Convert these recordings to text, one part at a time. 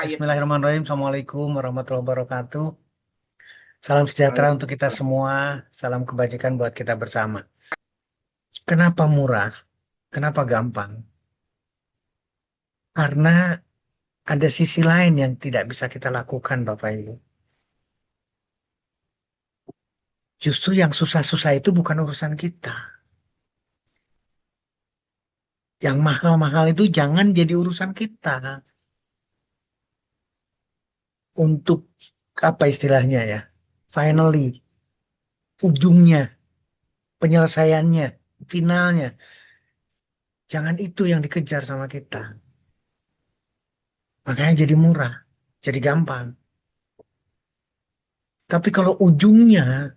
Bismillahirrahmanirrahim. Assalamualaikum warahmatullahi wabarakatuh. Salam sejahtera untuk kita Waalaikumsalam. semua. Salam kebajikan buat kita bersama. Kenapa murah? Kenapa gampang? Karena ada sisi lain yang tidak bisa kita lakukan, Bapak Ibu. Justru yang susah-susah itu bukan urusan kita. Yang mahal-mahal itu jangan jadi urusan kita. Untuk apa istilahnya ya? Finally, ujungnya, penyelesaiannya, finalnya. Jangan itu yang dikejar sama kita. Makanya jadi murah, jadi gampang. Tapi kalau ujungnya,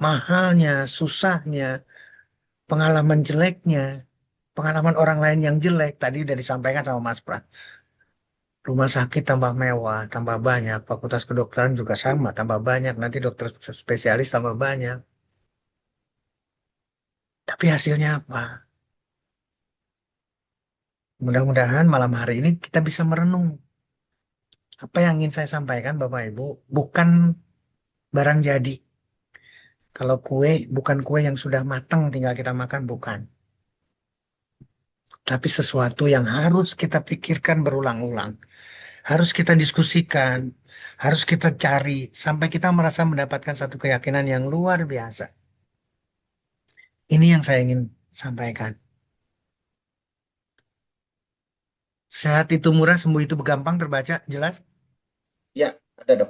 mahalnya, susahnya, pengalaman jeleknya, pengalaman orang lain yang jelek, tadi udah disampaikan sama Mas Pras. Rumah sakit tambah mewah, tambah banyak. Fakultas kedokteran juga sama, tambah banyak. Nanti dokter spesialis tambah banyak. Tapi hasilnya apa? Mudah-mudahan malam hari ini kita bisa merenung. Apa yang ingin saya sampaikan, Bapak Ibu, bukan barang jadi. Kalau kue, bukan kue yang sudah matang tinggal kita makan, bukan. Tapi sesuatu yang harus kita pikirkan berulang-ulang. Harus kita diskusikan, harus kita cari, sampai kita merasa mendapatkan satu keyakinan yang luar biasa. Ini yang saya ingin sampaikan. Sehat itu murah, sembuh itu gampang, terbaca, jelas. Ya, ada dok.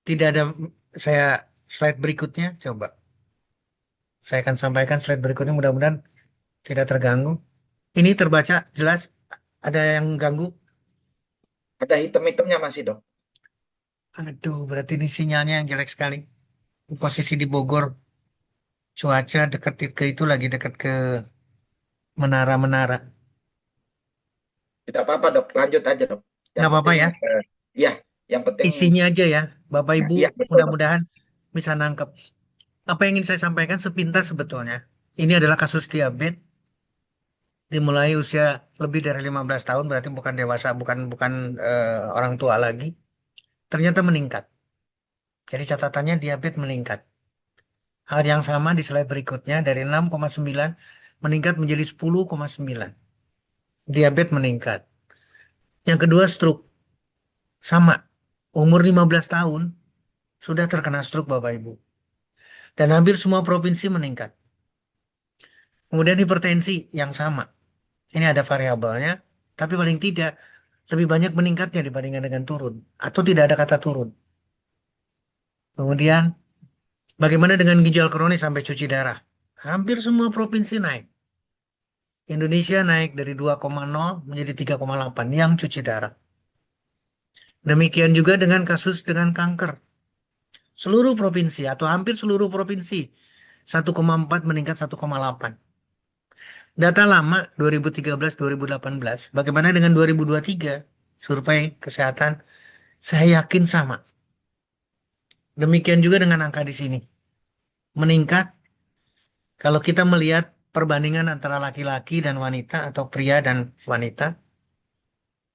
Tidak ada, saya slide berikutnya, coba. Saya akan sampaikan slide berikutnya, mudah-mudahan tidak terganggu. Ini terbaca, jelas. Ada yang ganggu? Ada hitam-hitamnya masih dok. Aduh, berarti ini sinyalnya yang jelek sekali. Posisi di Bogor, cuaca dekat ke itu lagi dekat ke menara-menara. Tidak apa-apa dok, lanjut aja dok. Yang Nggak apa-apa penting, ya, ya, yang penting, isinya aja ya. Bapak Ibu iya betul dok. mudah-mudahan bisa nangkep. Apa yang ingin saya sampaikan sepintas sebetulnya. Ini adalah kasus diabetes dimulai usia lebih dari 15 tahun, berarti bukan dewasa, bukan bukan orang tua lagi. Ternyata meningkat. Jadi catatannya diabetes meningkat. Hal yang sama di slide berikutnya dari 6,9 meningkat menjadi 10,9. Diabetes meningkat. Yang kedua stroke. Sama. Umur 15 tahun sudah terkena stroke Bapak Ibu. Dan hampir semua provinsi meningkat. Kemudian hipertensi yang sama. Ini ada variabelnya, tapi paling tidak lebih banyak meningkatnya dibandingkan dengan turun. Atau tidak ada kata turun. Kemudian bagaimana dengan ginjal kronis sampai cuci darah? Hampir semua provinsi naik. Indonesia naik dari 2,0 menjadi 3,8 yang cuci darah. Demikian juga dengan kasus dengan kanker. Seluruh provinsi atau hampir seluruh provinsi 1,4 meningkat 1,8. Data lama 2013-2018. Bagaimana dengan 2023? Survei kesehatan saya yakin sama. Demikian juga dengan angka di sini. Meningkat kalau kita melihat perbandingan antara laki-laki dan wanita atau pria dan wanita,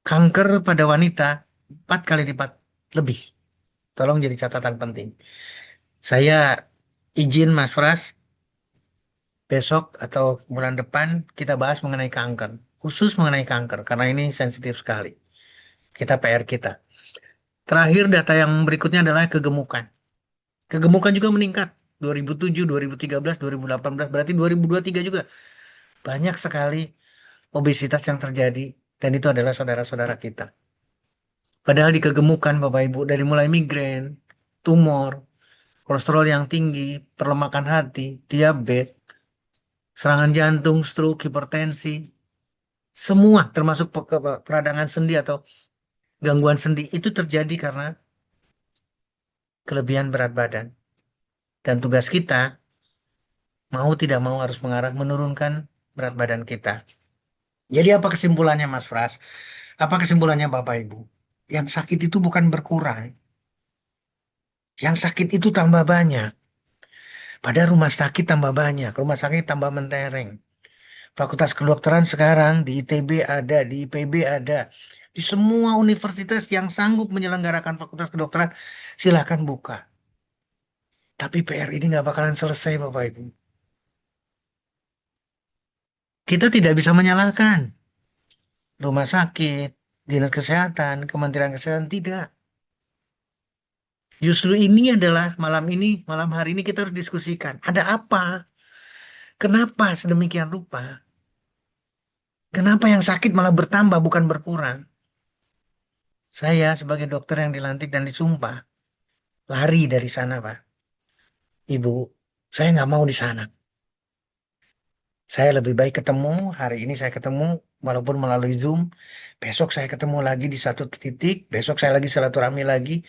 kanker pada wanita 4 kali lipat lebih. Tolong jadi catatan penting. Saya izin Mas Pras, besok atau bulan depan kita bahas mengenai kanker. Khusus mengenai kanker, karena ini sensitif sekali. Kita PR kita. Terakhir data yang berikutnya adalah kegemukan. Kegemukan juga meningkat. 2007, 2013, 2018, berarti 2023 juga. Banyak sekali obesitas yang terjadi. Dan itu adalah saudara-saudara kita. Padahal di kegemukan Bapak Ibu, dari mulai migrain, tumor, kolesterol yang tinggi, perlemakan hati, diabetes, serangan jantung, stroke, hipertensi, semua termasuk peradangan sendi atau gangguan sendi itu terjadi karena kelebihan berat badan. Dan tugas kita mau tidak mau harus mengarah menurunkan berat badan kita. Jadi apa kesimpulannya Mas Pras? Apa kesimpulannya Bapak Ibu? Yang sakit itu bukan berkurang. Yang sakit itu tambah banyak. Pada rumah sakit tambah banyak. Rumah sakit tambah mentereng. Fakultas kedokteran sekarang di ITB ada, di IPB ada. Di semua universitas yang sanggup menyelenggarakan fakultas kedokteran, silahkan buka. Tapi PR ini nggak bakalan selesai, Bapak Ibu. Kita tidak bisa menyalahkan rumah sakit, dinas kesehatan, kementerian kesehatan, tidak. Justru ini adalah malam hari ini kita harus diskusikan. Ada apa? Kenapa sedemikian rupa? Kenapa yang sakit malah bertambah bukan berkurang? Saya sebagai dokter yang dilantik dan disumpah, lari dari sana, Pak. Ibu, saya nggak mau di sana. Saya lebih baik ketemu, hari ini saya ketemu, walaupun melalui Zoom. Besok saya ketemu lagi di satu titik, besok saya lagi silaturahmi lagi.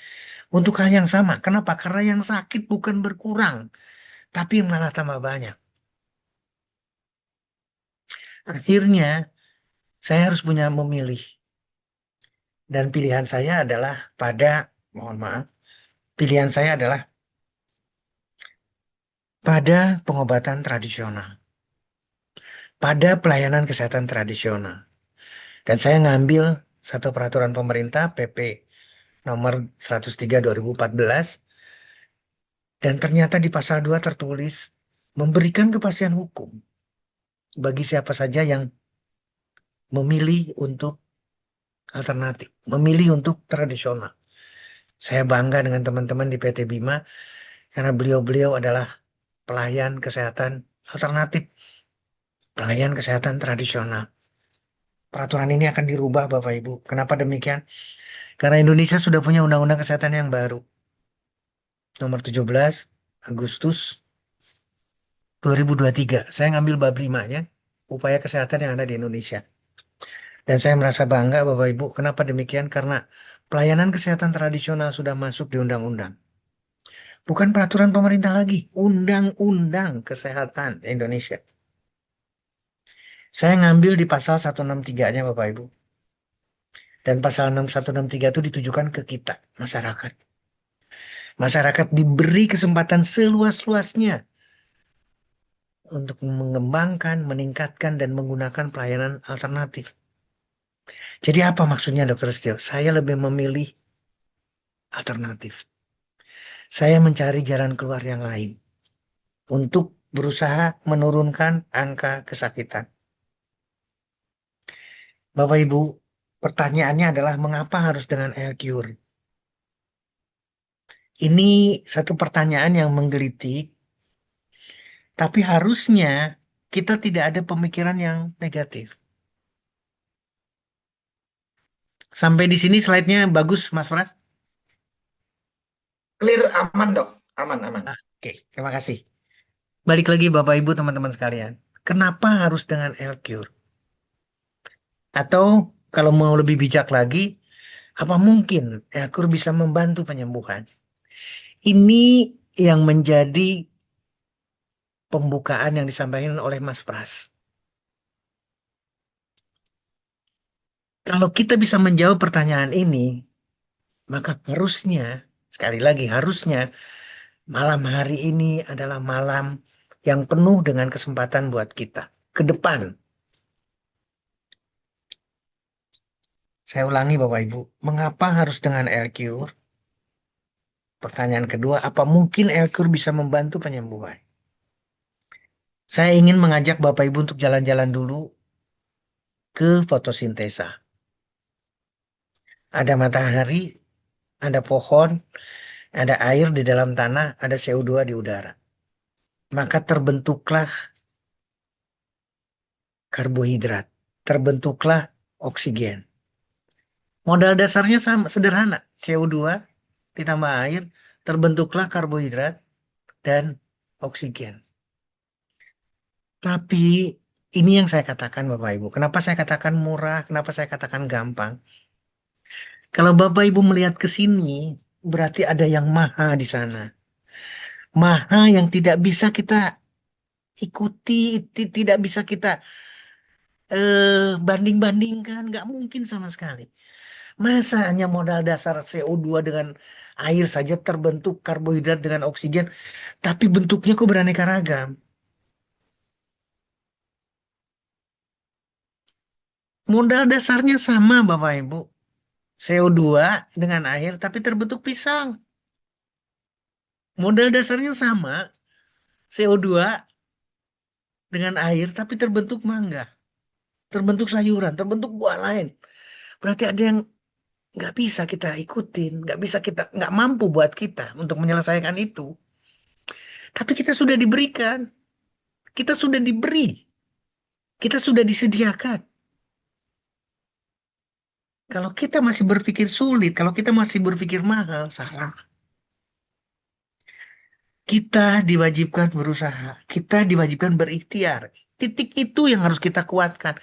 Untuk hal yang sama. Kenapa? Karena yang sakit bukan berkurang, tapi malah tambah banyak. Akhirnya, saya harus punya memilih. Dan pilihan saya adalah mohon maaf, pilihan saya adalah pada pengobatan tradisional, pada pelayanan kesehatan tradisional. Dan saya ngambil satu peraturan pemerintah PP nomor 103 2014, dan ternyata di pasal 2 tertulis memberikan kepastian hukum bagi siapa saja yang memilih untuk alternatif, memilih untuk tradisional. Saya bangga dengan teman-teman di PT Bima karena beliau-beliau adalah pelayan kesehatan alternatif, pelayan kesehatan tradisional. Peraturan ini akan dirubah, Bapak Ibu. Kenapa demikian? Karena Indonesia sudah punya undang-undang kesehatan yang baru, nomor 17 Agustus 2023. Saya ngambil bab 5 ya, upaya kesehatan yang ada di Indonesia. Dan saya merasa bangga, Bapak Ibu. Kenapa demikian? Karena pelayanan kesehatan tradisional sudah masuk di undang-undang. Bukan peraturan pemerintah lagi, undang-undang kesehatan Indonesia. Saya ngambil di pasal 163-nya, Bapak Ibu. Dan pasal 6163 itu ditujukan ke kita, masyarakat. Masyarakat diberi kesempatan seluas-luasnya untuk mengembangkan, meningkatkan, dan menggunakan pelayanan alternatif. Jadi apa maksudnya, Dokter Setio? Saya lebih memilih alternatif. Saya mencari jalan keluar yang lain untuk berusaha menurunkan angka kesakitan. Bapak Ibu, pertanyaannya adalah mengapa harus dengan L-Cure? Ini satu pertanyaan yang menggelitik, tapi harusnya kita tidak ada pemikiran yang negatif. Sampai di sini slide-nya bagus, Mas Pras? Clear, aman dok, aman aman. Oke, terima kasih. Balik lagi Bapak Ibu teman-teman sekalian. Kenapa harus dengan L-Cure? Atau kalau mau lebih bijak lagi, apa mungkin L-Cure bisa membantu penyembuhan? Ini yang menjadi pembukaan yang disampaikan oleh Mas Pras. Kalau kita bisa menjawab pertanyaan ini, maka harusnya, sekali lagi harusnya, malam hari ini adalah malam yang penuh dengan kesempatan buat kita. Ke depan, saya ulangi Bapak Ibu, mengapa harus dengan L-Cure? Pertanyaan kedua, apa mungkin L-Cure bisa membantu penyembuhan? Saya ingin mengajak Bapak Ibu untuk jalan-jalan dulu ke fotosintesa. Ada matahari, ada pohon, ada air di dalam tanah, ada CO2 di udara. Maka terbentuklah karbohidrat, terbentuklah oksigen. Modal dasarnya sama, sederhana, CO2 ditambah air, terbentuklah karbohidrat dan oksigen. Tapi ini yang saya katakan Bapak Ibu. Kenapa saya katakan murah? Kenapa saya katakan gampang? Kalau Bapak Ibu melihat ke sini, berarti ada yang maha di sana. Maha yang tidak bisa kita ikuti, tidak bisa kita banding-bandingkan. Nggak mungkin sama sekali. Masa hanya modal dasar CO2 dengan air saja terbentuk karbohidrat dengan oksigen, tapi bentuknya kok beraneka ragam. Modal dasarnya sama Bapak Ibu. CO2 dengan air tapi terbentuk pisang. Modal dasarnya sama, CO2 dengan air tapi terbentuk mangga, terbentuk sayuran, terbentuk buah lain. Berarti ada yang nggak bisa kita ikutin, nggak bisa kita, nggak mampu buat kita untuk menyelesaikan itu. Tapi kita sudah diberikan, kita sudah diberi, kita sudah disediakan. Kalau kita masih berpikir sulit, kalau kita masih berpikir mahal, salah. Kita diwajibkan berusaha, kita diwajibkan berikhtiar. Titik itu yang harus kita kuatkan.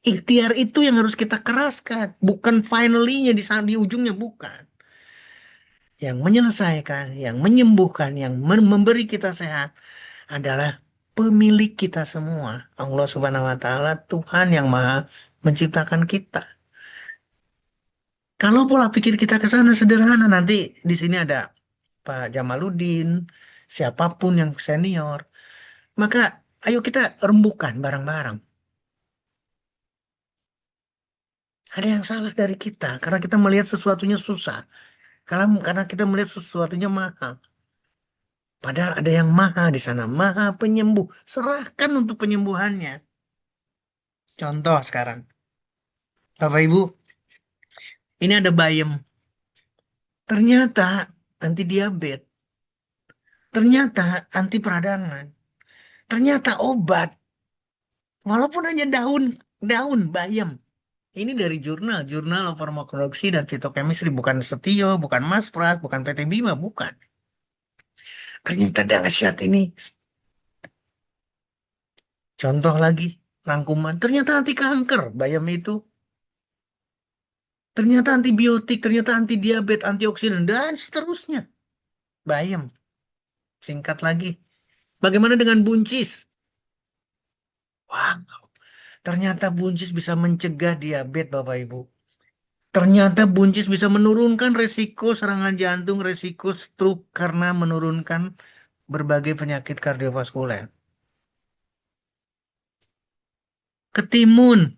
Ikhtiar itu yang harus kita keraskan, bukan finally-nya di ujungnya, bukan. Yang menyelesaikan, yang menyembuhkan, yang memberi kita sehat adalah pemilik kita semua. Allah Subhanahu wa taala, Tuhan yang Maha menciptakan kita. Kalau pola pikir kita ke sana sederhana, nanti di sini ada Pak Jamaluddin, siapapun yang senior, maka ayo kita rembukan bareng-bareng. Ada yang salah dari kita karena kita melihat sesuatunya susah, karena kita melihat sesuatunya mahal. Padahal ada yang maha di sana, maha penyembuh. Serahkan untuk penyembuhannya. Contoh sekarang, Bapak Ibu, ini ada bayam. Ternyata anti diabetes, ternyata anti peradangan, ternyata obat. Walaupun hanya daun, daun bayam. Ini dari jurnal, Journal of Pharmacology dan Phytochemistry, bukan Setio, bukan Mas Prat, bukan PT Bima, bukan. Ternyata dahsyat ini. Contoh lagi, rangkuman. Ternyata anti kanker, bayam itu. Ternyata antibiotik, ternyata anti diabetes, antioksidan, dan seterusnya. Bayam. Singkat lagi. Bagaimana dengan buncis? Wah, ternyata buncis bisa mencegah diabetes, Bapak Ibu. Ternyata buncis bisa menurunkan resiko serangan jantung, resiko stroke karena menurunkan berbagai penyakit kardiovaskuler. Ketimun,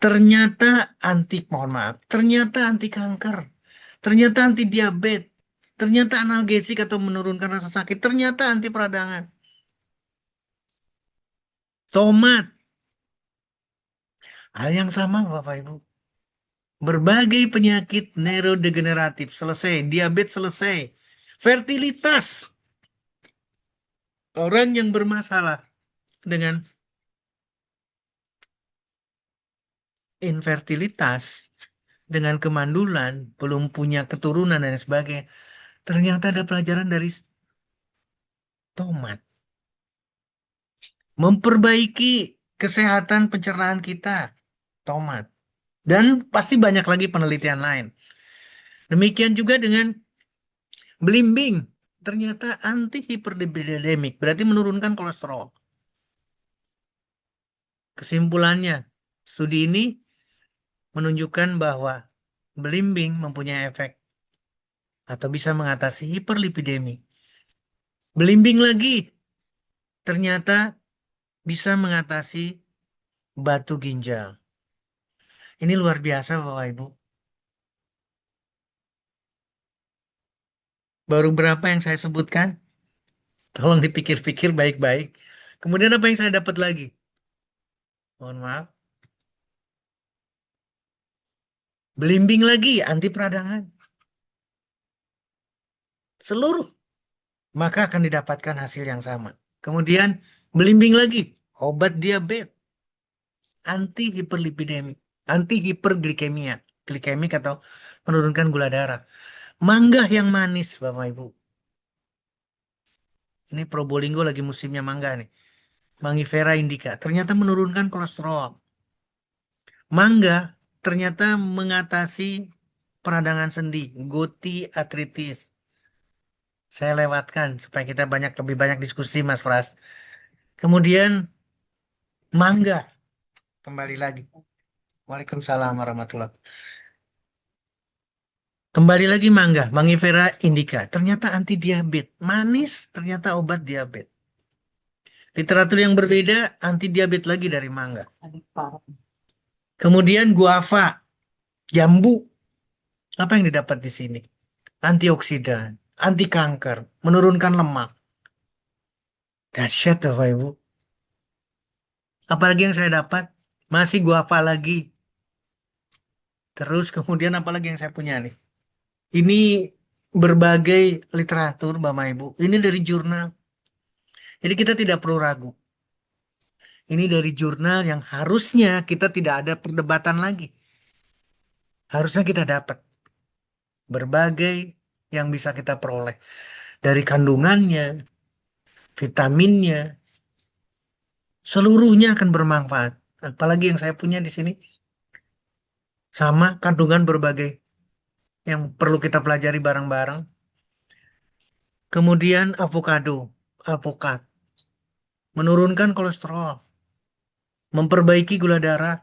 ternyata mohon maaf, ternyata anti kanker, ternyata anti diabetes, ternyata analgesik atau menurunkan rasa sakit, ternyata anti peradangan. Tomat, hal yang sama Bapak Ibu. Berbagai penyakit neurodegeneratif selesai, diabetes selesai, fertilitas. Orang yang bermasalah dengan infertilitas, dengan kemandulan, belum punya keturunan dan sebagainya. Ternyata ada pelajaran dari tomat. Memperbaiki kesehatan pencernaan kita, tomat. Dan pasti banyak lagi penelitian lain. Demikian juga dengan belimbing. Ternyata anti hiperlipidemik, berarti menurunkan kolesterol. Kesimpulannya, studi ini menunjukkan bahwa belimbing mempunyai efek atau bisa mengatasi hiperlipidemi. Belimbing lagi ternyata bisa mengatasi batu ginjal. Ini luar biasa Bapak Ibu. Baru berapa yang saya sebutkan? Tolong dipikir-pikir baik-baik. Kemudian apa yang saya dapat lagi? Mohon maaf. Belimbing lagi anti peradangan. Seluruh maka akan didapatkan hasil yang sama. Kemudian belimbing lagi obat diabetes, anti hiperlipidemi, anti hiperglikemia, glikemik atau menurunkan gula darah. Mangga yang manis, Bapak Ibu. Ini Probolinggo lagi musimnya mangga nih. Mangifera indica, ternyata menurunkan kolesterol. Mangga ternyata mengatasi peradangan sendi, gouty arthritis. Saya lewatkan supaya kita lebih banyak diskusi, Mas Pras. Kemudian mangga, kembali lagi. Waalaikumsalam warahmatullahi wabarakatuh. Kembali lagi mangga, Mangifera indica. Ternyata anti diabetes. Manis, ternyata obat diabetes. Literatur yang berbeda, anti diabetes lagi dari mangga. Kemudian guava. Jambu, apa yang didapat di sini? Antioksidan, anti kanker, menurunkan lemak. Dahsyat Bapak Ibu. Apalagi yang saya dapat? Masih gua hafal lagi. Terus kemudian apalagi yang saya punya nih? Ini berbagai literatur Bapak Ibu. Ini dari jurnal. Jadi kita tidak perlu ragu. Ini dari jurnal yang harusnya kita tidak ada perdebatan lagi. Harusnya kita dapat berbagai yang bisa kita peroleh. Dari kandungannya, vitaminnya, seluruhnya akan bermanfaat. Apalagi yang saya punya di sini. Sama kandungan berbagai yang perlu kita pelajari bareng-bareng. Kemudian avocado, alpukat, menurunkan kolesterol, memperbaiki gula darah,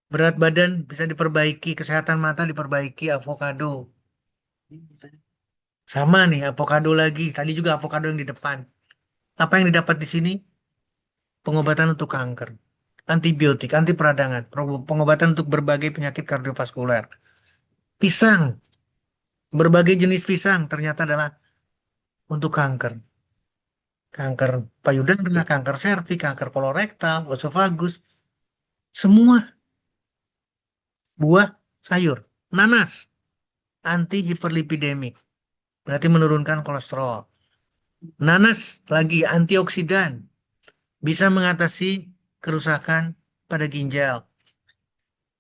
berat badan bisa diperbaiki, kesehatan mata diperbaiki, avocado. Sama nih, avocado lagi. Tadi juga avocado yang di depan. Apa yang didapat di sini? Pengobatan untuk kanker, antibiotik, anti peradangan, pengobatan untuk berbagai penyakit kardiovaskuler. Pisang, berbagai jenis pisang ternyata adalah untuk kanker. Kanker payudara, kanker serviks, kanker kolorektal, esofagus, semua buah, sayur. Nanas, anti hiperlipidemik, berarti menurunkan kolesterol. Nanas lagi antioksidan, bisa mengatasi kerusakan pada ginjal.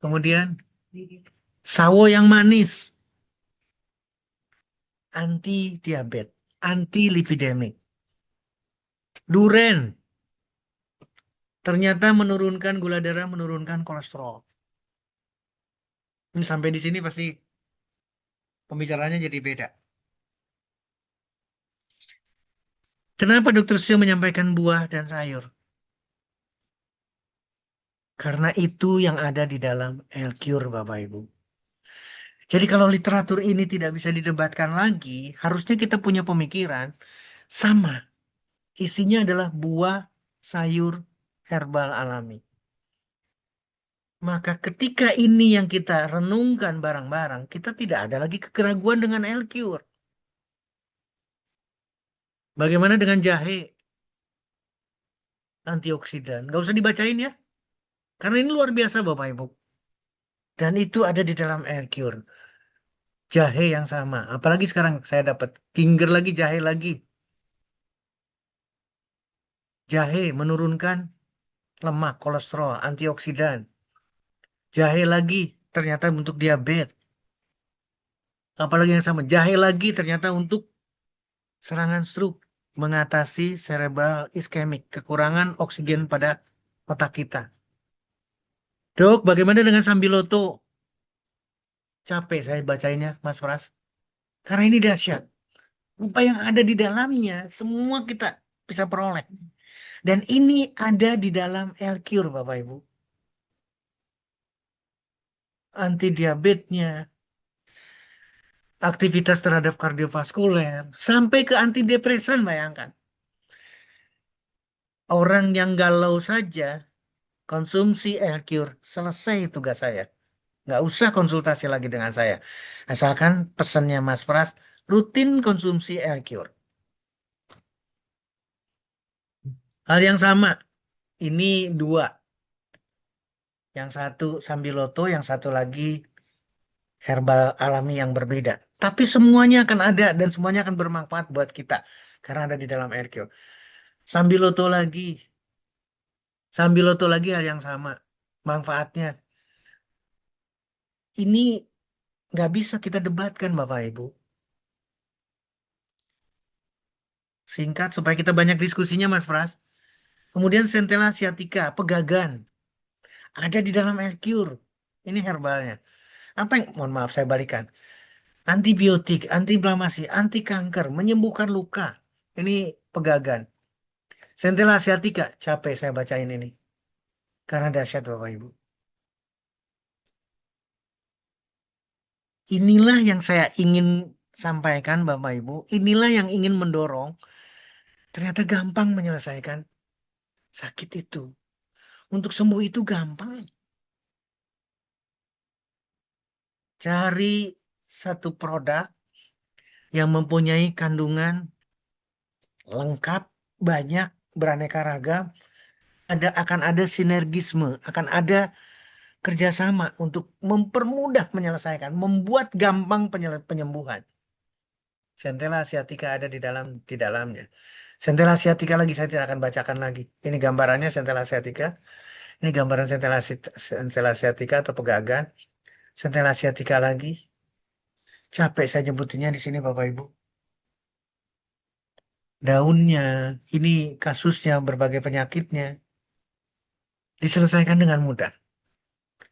Kemudian sawo yang manis, anti diabetes, anti lipidemik. Duren, ternyata menurunkan gula darah, menurunkan kolesterol. Ini sampai di sini pasti pembicaraannya jadi beda. Kenapa Dokter Sio menyampaikan buah dan sayur? Karena itu yang ada di dalam El-Cure, Bapak Ibu. Jadi kalau literatur ini tidak bisa didebatkan lagi, harusnya kita punya pemikiran sama. Isinya adalah buah, sayur, herbal alami. Maka ketika ini yang kita renungkan barang-barang, kita tidak ada lagi keraguan dengan El-Cure. Bagaimana dengan jahe, antioksidan? Nggak usah dibacain ya, karena ini luar biasa Bapak Ibu. Dan itu ada di dalam El-Cure. Jahe yang sama. Apalagi sekarang saya dapat Ginger lagi, jahe lagi. Jahe menurunkan lemak, kolesterol, antioksidan. Jahe lagi ternyata untuk diabetes. Apalagi yang sama, jahe lagi ternyata untuk serangan stroke, mengatasi cerebral iskemik, kekurangan oksigen pada otak kita. Dok, bagaimana dengan sambiloto? Capek saya bacainnya, Mas Pras. Karena ini dahsyat. Apa yang ada di dalamnya, semua kita bisa peroleh. Dan ini ada di dalam El-Cure, Bapak Ibu. Anti diabetesnya, aktivitas terhadap kardiovaskuler, sampai ke antidepresan, bayangkan. Orang yang galau saja, konsumsi El-Cure, selesai tugas saya. Nggak usah konsultasi lagi dengan saya. Asalkan pesannya Mas Pras, rutin konsumsi El-Cure. Hal yang sama, ini dua. Yang satu Sambiloto, yang satu lagi herbal alami yang berbeda. Tapi semuanya akan ada dan semuanya akan bermanfaat buat kita. Karena ada di dalam El-Cure. Sambiloto lagi. Sambiloto lagi hal yang sama. Manfaatnya. Ini nggak bisa kita debatkan Bapak Ibu. Singkat supaya kita banyak diskusinya Mas Pras. Kemudian Centella asiatica, pegagan. Ada di dalam El-Cure. Ini herbalnya. Apa yang, mohon maaf saya balikan. Antibiotik, antiinflamasi, anti kanker, menyembuhkan luka. Ini pegagan. Centella asiatica, capek saya bacain ini. Karena dahsyat Bapak Ibu. Inilah yang saya ingin sampaikan Bapak Ibu. Inilah yang ingin mendorong. Ternyata gampang menyelesaikan sakit itu. Untuk sembuh itu gampang. Cari satu produk yang mempunyai kandungan lengkap, banyak, beraneka ragam. Akan ada sinergisme, akan ada kerjasama untuk mempermudah menyelesaikan, membuat gampang penyembuhan. Centella asiatica ada di dalamnya. Centella asiatica lagi saya tidak akan bacakan lagi. Ini gambarannya Centella asiatica. Ini gambaran Centella asiatica atau pegagan. Centella asiatica lagi. Capek saya nyebutinnya di sini Bapak Ibu. Daunnya, ini kasusnya, berbagai penyakitnya diselesaikan dengan mudah.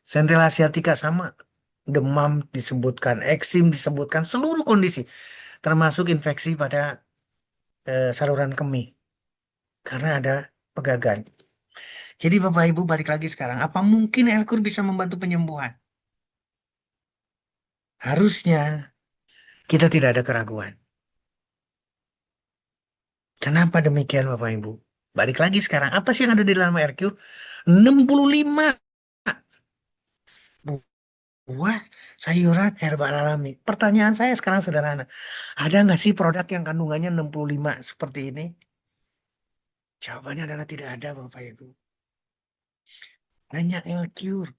Centella asiatica sama. Demam disebutkan, eksim disebutkan, seluruh kondisi. Termasuk infeksi pada saluran kemih. Karena ada pegagan. Jadi Bapak Ibu balik lagi sekarang. Apa mungkin Elkur bisa membantu penyembuhan? Harusnya kita tidak ada keraguan. Kenapa demikian Bapak Ibu? Balik lagi sekarang. Apa sih yang ada di dalam Elkur? 65 buah sayuran herbal alami. Pertanyaan saya sekarang sederhana. Ada nggak sih produk yang kandungannya 65 seperti ini? Jawabannya adalah tidak ada Bapak Ibu. Hanya Elkur.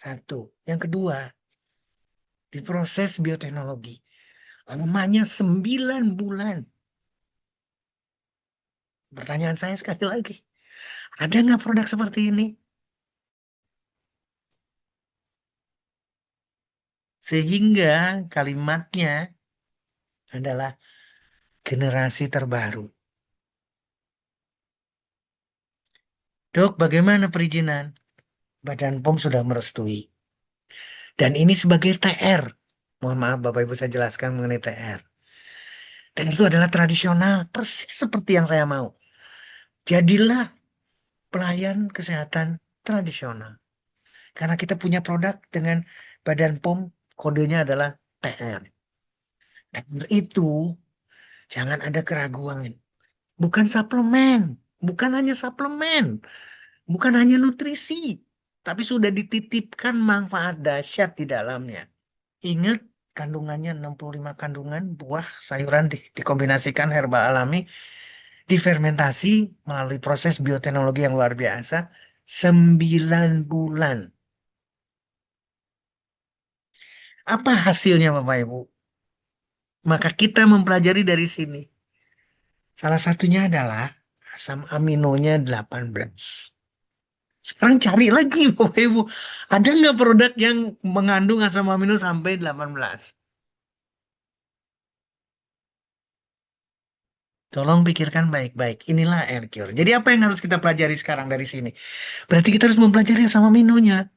Satu. Yang kedua, diproses bioteknologi. Lamanya 9 bulan. Pertanyaan saya sekali lagi. Ada nggak produk seperti ini? Sehingga kalimatnya adalah generasi terbaru. Dok, bagaimana perizinan? Badan POM sudah merestui. Dan ini sebagai TR. Mohon maaf Bapak Ibu saya jelaskan mengenai TR. TR itu adalah tradisional, persis seperti yang saya mau. Jadilah pelayan kesehatan tradisional. Karena kita punya produk dengan Badan POM, kodenya adalah TR. TR itu jangan ada keraguan. Bukan suplemen, bukan hanya suplemen, bukan hanya nutrisi, tapi sudah dititipkan manfaat dahsyat di dalamnya. Ingat kandungannya 65 kandungan buah sayuran dikombinasikan herbal alami, difermentasi melalui proses bioteknologi yang luar biasa 9 bulan. Apa hasilnya Bapak Ibu? Maka kita mempelajari dari sini. Salah satunya adalah asam aminonya 18. Sekarang cari lagi Bapak Ibu. Ada nggak produk yang mengandung asam amino sampai 18? Tolong pikirkan baik-baik. Inilah Aircure. Jadi apa yang harus kita pelajari sekarang dari sini? Berarti kita harus mempelajari asam aminonya.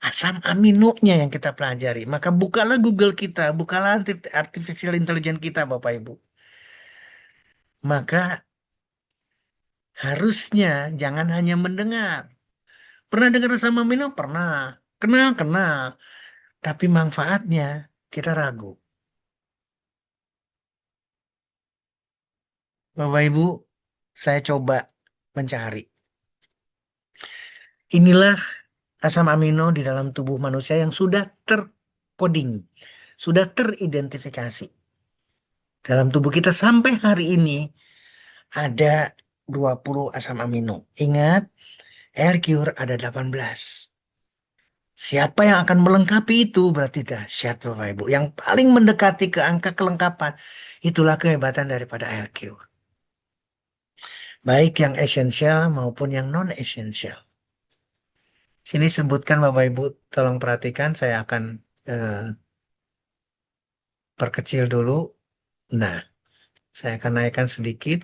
Asam aminonya yang kita pelajari. Maka bukalah Google kita, bukalah artificial intelligence kita Bapak Ibu. Maka harusnya jangan hanya mendengar. Pernah dengar asam amino? Pernah. Kenal, kenal. Tapi manfaatnya kita ragu. Bapak Ibu, saya coba mencari. Inilah asam amino di dalam tubuh manusia yang sudah terkoding, sudah teridentifikasi. Dalam tubuh kita sampai hari ini ada 20 asam amino. Ingat, Aircure ada 18. Siapa yang akan melengkapi itu berarti dahsyat Bapak Ibu. Yang paling mendekati ke angka kelengkapan, itulah kehebatan daripada Aircure. Baik yang esensial maupun yang non-esensial. Sini sebutkan Bapak Ibu, tolong perhatikan, saya akan eh, perkecil dulu. Nah, saya akan naikkan sedikit.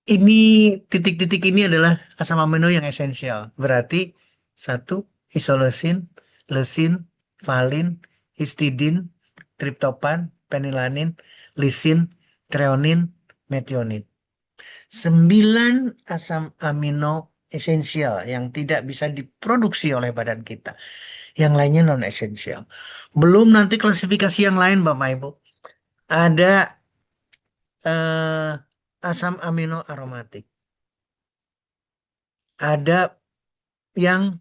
Ini titik-titik ini adalah asam amino yang esensial. Berarti satu, isoleusin, leusin, valin, histidin, triptopan, penilanin, lisin, treonin, metionin. 9 asam amino esensial yang tidak bisa diproduksi oleh badan kita. Yang lainnya non esensial. Belum nanti klasifikasi yang lain Bapak Ibu. Ada asam amino aromatik. Ada yang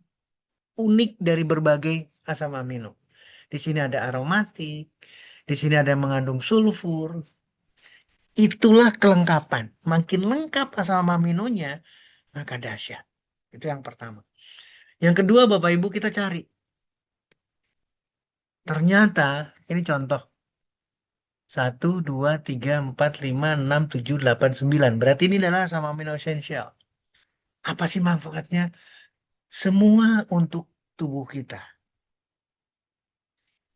unik dari berbagai asam amino. Di sini ada aromatik, di sini ada yang mengandung sulfur. Itulah kelengkapan. Makin lengkap asam aminonya, maka dahsyat. Itu yang pertama. Yang kedua, Bapak Ibu, kita cari. Ternyata, ini contoh. 1, 2, 3, 4, 5, 6, 7, 8, 9. Berarti ini adalah asam amino esensial. Apa sih manfaatnya? Semua untuk tubuh kita.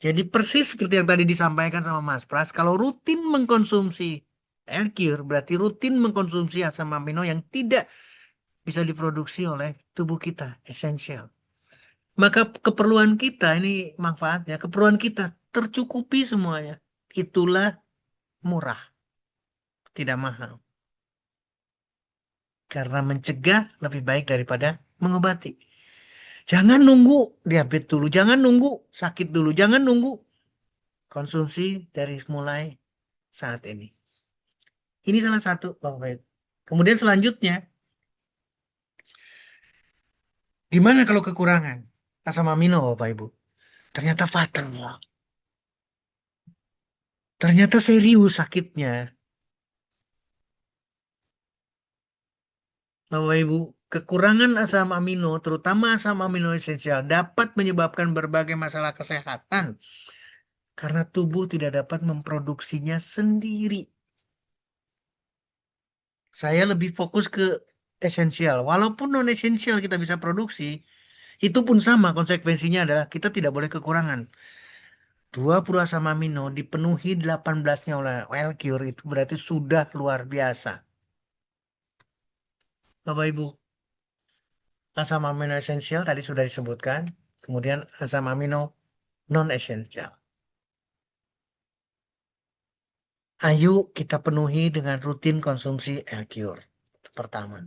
Jadi persis seperti yang tadi disampaikan sama Mas Pras, kalau rutin mengkonsumsi L-Cure, berarti rutin mengkonsumsi asam amino yang tidak bisa diproduksi oleh tubuh kita, esensial. Maka keperluan kita, ini manfaatnya, keperluan kita tercukupi semuanya. Itulah murah, tidak mahal. Karena mencegah lebih baik daripada mengobati. Jangan nunggu diabetes dulu, jangan nunggu sakit dulu, jangan nunggu konsumsi dari mulai saat ini. Ini salah satu, Bapak Ibu. Kemudian selanjutnya, gimana kalau kekurangan asam amino, Bapak Ibu? Ternyata fatal. Ternyata serius sakitnya. Bapak Ibu, kekurangan asam amino, terutama asam amino esensial, dapat menyebabkan berbagai masalah kesehatan karena tubuh tidak dapat memproduksinya sendiri. Saya lebih fokus ke esensial. Walaupun non esensial kita bisa produksi, itu pun sama konsekuensinya adalah kita tidak boleh kekurangan. 20 asam amino dipenuhi 18-nya oleh L-Cure itu berarti sudah luar biasa. Bapak Ibu, asam amino esensial tadi sudah disebutkan. Kemudian asam amino non esensial. Ayo kita penuhi dengan rutin konsumsi L-Cure. Itu pertama.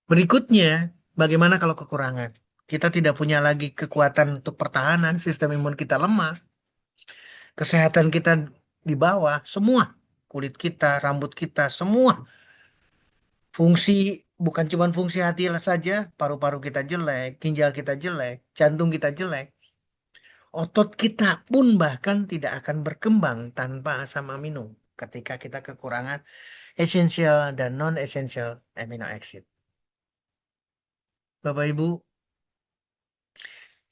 Berikutnya, bagaimana kalau kekurangan? Kita tidak punya lagi kekuatan untuk pertahanan, sistem imun kita lemah, kesehatan kita di bawah, semua. Kulit kita, rambut kita, semua. Fungsi, bukan cuma fungsi hati saja, paru-paru kita jelek, ginjal kita jelek, jantung kita jelek. Otot kita pun bahkan tidak akan berkembang tanpa asam amino ketika kita kekurangan esensial dan non-esensial amino acid. Bapak Ibu,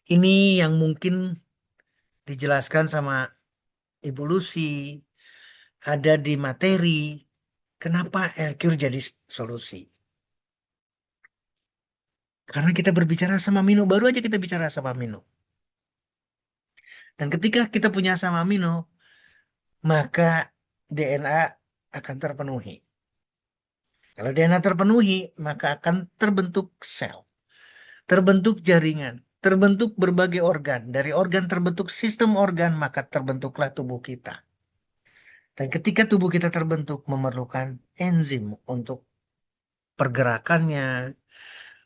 ini yang mungkin dijelaskan sama Ibu Lucy, ada di materi, kenapa L-Cure jadi solusi. Karena kita berbicara asam amino, baru aja kita bicara asam amino. Dan ketika kita punya asam amino, maka DNA akan terpenuhi. Kalau DNA terpenuhi, maka akan terbentuk sel, terbentuk jaringan, terbentuk berbagai organ. Dari organ terbentuk sistem organ, maka terbentuklah tubuh kita. Dan ketika tubuh kita terbentuk, memerlukan enzim untuk pergerakannya,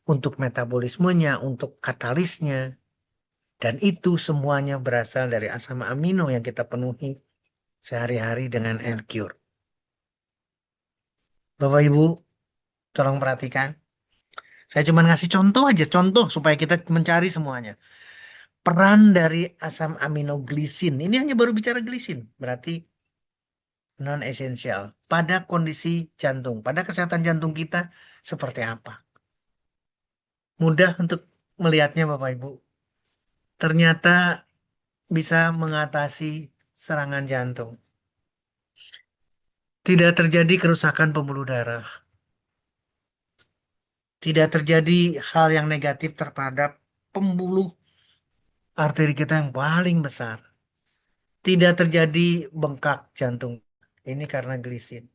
untuk metabolismenya, untuk katalisnya. Dan itu semuanya berasal dari asam amino yang kita penuhi sehari-hari dengan L-Cure. Bapak Ibu, tolong perhatikan. Saya cuma ngasih contoh aja, contoh supaya kita mencari semuanya. Peran dari asam amino glisin. Ini hanya baru bicara glisin, berarti non-esensial. Pada kondisi jantung, pada kesehatan jantung kita seperti apa? Mudah untuk melihatnya Bapak Ibu. Ternyata bisa mengatasi serangan jantung. Tidak terjadi kerusakan pembuluh darah. Tidak terjadi hal yang negatif terhadap pembuluh arteri kita yang paling besar. Tidak terjadi bengkak jantung. Ini karena glisin.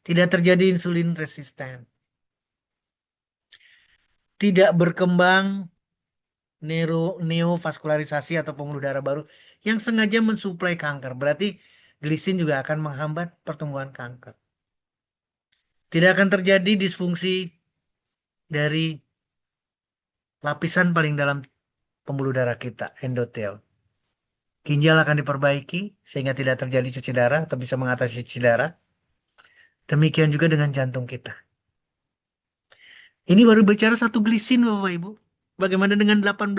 Tidak terjadi insulin resisten. Tidak berkembang neovaskularisasi atau pembuluh darah baru yang sengaja mensuplai kanker. Berarti glisin juga akan menghambat pertumbuhan kanker. Tidak akan terjadi disfungsi dari lapisan paling dalam pembuluh darah kita, endotel. Ginjal akan diperbaiki sehingga tidak terjadi cuci darah atau bisa mengatasi cuci darah. Demikian juga dengan jantung kita. Ini baru bicara satu glisin, Bapak Ibu. Bagaimana dengan 18?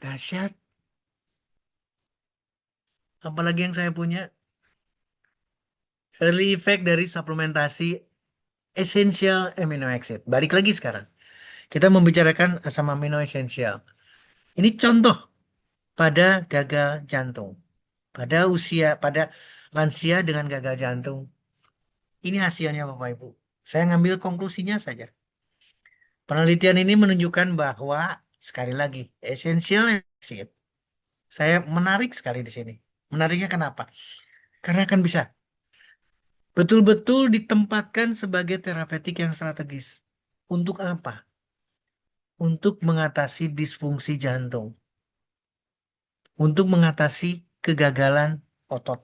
Dahsyat. Apalagi yang saya punya, early effect dari suplementasi essential amino acid. Balik lagi sekarang. Kita membicarakan asam amino esensial. Ini contoh pada gagal jantung. Pada lansia dengan gagal jantung. Ini hasilnya Bapak Ibu. Saya ngambil konklusinya saja. Penelitian ini menunjukkan bahwa, sekali lagi, essential acid. Saya menarik sekali di sini. Menariknya kenapa? Karena akan bisa betul-betul ditempatkan sebagai terapeutik yang strategis. Untuk apa? Untuk mengatasi disfungsi jantung. Untuk mengatasi kegagalan otot.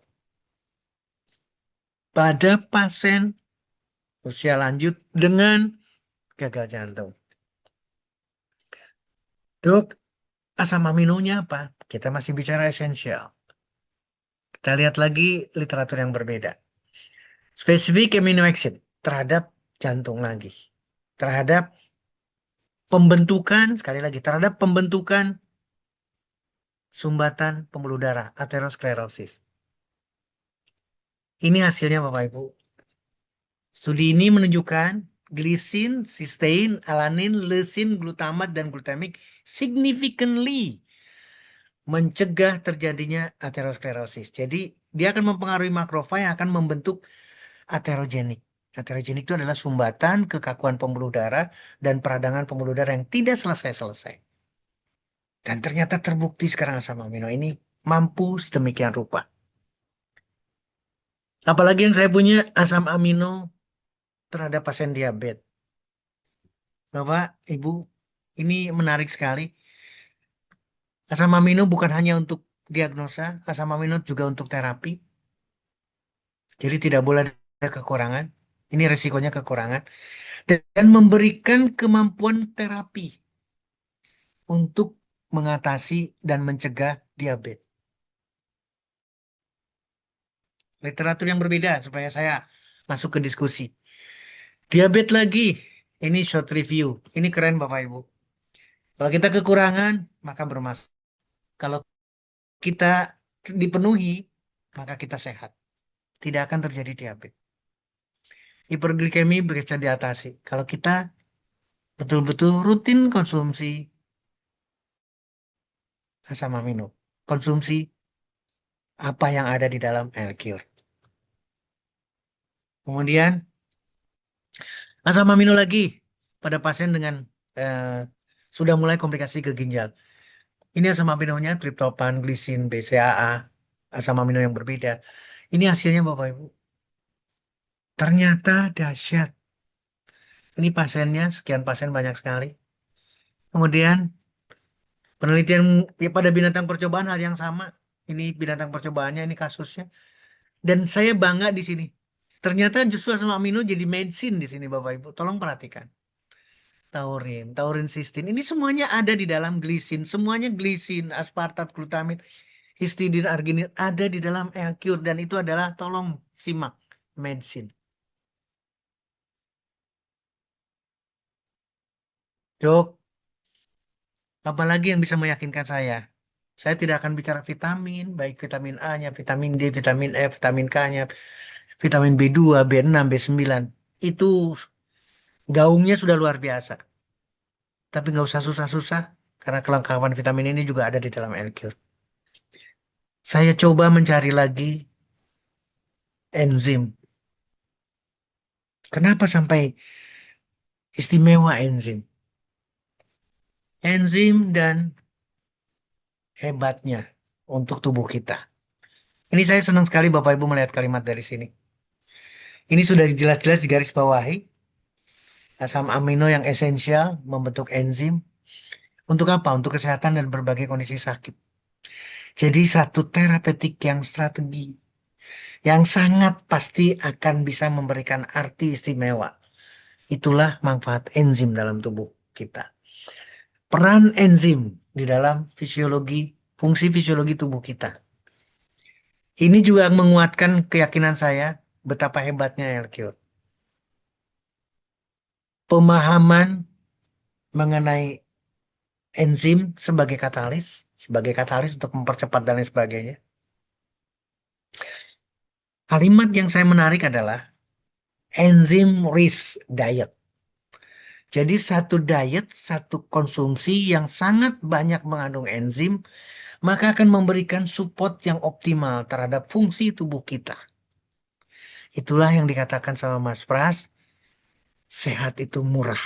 Pada pasien usia lanjut dengan gagal jantung. Dok, asam aminonya apa? Kita masih bicara esensial. Kita lihat lagi literatur yang berbeda. Spesifik amino acid terhadap jantung lagi. Terhadap pembentukan, sekali lagi, terhadap pembentukan sumbatan pembuluh darah, aterosklerosis. Ini hasilnya Bapak Ibu. Studi ini menunjukkan glisin, cysteine, alanin, leucin, glutamat, dan glutamik significantly mencegah terjadinya aterosklerosis. Jadi dia akan mempengaruhi makrofag yang akan membentuk aterogenik. Aterogenik itu adalah sumbatan, kekakuan pembuluh darah, dan peradangan pembuluh darah yang tidak selesai-selesai. Dan ternyata terbukti sekarang asam amino ini mampu sedemikian rupa. Apalagi yang saya punya asam amino terhadap pasien diabetes. Bapak, Ibu, ini menarik sekali. Asam amino bukan hanya untuk diagnosa, asam amino juga untuk terapi. Jadi tidak boleh ada kekurangan. Ini resikonya kekurangan. Dan memberikan kemampuan terapi untuk mengatasi dan mencegah diabetes. Literatur yang berbeda supaya saya masuk ke diskusi. Diabetes lagi. Ini short review. Ini keren Bapak Ibu. Kalau kita kekurangan, maka bermasalah. Kalau kita dipenuhi, maka kita sehat. Tidak akan terjadi diabetes. Hiperglikemi bisa diatasi. Kalau kita betul-betul rutin konsumsi asam amino. Konsumsi apa yang ada di dalam L-Cure. Kemudian, asam amino lagi pada pasien dengan sudah mulai komplikasi ke ginjal. Ini asam aminonya triptofan, glisin, BCAA, asam amino yang berbeda. Ini hasilnya Bapak Ibu. Ternyata dahsyat. Ini pasiennya, sekian pasien banyak sekali. Kemudian penelitian ya, pada binatang percobaan hal yang sama. Ini binatang percobaannya, ini kasusnya. Dan saya bangga di sini. Ternyata justru asam amino jadi medicine di sini Bapak Ibu. Tolong perhatikan. Taurin sistin. Ini semuanya ada di dalam glisin. Semuanya glisin, aspartat, glutamit, histidin, arginin ada di dalam L-Cure. Dan itu adalah, tolong simak, medicine. Dok, apalagi yang bisa meyakinkan saya? Saya tidak akan bicara vitamin, baik vitamin A-nya, vitamin D, vitamin E, vitamin K-nya, vitamin B2, B6, B9. Itu gaungnya sudah luar biasa. Tapi nggak usah susah-susah, karena kelengkapan vitamin ini juga ada di dalam L-Cure. Saya coba mencari lagi enzim. Kenapa sampai istimewa enzim? Enzim dan hebatnya untuk tubuh kita. Ini saya senang sekali Bapak Ibu melihat kalimat dari sini. Ini sudah jelas-jelas digarisbawahi. Asam amino yang esensial membentuk enzim. Untuk apa? Untuk kesehatan dan berbagai kondisi sakit. Jadi satu terapeutik yang strategi. Yang sangat pasti akan bisa memberikan arti istimewa. Itulah manfaat enzim dalam tubuh kita. Peran enzim di dalam fungsi fisiologi tubuh kita. Ini juga menguatkan keyakinan saya betapa hebatnya L-Cure. pemahaman mengenai enzim sebagai katalis untuk mempercepat dan lain sebagainya. Kalimat yang saya menarik adalah enzim rich diet. Jadi satu diet, satu konsumsi yang sangat banyak mengandung enzim, maka akan memberikan support yang optimal terhadap fungsi tubuh kita. Itulah yang dikatakan sama Mas Pras, sehat itu murah.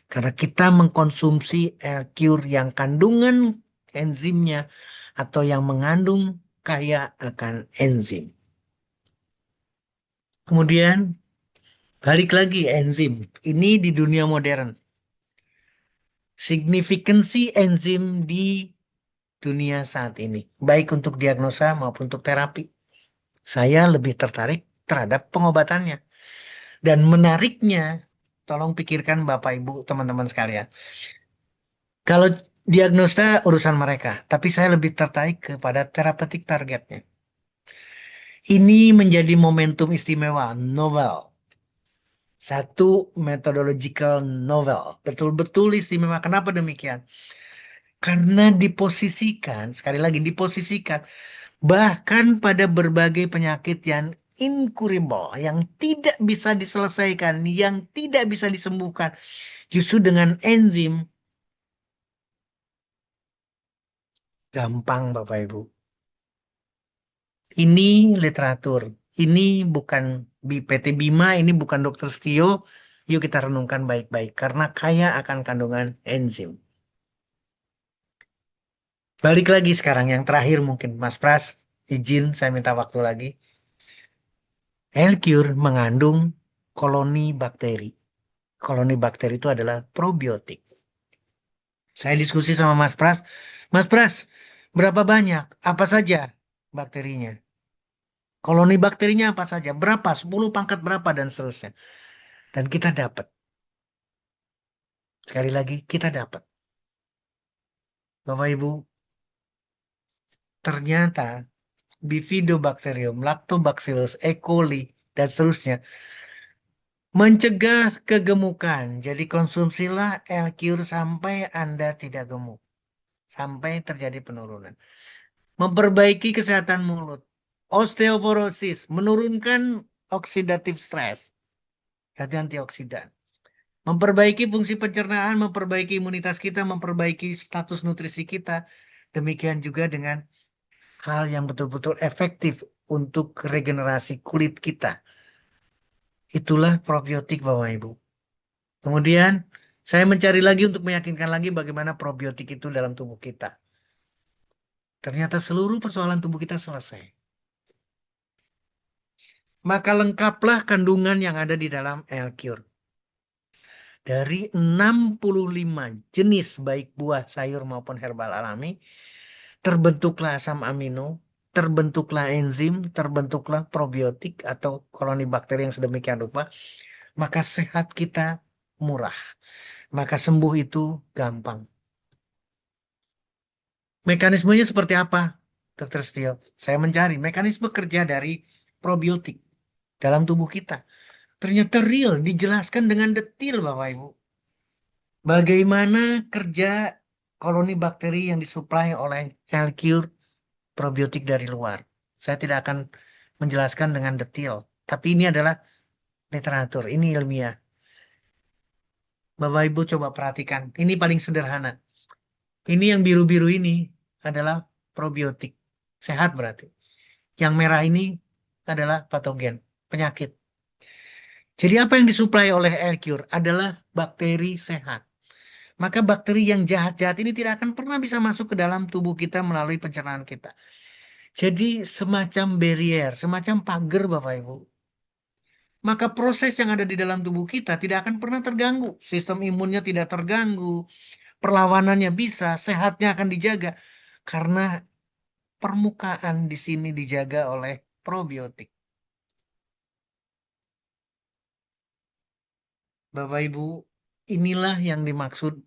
Karena kita mengkonsumsi L-Cure yang kandungan enzimnya atau yang mengandung kaya akan enzim. Kemudian balik lagi enzim. Ini di dunia modern. Signifikansi enzim di dunia saat ini. Baik untuk diagnosa maupun untuk terapi. Saya lebih tertarik terhadap pengobatannya. Dan menariknya, tolong pikirkan Bapak Ibu teman-teman sekalian. Kalau diagnosa urusan mereka, tapi saya lebih tertarik kepada terapeutik targetnya. Ini menjadi momentum istimewa novel. Satu methodological novel. Betul-betul istimewa. Kenapa demikian? Karena diposisikan, sekali lagi diposisikan, bahkan pada berbagai penyakit yang incurable, yang tidak bisa diselesaikan, yang tidak bisa disembuhkan, justru dengan enzim, gampang Bapak Ibu. Ini literatur, ini bukan PT Bima, ini bukan Dokter Stio. Yuk kita renungkan baik-baik, karena kaya akan kandungan enzim. Balik lagi sekarang, yang terakhir mungkin Mas Pras, izin saya minta waktu lagi. L-Cure mengandung koloni bakteri. Koloni bakteri itu adalah probiotik. Saya diskusi sama Mas Pras, berapa banyak? Apa saja bakterinya? Koloni bakterinya apa saja? Berapa? 10 pangkat berapa dan seterusnya. Dan kita dapat. Sekali lagi, kita dapat. Bapak Ibu, ternyata Bifidobacterium, Lactobacillus, E. coli, dan seterusnya mencegah kegemukan. Jadi konsumsilah L-Cure sampai Anda tidak gemuk. Sampai terjadi penurunan. Memperbaiki kesehatan mulut. Osteoporosis, menurunkan oxidative stress. Jadi antioksidan. Memperbaiki fungsi pencernaan, memperbaiki imunitas kita, memperbaiki status nutrisi kita. Demikian juga dengan hal yang betul-betul efektif untuk regenerasi kulit kita. Itulah probiotik Bapak Ibu. Kemudian saya mencari lagi untuk meyakinkan lagi bagaimana probiotik itu dalam tubuh kita. Ternyata seluruh persoalan tubuh kita selesai. Maka lengkaplah kandungan yang ada di dalam L-Cure. Dari 65 jenis baik buah, sayur maupun herbal alami, terbentuklah asam amino, terbentuklah enzim, terbentuklah probiotik atau koloni bakteri yang sedemikian rupa. Maka sehat kita murah. Maka sembuh itu gampang. Mekanismenya seperti apa, Dr. Stio? Saya mencari mekanisme kerja dari probiotik dalam tubuh kita. Ternyata real, dijelaskan dengan detail Bapak Ibu. Bagaimana kerja koloni bakteri yang disuplai oleh L-Cure probiotik dari luar. Saya tidak akan menjelaskan dengan detail. Tapi ini adalah literatur, ini ilmiah. Bapak Ibu coba perhatikan, ini paling sederhana. Ini yang biru-biru ini adalah probiotik. Sehat berarti. Yang merah ini adalah patogen, penyakit. Jadi apa yang disuplai oleh L-Cure adalah bakteri sehat. Maka bakteri yang jahat-jahat ini tidak akan pernah bisa masuk ke dalam tubuh kita melalui pencernaan kita. Jadi semacam barrier, semacam pagar Bapak Ibu. Maka proses yang ada di dalam tubuh kita tidak akan pernah terganggu. Sistem imunnya tidak terganggu, perlawanannya bisa, sehatnya akan dijaga. Karena permukaan di sini dijaga oleh probiotik. Bapak Ibu, inilah yang dimaksud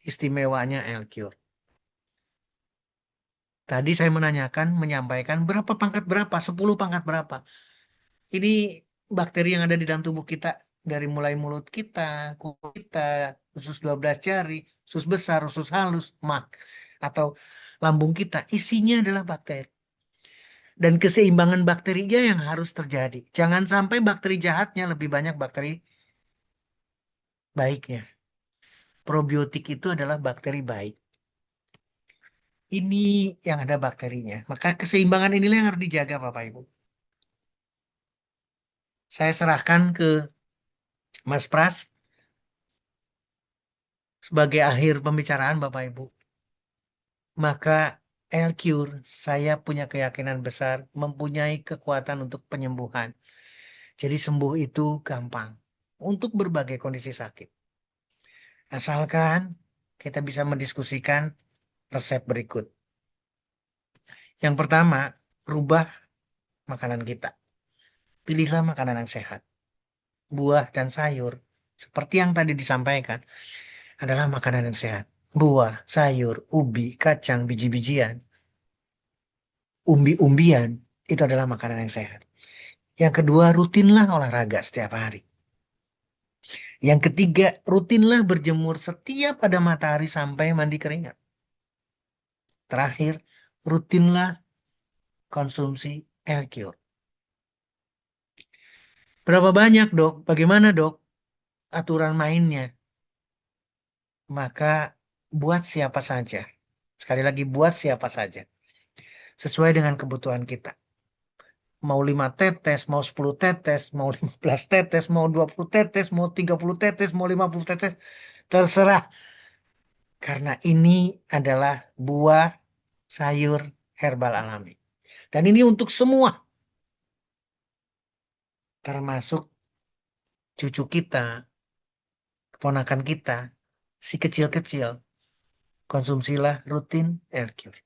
istimewanya L-Cure. Tadi saya menyampaikan berapa pangkat berapa, 10 pangkat berapa. Ini bakteri yang ada di dalam tubuh kita dari mulai mulut kita, kuku kita, usus 12 jari, usus besar, usus halus, mak, atau lambung kita, isinya adalah bakteri. Dan keseimbangan bakterinya yang harus terjadi. Jangan sampai bakteri jahatnya lebih banyak bakteri baiknya. Probiotik itu adalah bakteri baik. Ini yang ada bakterinya. Maka keseimbangan inilah yang harus dijaga, Bapak Ibu. Saya serahkan ke Mas Pras sebagai akhir pembicaraan, Bapak Ibu. Maka L-Cure, saya punya keyakinan besar mempunyai kekuatan untuk penyembuhan. Jadi sembuh itu gampang untuk berbagai kondisi sakit. Asalkan kita bisa mendiskusikan resep berikut. Yang pertama, rubah makanan kita. Pilihlah makanan yang sehat. Buah dan sayur, seperti yang tadi disampaikan, adalah makanan yang sehat. Buah, sayur, ubi, kacang, biji-bijian, umbi-umbian, itu adalah makanan yang sehat. Yang kedua, rutinlah olahraga setiap hari. Yang ketiga, rutinlah berjemur setiap ada matahari sampai mandi keringat. Terakhir, rutinlah konsumsi L-Cure. Berapa banyak, Dok? Bagaimana, Dok, aturan mainnya? Maka buat siapa saja. Sekali lagi, buat siapa saja. Sesuai dengan kebutuhan kita. Mau 5 tetes, mau 10 tetes, mau 15 tetes, mau 20 tetes, mau 30 tetes, mau 50 tetes. Terserah. Karena ini adalah buah sayur herbal alami. Dan ini untuk semua. Termasuk cucu kita, keponakan kita, si kecil-kecil. Konsumsilah rutin L-Cure.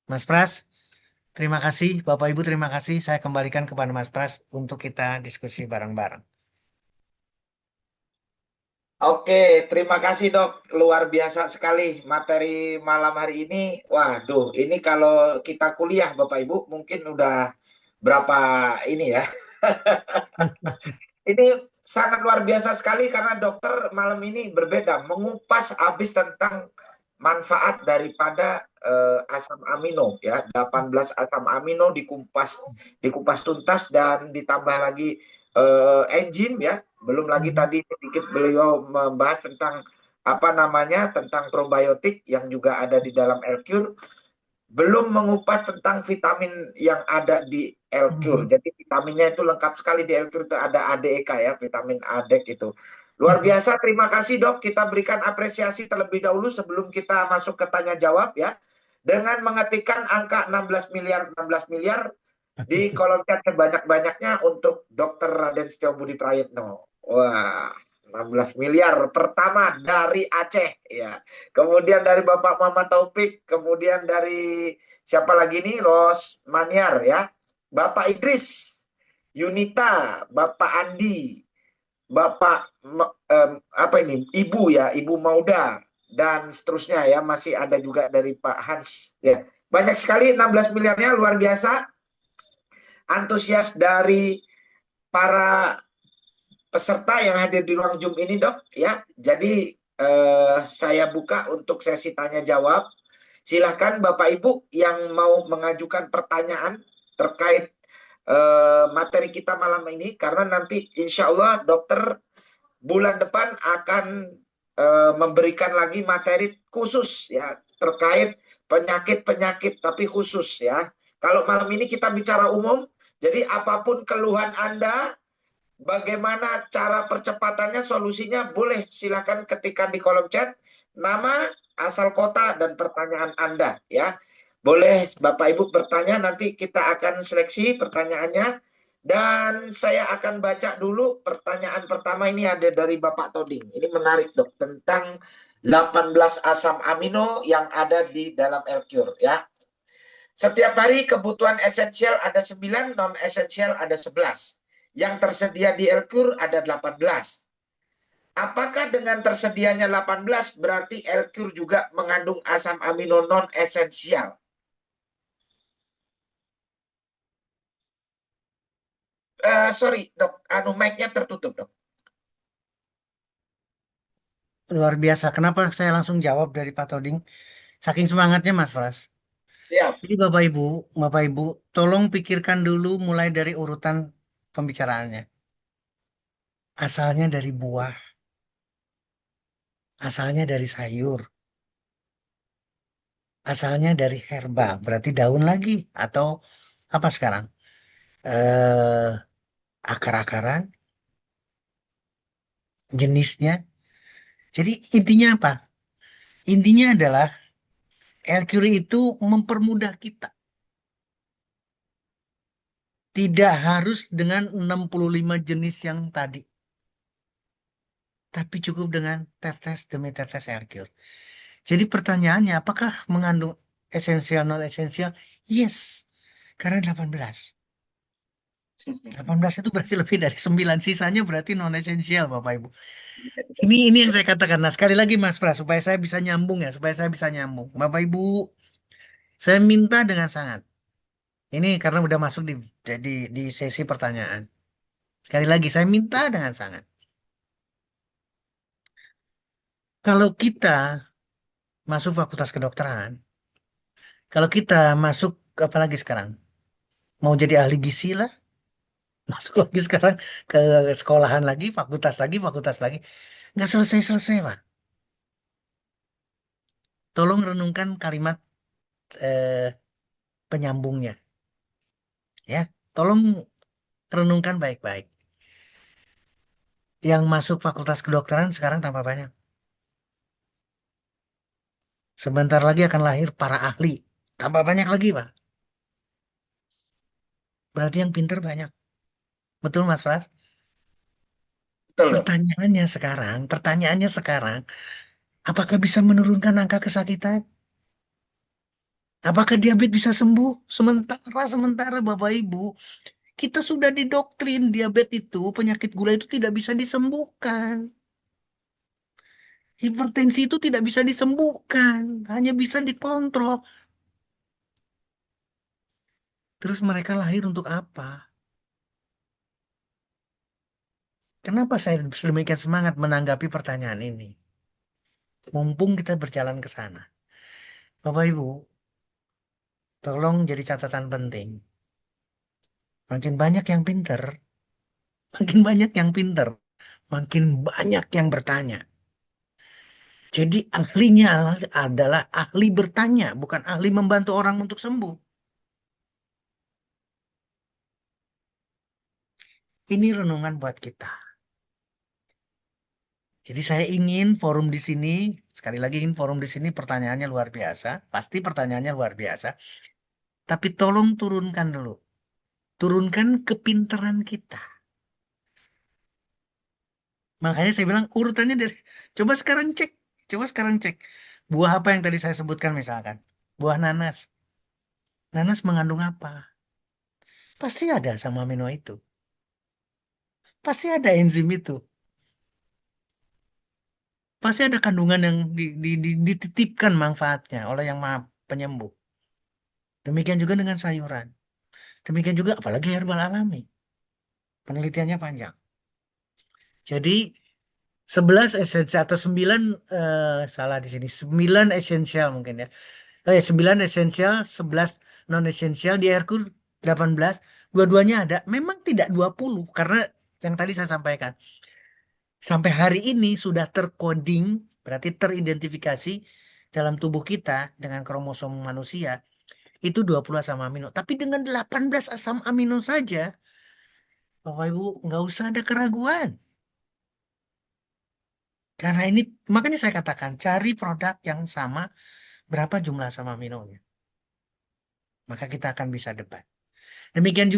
Mas Pras, terima kasih. Bapak Ibu terima kasih. Saya kembalikan kepada Mas Pras untuk kita diskusi bareng-bareng. Oke, terima kasih dok. Luar biasa sekali materi malam hari ini. Waduh, ini kalau kita kuliah Bapak Ibu mungkin udah berapa ini ya. Ini sangat luar biasa sekali karena dokter malam ini berbeda, mengupas habis tentang manfaat daripada asam amino ya, 18 asam amino dikupas tuntas dan ditambah lagi enzim ya. Belum lagi tadi sedikit beliau membahas tentang apa namanya tentang probiotik yang juga ada di dalam L-Cure, belum mengupas tentang vitamin yang ada di L-Cure. Jadi vitaminnya itu lengkap sekali di L-Cure, itu ada ADEK ya, vitamin ADEK itu. Luar biasa, terima kasih dok. Kita berikan apresiasi terlebih dahulu sebelum kita masuk ke tanya jawab ya. Dengan mengetikkan angka 16 miliar 16 miliar di kolom chat sebanyak-banyaknya untuk Dr. Raden Setio Budi Prayitno. Wah, 16 miliar pertama dari Aceh ya. Kemudian dari Bapak Muhammad Taufik, kemudian dari siapa lagi nih? Ros Maniar ya. Bapak Idris, Yunita, Bapak Andi, Bapak apa ini? Ibu ya, Ibu Mauda dan seterusnya ya, masih ada juga dari Pak Hans ya. Banyak sekali 16 miliarnya, luar biasa. Antusias dari para peserta yang hadir di ruang Zoom ini dok ya. Jadi saya buka untuk sesi tanya jawab. Silahkan Bapak Ibu yang mau mengajukan pertanyaan terkait materi kita malam ini, karena nanti insya Allah dokter bulan depan akan memberikan lagi materi khusus ya terkait penyakit-penyakit tapi khusus ya. Kalau malam ini kita bicara umum, jadi apapun keluhan Anda, bagaimana cara percepatannya, solusinya, boleh silakan ketikkan di kolom chat nama, asal kota, dan pertanyaan Anda ya. Boleh Bapak Ibu bertanya, nanti kita akan seleksi pertanyaannya. Dan saya akan baca dulu pertanyaan pertama, ini ada dari Bapak Toding. Ini menarik dok, tentang 18 asam amino yang ada di dalam L-Cure ya. Setiap hari kebutuhan esensial ada 9, non esensial ada 11. Yang tersedia di L-Cure ada 18. Apakah dengan tersedianya 18 berarti L-Cure juga mengandung asam amino non esensial? sorry dok, mic-nya tertutup dok. Luar biasa. Kenapa saya langsung jawab dari Pak Toding? Saking semangatnya Mas Pras. Siap. Jadi Bapak Ibu, tolong pikirkan dulu mulai dari urutan pembicaraannya. Asalnya dari buah, asalnya dari sayur, asalnya dari herba, berarti daun lagi atau apa sekarang? Eh, akar-akaran, jenisnya. Jadi intinya apa? Intinya adalah air Curie itu mempermudah kita. Tidak harus dengan 65 jenis yang tadi, tapi cukup dengan tetes demi tetes air Curie. Jadi pertanyaannya, apakah mengandung esensial non esensial? Yes, karena 18. 18 itu berarti lebih dari 9. Sisanya berarti non esensial, Bapak Ibu. Ini yang saya katakan. Nah, sekali lagi Mas Pras, supaya saya bisa nyambung ya, supaya saya bisa nyambung. Bapak Ibu, saya minta dengan sangat. Ini karena udah masuk di sesi pertanyaan. Sekali lagi saya minta dengan sangat. Kalau kita masuk fakultas kedokteran, kalau kita masuk apalagi sekarang, mau jadi ahli gizi lah, masuk lagi sekarang ke sekolahan lagi, fakultas lagi. Nggak selesai-selesai, Pak. Tolong renungkan kalimat eh, penyambungnya, ya. Tolong renungkan baik-baik. Yang masuk fakultas kedokteran sekarang tambah banyak. Sebentar lagi akan lahir para ahli. Tambah banyak lagi, Pak. Berarti yang pinter banyak. Betul, Mas Fras? Betul dok. Pertanyaannya sekarang, apakah bisa menurunkan angka kesakitan? Apakah diabetes bisa sembuh? Sementara Bapak Ibu, kita sudah didoktrin diabetes itu, penyakit gula itu tidak bisa disembuhkan. Hipertensi itu tidak bisa disembuhkan, hanya bisa dikontrol. Terus mereka lahir untuk apa? Kenapa saya sedemikian semangat menanggapi pertanyaan ini? Mumpung kita berjalan ke sana. Bapak Ibu, tolong jadi catatan penting. Makin banyak yang pinter, makin banyak yang pinter, makin banyak yang bertanya. Jadi ahlinya adalah ahli bertanya, bukan ahli membantu orang untuk sembuh. Ini renungan buat kita. Jadi saya ingin forum di sini, sekali lagi ingin forum di sini pertanyaannya luar biasa, pasti pertanyaannya luar biasa. Tapi tolong turunkan dulu, turunkan kepintaran kita. Makanya saya bilang urutannya dari, coba sekarang cek, coba sekarang cek. Buah apa yang tadi saya sebutkan misalkan, buah nanas. Nanas mengandung apa? Pasti ada asam amino itu. Pasti ada enzim itu. Pasti ada kandungan yang dititipkan manfaatnya oleh yang maha penyembuh. Demikian juga dengan sayuran. Demikian juga apalagi herbal alami. Penelitiannya panjang. Jadi 11 esensial atau 9 salah di sini. 9 esensial mungkin ya. 9 esensial, 11 non esensial di Herkur 18. Dua-duanya ada. Memang tidak 20 karena yang tadi saya sampaikan. Sampai hari ini sudah terkoding, berarti teridentifikasi dalam tubuh kita dengan kromosom manusia itu 20 asam amino. Tapi dengan 18 asam amino saja, Bapak Ibu nggak usah ada keraguan. Karena ini makanya saya katakan cari produk yang sama berapa jumlah asam aminonya. Maka kita akan bisa debat. Demikian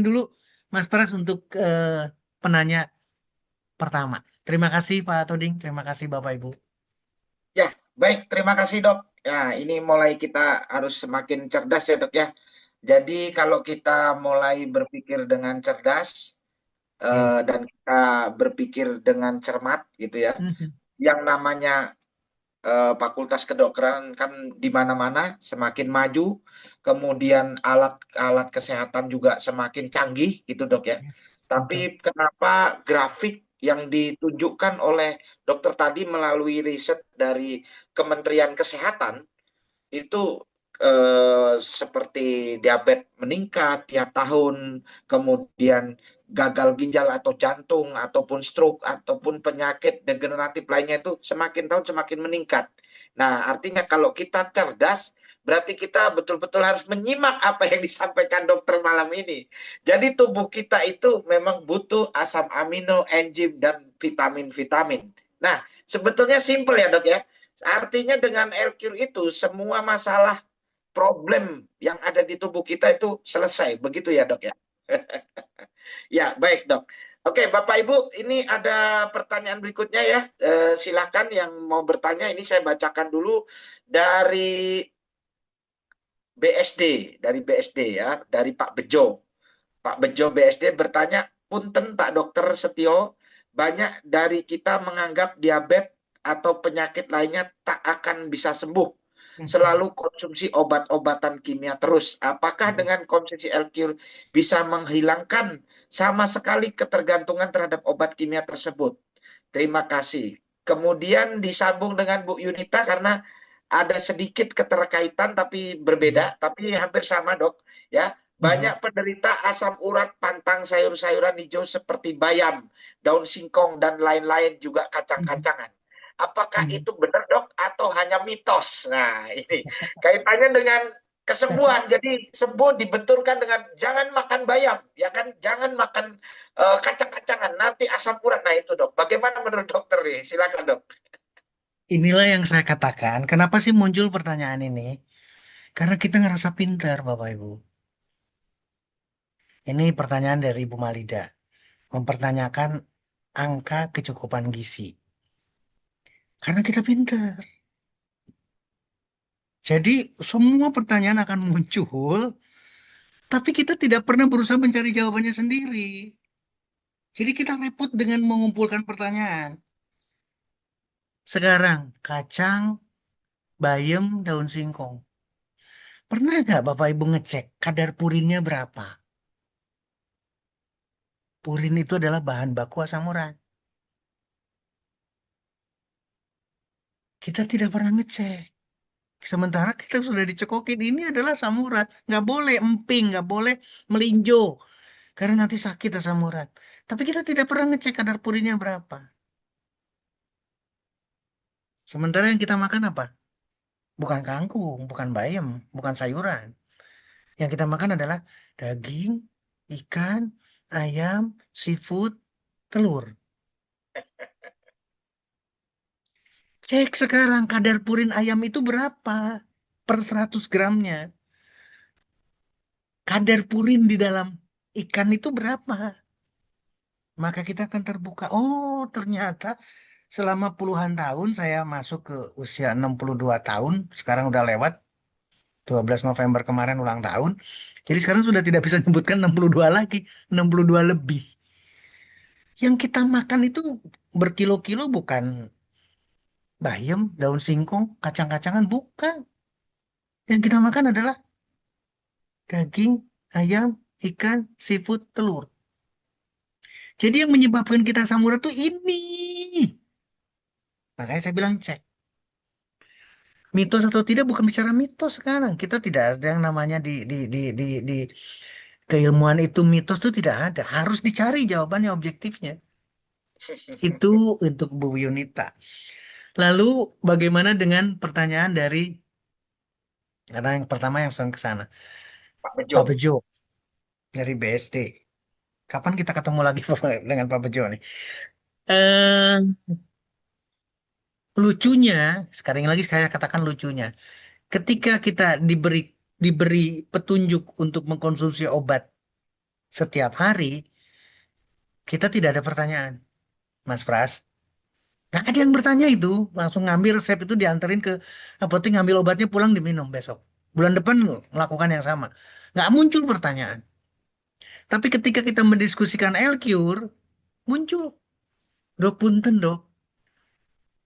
dulu Mas Pras untuk penanya pertama. Terima kasih Pak Toding, terima kasih Bapak Ibu. Ya, baik. Terima kasih dok. Ya, ini mulai kita harus semakin cerdas ya dok ya. Jadi kalau kita mulai berpikir dengan cerdas Yes. dan kita berpikir dengan cermat gitu ya, Mhm. yang namanya fakultas kedokteran kan di mana-mana semakin maju, kemudian alat-alat kesehatan juga semakin canggih gitu dok ya. Betul. Tapi kenapa grafik yang ditunjukkan oleh dokter tadi melalui riset dari Kementerian Kesehatan itu seperti diabetes meningkat tiap tahun, kemudian gagal ginjal atau jantung, ataupun stroke, ataupun penyakit degeneratif lainnya itu semakin tahun semakin meningkat. Nah, artinya kalau kita cerdas, berarti kita betul-betul harus menyimak apa yang disampaikan dokter malam ini. Jadi tubuh kita itu memang butuh asam amino, enzim, dan vitamin-vitamin. Nah, sebetulnya simple ya dok ya. Artinya dengan LQ itu semua masalah problem yang ada di tubuh kita itu selesai. Begitu ya dok ya? Ya, baik dok. Oke, Bapak Ibu, ini ada pertanyaan berikutnya ya. Silakan yang mau bertanya, ini saya bacakan dulu dari BSD, dari BSD ya, dari Pak Bejo. Pak Bejo BSD bertanya, Punten Pak Dokter Setio, banyak dari kita menganggap diabetes atau penyakit lainnya tak akan bisa sembuh. Selalu konsumsi obat-obatan kimia terus. Apakah dengan konsumsi L-Cure bisa menghilangkan sama sekali ketergantungan terhadap obat kimia tersebut? Terima kasih. Kemudian disambung dengan Bu Yunita karena ada sedikit keterkaitan tapi berbeda, tapi hampir sama dok. Ya, banyak penderita asam urat pantang sayur-sayuran hijau seperti bayam, daun singkong, dan lain-lain juga kacang-kacangan. Apakah itu benar dok atau hanya mitos? Nah ini kaitannya dengan kesembuhan. Jadi sembuh dibenturkan dengan jangan makan bayam, ya kan? Jangan makan kacang-kacangan, nanti asam urat. Nah itu dok, bagaimana menurut dokter nih? Silakan dok. Inilah yang saya katakan, kenapa sih muncul pertanyaan ini? Karena kita ngerasa pintar, Bapak Ibu. Ini pertanyaan dari Ibu Malida, mempertanyakan angka kecukupan gizi. Karena kita pintar. Jadi semua pertanyaan akan muncul, tapi kita tidak pernah berusaha mencari jawabannya sendiri. Jadi kita repot dengan mengumpulkan pertanyaan. Sekarang, kacang, bayam, daun singkong. Pernah nggak Bapak Ibu ngecek kadar purinnya berapa? Purin itu adalah bahan baku asam urat. Kita tidak pernah ngecek. Sementara kita sudah dicekokin ini adalah asam urat. Nggak boleh emping, nggak boleh melinjo. Karena nanti sakit asam urat. Tapi kita tidak pernah ngecek kadar purinnya berapa. Sementara yang kita makan apa? Bukan kangkung, bukan bayam, bukan sayuran. Yang kita makan adalah daging, ikan, ayam, seafood, telur. Cek sekarang kadar purin ayam itu berapa per 100 gramnya. Kadar purin di dalam ikan itu berapa? Maka kita akan terbuka. Oh, ternyata selama puluhan tahun saya masuk ke usia 62 tahun. Sekarang udah lewat 12 November kemarin ulang tahun. Jadi sekarang sudah tidak bisa menyebutkan 62 lagi. 62 lebih. Yang kita makan itu berkilo-kilo bukan bayam, daun singkong, kacang-kacangan. Bukan. Yang kita makan adalah daging, ayam, ikan, seafood, telur. Jadi yang menyebabkan kita asam urat tuh ini. Makanya saya bilang cek. Mitos atau tidak bukan bicara mitos sekarang. Kita tidak ada yang namanya di keilmuan itu mitos itu tidak ada. Harus dicari jawabannya objektifnya. Itu untuk Bu Yunita. Lalu bagaimana dengan pertanyaan dari karena yang pertama yang langsung ke sana. Pak Pak Bejo. Bejo dari BSD. Kapan kita ketemu lagi dengan Pak Bejo nih? Eh, lucunya, sekarang lagi saya katakan lucunya. Ketika kita diberi petunjuk untuk mengkonsumsi obat setiap hari, kita tidak ada pertanyaan, Mas Pras. Nggak ada yang bertanya itu, langsung ngambil resep itu dianterin ke apotek, ngambil obatnya pulang diminum besok. Bulan depan melakukan yang sama. Nggak muncul pertanyaan. Tapi ketika kita mendiskusikan L-Cure, muncul. Dok, punten dok.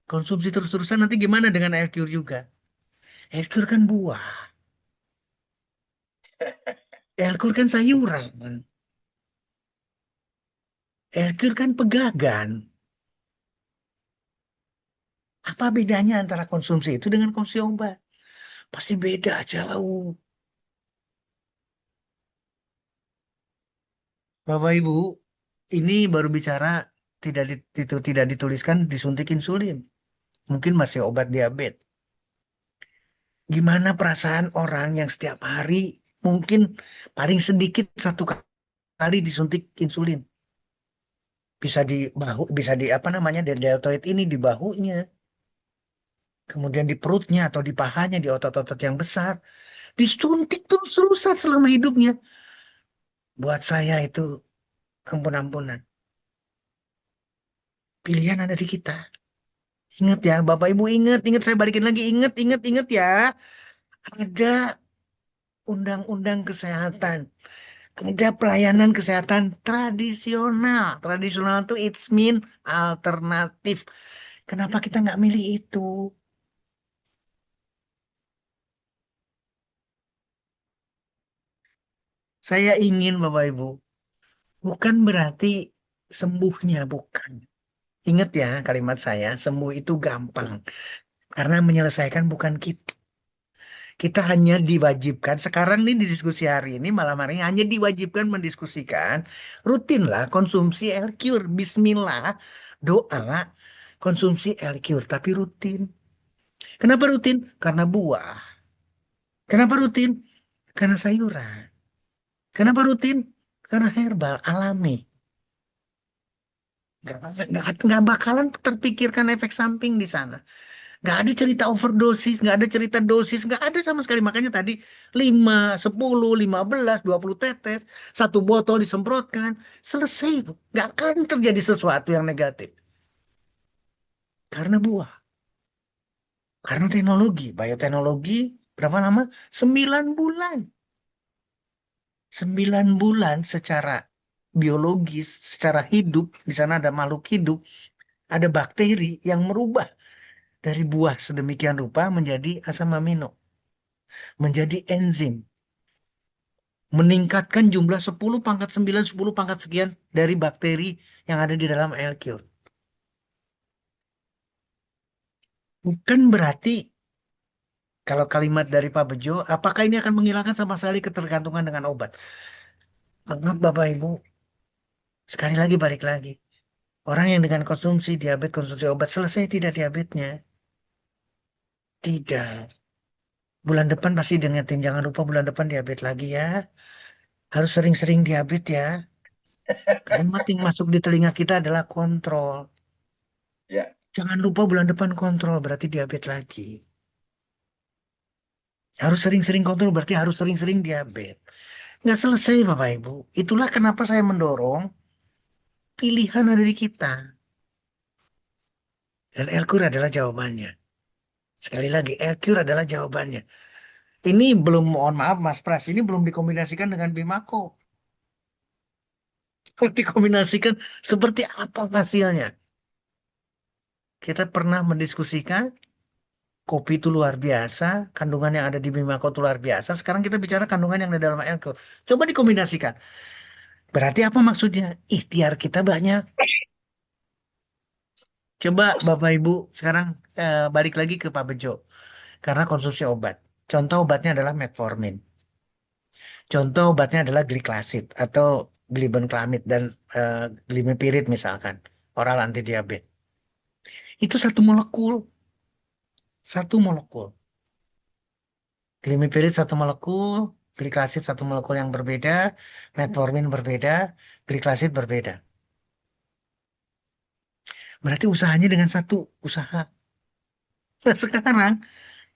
Konsumsi terus-terusan nanti gimana dengan air cure juga? Air cure kan buah. Air cure kan sayuran. Air cure kan pegagan. Apa bedanya antara konsumsi itu dengan konsumsi obat? Pasti beda jauh. Bapak Ibu, ini baru bicara itu tidak dituliskan disuntik insulin. Mungkin masih obat diabetes. Gimana perasaan orang yang setiap hari mungkin paling sedikit satu kali disuntik insulin. Bisa di bahu, bisa di apa namanya, di deltoid ini di bahunya, kemudian di perutnya atau di pahanya, di otot-otot yang besar. Disuntik terus-terusan selama hidupnya. Buat saya itu ampun-ampunan. Pilihan ada di kita. Ingat ya, Bapak Ibu, ingat, ingat, saya balikin lagi, ingat, ingat, ingat ya. Ada undang-undang kesehatan. Ada pelayanan kesehatan tradisional. Tradisional itu it's mean alternatif. Kenapa kita nggak milih itu? Saya ingin Bapak Ibu, bukan berarti sembuhnya, bukan. Ingat ya kalimat saya, sembuh itu gampang. Karena menyelesaikan bukan kita. Kita hanya diwajibkan, sekarang nih di diskusi hari ini, malam hari ini, hanya diwajibkan mendiskusikan, rutinlah konsumsi L-Cure. Bismillah, doa, konsumsi L-Cure, tapi rutin. Kenapa rutin? Karena buah. Kenapa rutin? Karena sayuran. Kenapa rutin? Karena herbal, alami. Nggak bakalan terpikirkan efek samping di sana. Nggak ada cerita overdosis, nggak ada cerita dosis, nggak ada sama sekali. Makanya tadi 5, 10, 15, 20 tetes, satu botol disemprotkan, selesai, Bu. Nggak akan terjadi sesuatu yang negatif. Karena buah, karena teknologi, bioteknologi, berapa lama? 9 bulan. 9 bulan secara biologis, secara hidup, di sana ada makhluk hidup, ada bakteri yang merubah dari buah sedemikian rupa menjadi asam amino, menjadi enzim, meningkatkan jumlah 10 pangkat 9, 10 pangkat sekian dari bakteri yang ada di dalam air cure. Bukan berarti kalau kalimat dari Pak Bejo, apakah ini akan menghilangkan sama sekali ketergantungan dengan obat? Maaf Bapak Ibu, sekali lagi balik lagi. Orang yang dengan konsumsi diabetes, konsumsi obat, selesai tidak diabetesnya? Tidak. Bulan depan pasti diingetin, jangan lupa bulan depan diabetes lagi ya. Harus sering-sering diabetes ya. Kalimat yang masuk di telinga kita adalah kontrol. Ya. Jangan lupa bulan depan kontrol, berarti diabetes lagi. Harus sering-sering kontrol, berarti harus sering-sering diabetes. Nggak selesai, Bapak Ibu. Itulah kenapa saya mendorong pilihan ada di kita. Dan Elkur adalah jawabannya. Sekali lagi, Elkur adalah jawabannya. Ini belum, mohon maaf Mas Pras, ini belum dikombinasikan dengan Bimako. Kalau dikombinasikan, seperti apa hasilnya? Kita pernah mendiskusikan kopi itu luar biasa, kandungan yang ada di Bimako itu luar biasa. Sekarang kita bicara kandungan yang ada dalam Elkur. Coba dikombinasikan. Berarti apa maksudnya? Ikhtiar kita banyak. Coba Bapak Ibu sekarang balik lagi ke Pak Bejo. Karena konsumsi obat. Contoh obatnya adalah metformin. Contoh obatnya adalah glikasid atau glibenclamid dan glimepiride misalkan. Oral anti diabetes. Itu satu molekul. Satu molekul. Glimepiride satu molekul. Glikasid satu molekul yang berbeda. Metformin berbeda. Glikasid berbeda. Berarti usahanya dengan satu usaha. Nah sekarang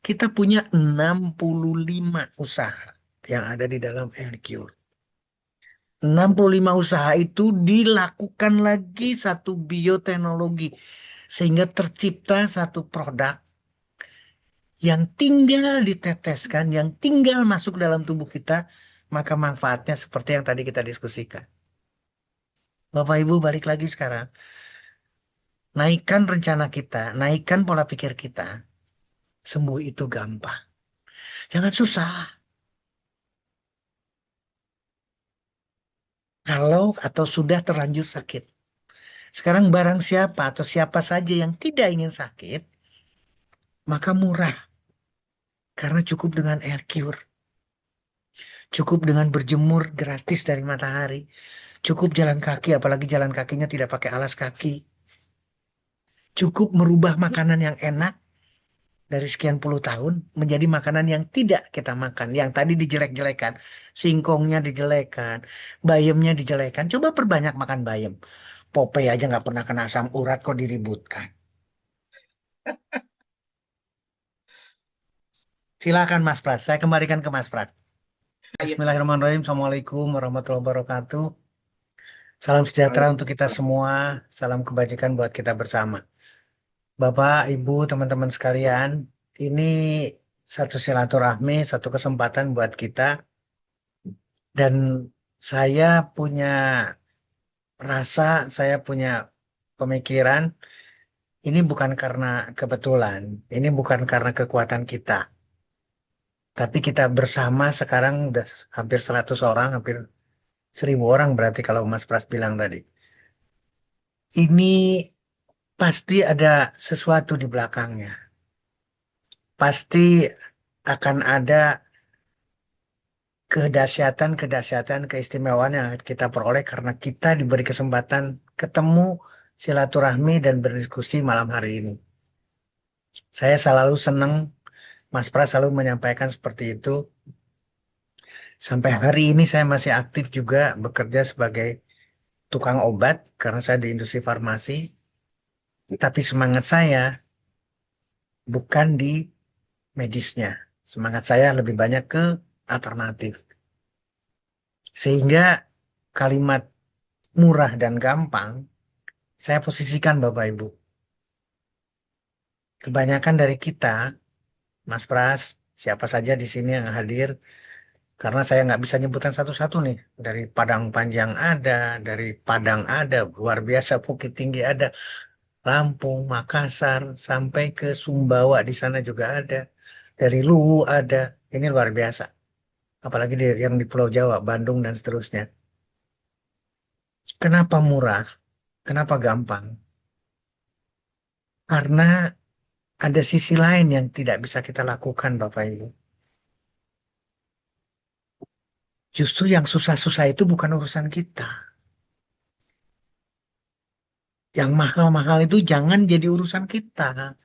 kita punya 65 usaha yang ada di dalam Aircure. 65 usaha itu dilakukan lagi satu bioteknologi sehingga tercipta satu produk yang tinggal diteteskan, yang tinggal masuk dalam tubuh kita, maka manfaatnya seperti yang tadi kita diskusikan. Bapak Ibu balik lagi sekarang. naikkan rencana kita, naikkan pola pikir kita. Sembuh itu gampang. Jangan susah. Kalau atau sudah terlanjur sakit. Sekarang barang siapa atau siapa saja yang tidak ingin sakit, maka murah. Karena cukup dengan air cure. Cukup dengan berjemur gratis dari matahari. Cukup jalan kaki, apalagi jalan kakinya tidak pakai alas kaki. Cukup merubah makanan yang enak dari sekian puluh tahun menjadi makanan yang tidak kita makan. Yang tadi dijelek-jelekan. Singkongnya dijelekan. Bayamnya dijelekan. Coba perbanyak makan bayam. Popeye aja nggak pernah kena asam urat kok diributkan. Silakan Mas Pras. Saya kembalikan ke Mas Pras. Bismillahirrahmanirrahim. Assalamualaikum warahmatullahi wabarakatuh. Salam sejahtera untuk kita semua. Salam kebajikan buat kita bersama. Bapak, Ibu, teman-teman sekalian, ini satu silaturahmi, satu kesempatan buat kita. Dan saya punya rasa, saya punya pemikiran, ini bukan karena kebetulan, ini bukan karena kekuatan kita. Tapi kita bersama sekarang udah hampir 100 orang, hampir 1000 orang berarti kalau Mas Pras bilang tadi. Ini pasti ada sesuatu di belakangnya. Pasti akan ada kedahsyatan, keistimewaan yang kita peroleh karena kita diberi kesempatan ketemu silaturahmi dan berdiskusi malam hari ini. Saya selalu senang, Mas Pras selalu menyampaikan seperti itu. Sampai hari ini saya masih aktif juga bekerja sebagai tukang obat karena saya di industri farmasi. Tapi semangat saya bukan di medisnya. Semangat saya lebih banyak ke alternatif. Sehingga kalimat murah dan gampang saya posisikan Bapak Ibu. Kebanyakan dari kita, Mas Pras, siapa saja di sini yang hadir, karena saya nggak bisa nyebutan satu-satu nih. Dari Padang Panjang ada, dari Padang ada, luar biasa Bukit Tinggi ada, Lampung, Makassar, sampai ke Sumbawa di sana juga ada. Dari Luwu ada, ini luar biasa. Apalagi yang di Pulau Jawa, Bandung dan seterusnya. Kenapa murah? Kenapa gampang? Karena ada sisi lain yang tidak bisa kita lakukan, Bapak Ibu. Justru yang susah-susah itu bukan urusan kita. Yang mahal-mahal itu jangan jadi urusan kita.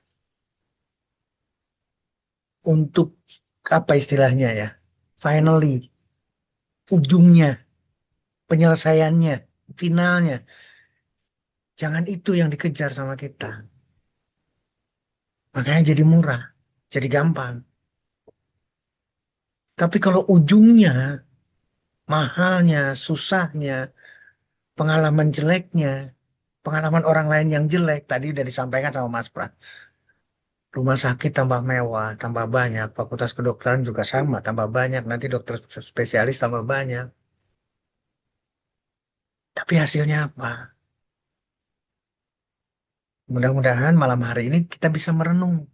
Untuk apa istilahnya ya? Finally, ujungnya, penyelesaiannya, finalnya. Jangan itu yang dikejar sama kita. Makanya jadi murah, jadi gampang. Tapi kalau ujungnya, mahalnya, susahnya, pengalaman jeleknya, pengalaman orang lain yang jelek, tadi udah disampaikan sama Mas Pras. Rumah sakit tambah mewah, tambah banyak. Fakultas kedokteran juga sama, tambah banyak. Nanti dokter spesialis tambah banyak. Tapi hasilnya apa? Mudah-mudahan malam hari ini kita bisa merenung.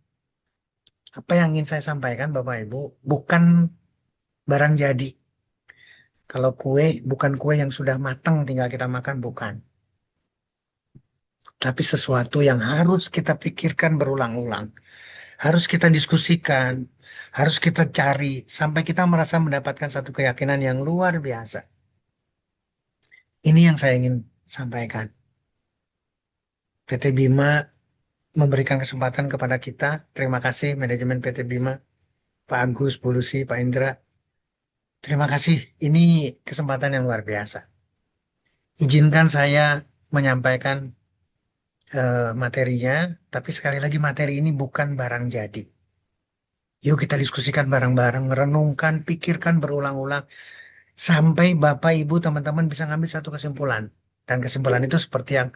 Apa yang ingin saya sampaikan, Bapak Ibu, bukan barang jadi. Kalau kue, bukan kue yang sudah matang tinggal kita makan, bukan. Tapi sesuatu yang harus kita pikirkan berulang-ulang. Harus kita diskusikan, harus kita cari, sampai kita merasa mendapatkan satu keyakinan yang luar biasa. Ini yang saya ingin sampaikan. PT Bima memberikan kesempatan kepada kita. Terima kasih manajemen PT Bima, Pak Agus, Bu Lucy, Pak Indra. Terima kasih. Ini kesempatan yang luar biasa. Izinkan saya menyampaikan materinya, tapi sekali lagi materi ini bukan barang jadi. Yuk kita diskusikan bareng-bareng, renungkan, pikirkan berulang-ulang, sampai Bapak, Ibu, teman-teman bisa ngambil satu kesimpulan. Dan kesimpulan itu seperti yang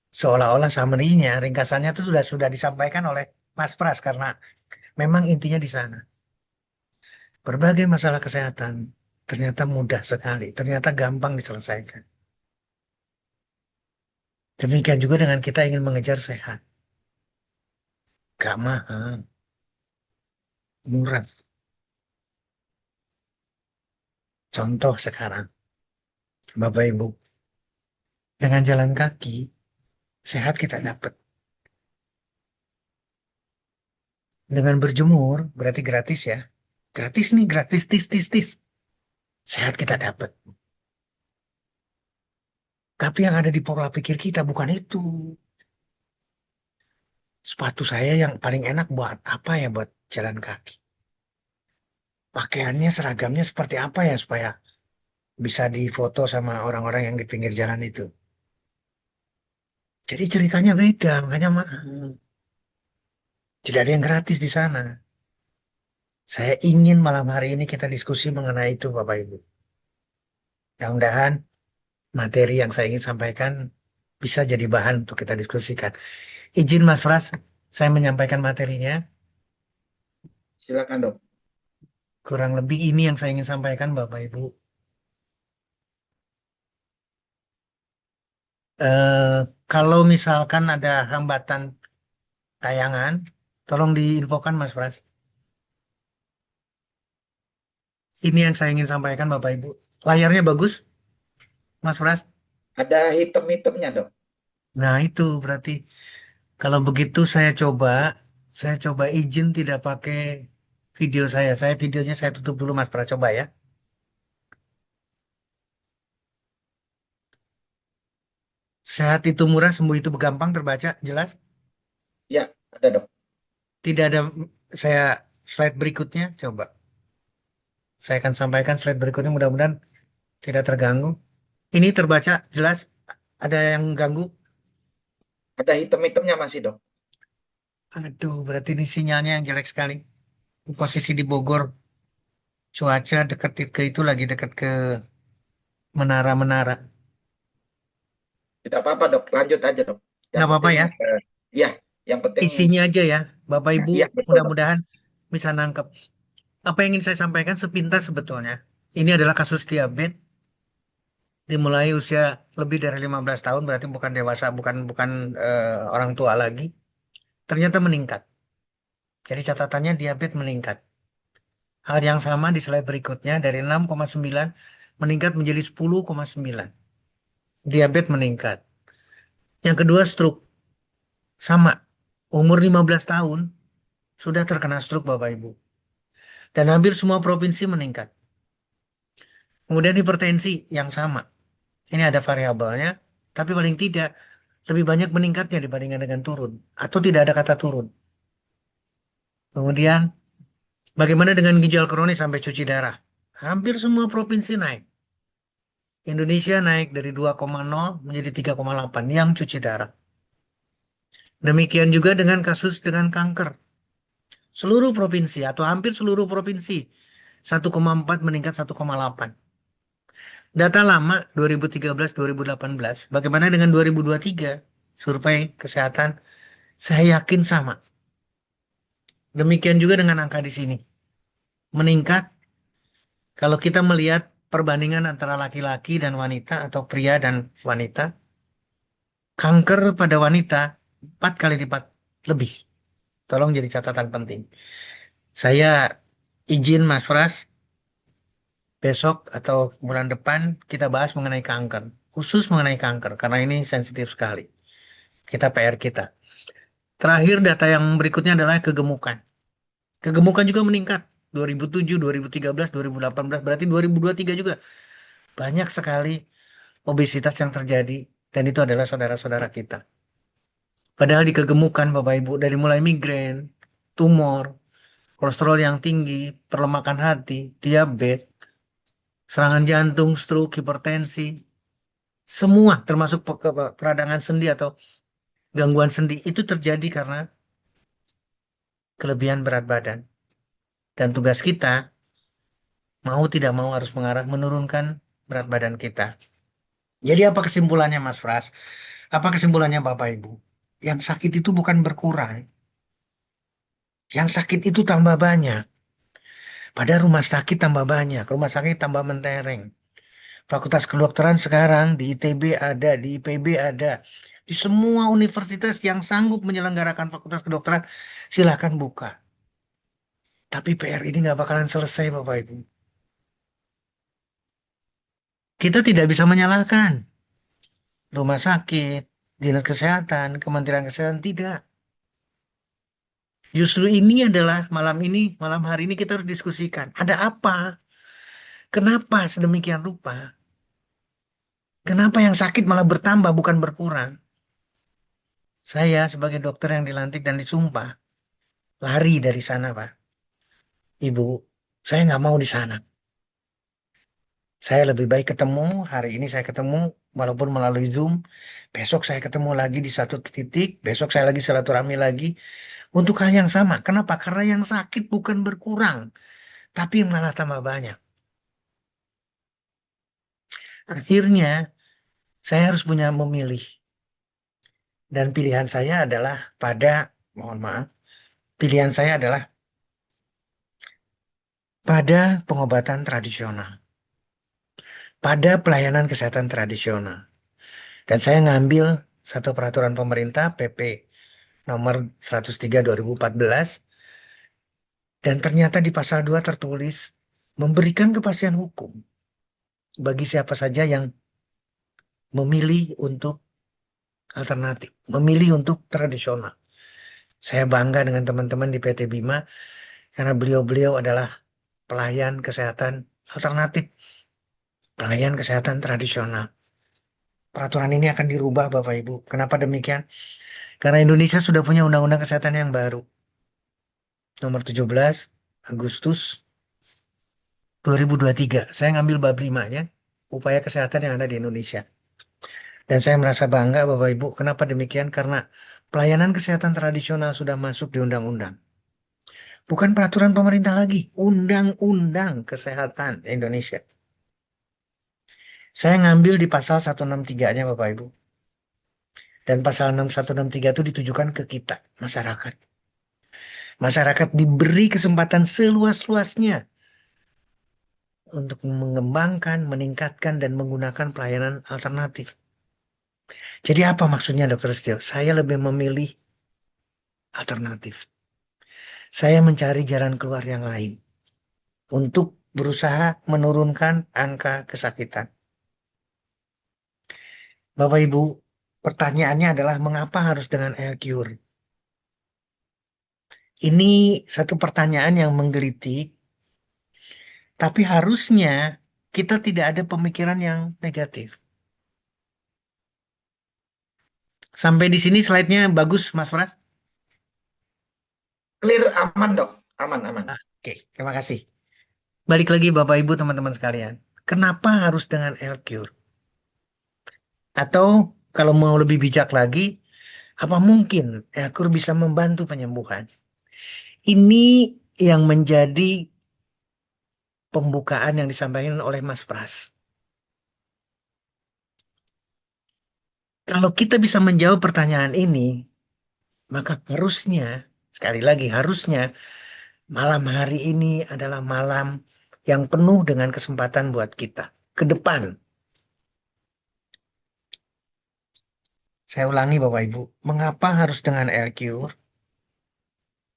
seolah-olah summary-nya, ringkasannya itu sudah disampaikan oleh Mas Pras, karena memang intinya di sana. Berbagai masalah kesehatan ternyata mudah sekali, ternyata gampang diselesaikan. Demikian juga dengan kita ingin mengejar sehat. Gak mahal, murah. Contoh sekarang, Bapak Ibu, dengan jalan kaki, sehat kita dapat. Dengan berjemur, berarti gratis ya. Gratis nih, gratis, tis, tis, tis. Sehat kita dapat. Tapi yang ada di pola pikir kita bukan itu. Sepatu saya yang paling enak buat apa ya buat jalan kaki? Pakaiannya, seragamnya seperti apa ya supaya bisa difoto sama orang-orang yang di pinggir jalan itu. Jadi ceritanya beda, makanya mahal. Tidak ada yang gratis di sana. Saya ingin malam hari ini kita diskusi mengenai itu, Bapak Ibu. Mudah-mudahan materi yang saya ingin sampaikan bisa jadi bahan untuk kita diskusikan. Izin Mas Pras, saya menyampaikan materinya. Silakan dok. Kurang lebih ini yang saya ingin sampaikan, Bapak Ibu. Kalau misalkan ada hambatan tayangan, tolong diinfokan Mas Pras. Ini yang saya ingin sampaikan, Bapak Ibu. Layarnya bagus, Mas Pras? Ada hitam-hitamnya dok. Nah, itu berarti kalau begitu saya coba izin tidak pakai video saya. Videonya saya tutup dulu Mas Pras, coba ya. Sehat itu murah, sembuh itu gampang, terbaca, jelas. Ya, ada dok. Tidak ada saya slide berikutnya, coba. Saya akan sampaikan slide berikutnya, mudah-mudahan tidak terganggu. Ini terbaca, jelas. Ada yang ganggu? Ada hitam-hitamnya masih dok. Aduh, berarti ini sinyalnya yang jelek sekali. Posisi di Bogor, cuaca dekat ke itu lagi dekat ke menara-menara. Tidak apa-apa dok, lanjut aja dok. Yang Nggak apa-apa penting, ya. ya, yang penting, Isinya aja ya, Bapak Ibu, iya betul dok. mudah-mudahan bisa nangkep. Apa yang ingin saya sampaikan sepintas sebetulnya. Ini adalah kasus diabetes dimulai usia lebih dari 15 tahun, berarti bukan dewasa, bukan bukan orang tua lagi. Ternyata meningkat. Jadi catatannya diabetes meningkat. Hal yang sama di slide berikutnya dari 6,9 meningkat menjadi 10,9. Diabetes meningkat. Yang kedua stroke. Sama. Umur 15 tahun sudah terkena stroke Bapak Ibu. Dan hampir semua provinsi meningkat. Kemudian hipertensi yang sama. Ini ada variabelnya, tapi paling tidak lebih banyak meningkatnya dibandingkan dengan turun. Atau tidak ada kata turun. Kemudian bagaimana dengan ginjal kronis sampai cuci darah? Hampir semua provinsi naik. Indonesia naik dari 2,0 menjadi 3,8 yang cuci darah. Demikian juga dengan kasus dengan kanker. Seluruh provinsi atau hampir seluruh provinsi 1,4 meningkat 1,8. Data lama 2013-2018. Bagaimana dengan 2023? Survei kesehatan saya yakin sama. Demikian juga dengan angka di sini. Meningkat kalau kita melihat perbandingan antara laki-laki dan wanita atau pria dan wanita, kanker pada wanita 4 kali lipat lebih. Tolong jadi catatan penting. Saya izin Mas Pras, besok atau bulan depan kita bahas mengenai kanker. Khusus mengenai kanker, karena ini sensitif sekali. Kita PR kita. Terakhir data yang berikutnya adalah kegemukan. Kegemukan juga meningkat. 2007, 2013, 2018, berarti 2023 juga. Banyak sekali obesitas yang terjadi. Dan itu adalah saudara-saudara kita. Padahal di kegemukan Bapak Ibu, dari mulai migrain, tumor, kolesterol yang tinggi, perlemakan hati, diabetes, serangan jantung, stroke, hipertensi, semua termasuk peradangan sendi atau gangguan sendi itu terjadi karena kelebihan berat badan. Dan tugas kita mau tidak mau harus mengarah menurunkan berat badan kita. Jadi apa kesimpulannya Mas Pras? Apa kesimpulannya Bapak Ibu? Yang sakit itu bukan berkurang. Yang sakit itu tambah banyak. Pada rumah sakit tambah banyak. Rumah sakit tambah mentereng. Fakultas kedokteran sekarang di ITB ada, di IPB ada. Di semua universitas yang sanggup menyelenggarakan fakultas kedokteran, silahkan buka. Tapi PR ini nggak bakalan selesai, Bapak Ibu. Kita tidak bisa menyalahkan rumah sakit, dinas kesehatan, kementerian kesehatan, tidak. Justru ini adalah malam hari ini kita harus diskusikan. Ada apa? Kenapa sedemikian rupa? Kenapa yang sakit malah bertambah bukan berkurang? Saya sebagai dokter yang dilantik dan disumpah, lari dari sana, Pak. Ibu, saya nggak mau di sana. Saya lebih baik ketemu, hari ini saya ketemu, walaupun melalui Zoom. Besok saya ketemu lagi di satu titik, besok saya lagi silaturahmi lagi. Untuk hal yang sama. Kenapa? Karena yang sakit bukan berkurang, tapi malah tambah banyak. Akhirnya, saya harus punya memilih. Dan pilihan saya adalah mohon maaf, pilihan saya adalah pada pengobatan tradisional, pada pelayanan kesehatan tradisional. Dan saya ngambil satu peraturan pemerintah PP nomor 103 2014, dan ternyata di pasal 2 tertulis memberikan kepastian hukum bagi siapa saja yang memilih untuk alternatif, memilih untuk tradisional. Saya bangga dengan teman-teman di PT Bima karena beliau-beliau adalah pelayan kesehatan alternatif, pelayan kesehatan tradisional. Peraturan ini akan dirubah, Bapak Ibu. Kenapa demikian? Karena Indonesia sudah punya undang-undang kesehatan yang baru, nomor 17 Agustus 2023. Saya ngambil bab 5 ya, upaya kesehatan yang ada di Indonesia. Dan saya merasa bangga, Bapak Ibu. Kenapa demikian? Karena pelayanan kesehatan tradisional sudah masuk di undang-undang. Bukan peraturan pemerintah lagi, undang-undang kesehatan Indonesia. Saya ngambil di pasal 163-nya, Bapak Ibu. Dan pasal 6163 itu ditujukan ke kita, masyarakat. Masyarakat diberi kesempatan seluas-luasnya untuk mengembangkan, meningkatkan, dan menggunakan pelayanan alternatif. Jadi apa maksudnya, Dokter Setio? Saya lebih memilih alternatif. Saya mencari jalan keluar yang lain untuk berusaha menurunkan angka kesakitan. Bapak Ibu, pertanyaannya adalah mengapa harus dengan air cure? Ini satu pertanyaan yang menggelitik, tapi harusnya kita tidak ada pemikiran yang negatif. Sampai di sini slide-nya bagus, Mas Pras? Clear, aman dok, aman aman. Oke, terima kasih. Balik lagi Bapak Ibu teman-teman sekalian. Kenapa harus dengan air cure? Atau kalau mau lebih bijak lagi, apa mungkin air cure bisa membantu penyembuhan? Ini yang menjadi pembukaan yang disampaikan oleh Mas Pras. Kalau kita bisa menjawab pertanyaan ini, maka harusnya, sekali lagi harusnya, malam hari ini adalah malam yang penuh dengan kesempatan buat kita ke depan. Saya ulangi Bapak Ibu, mengapa harus dengan air cure?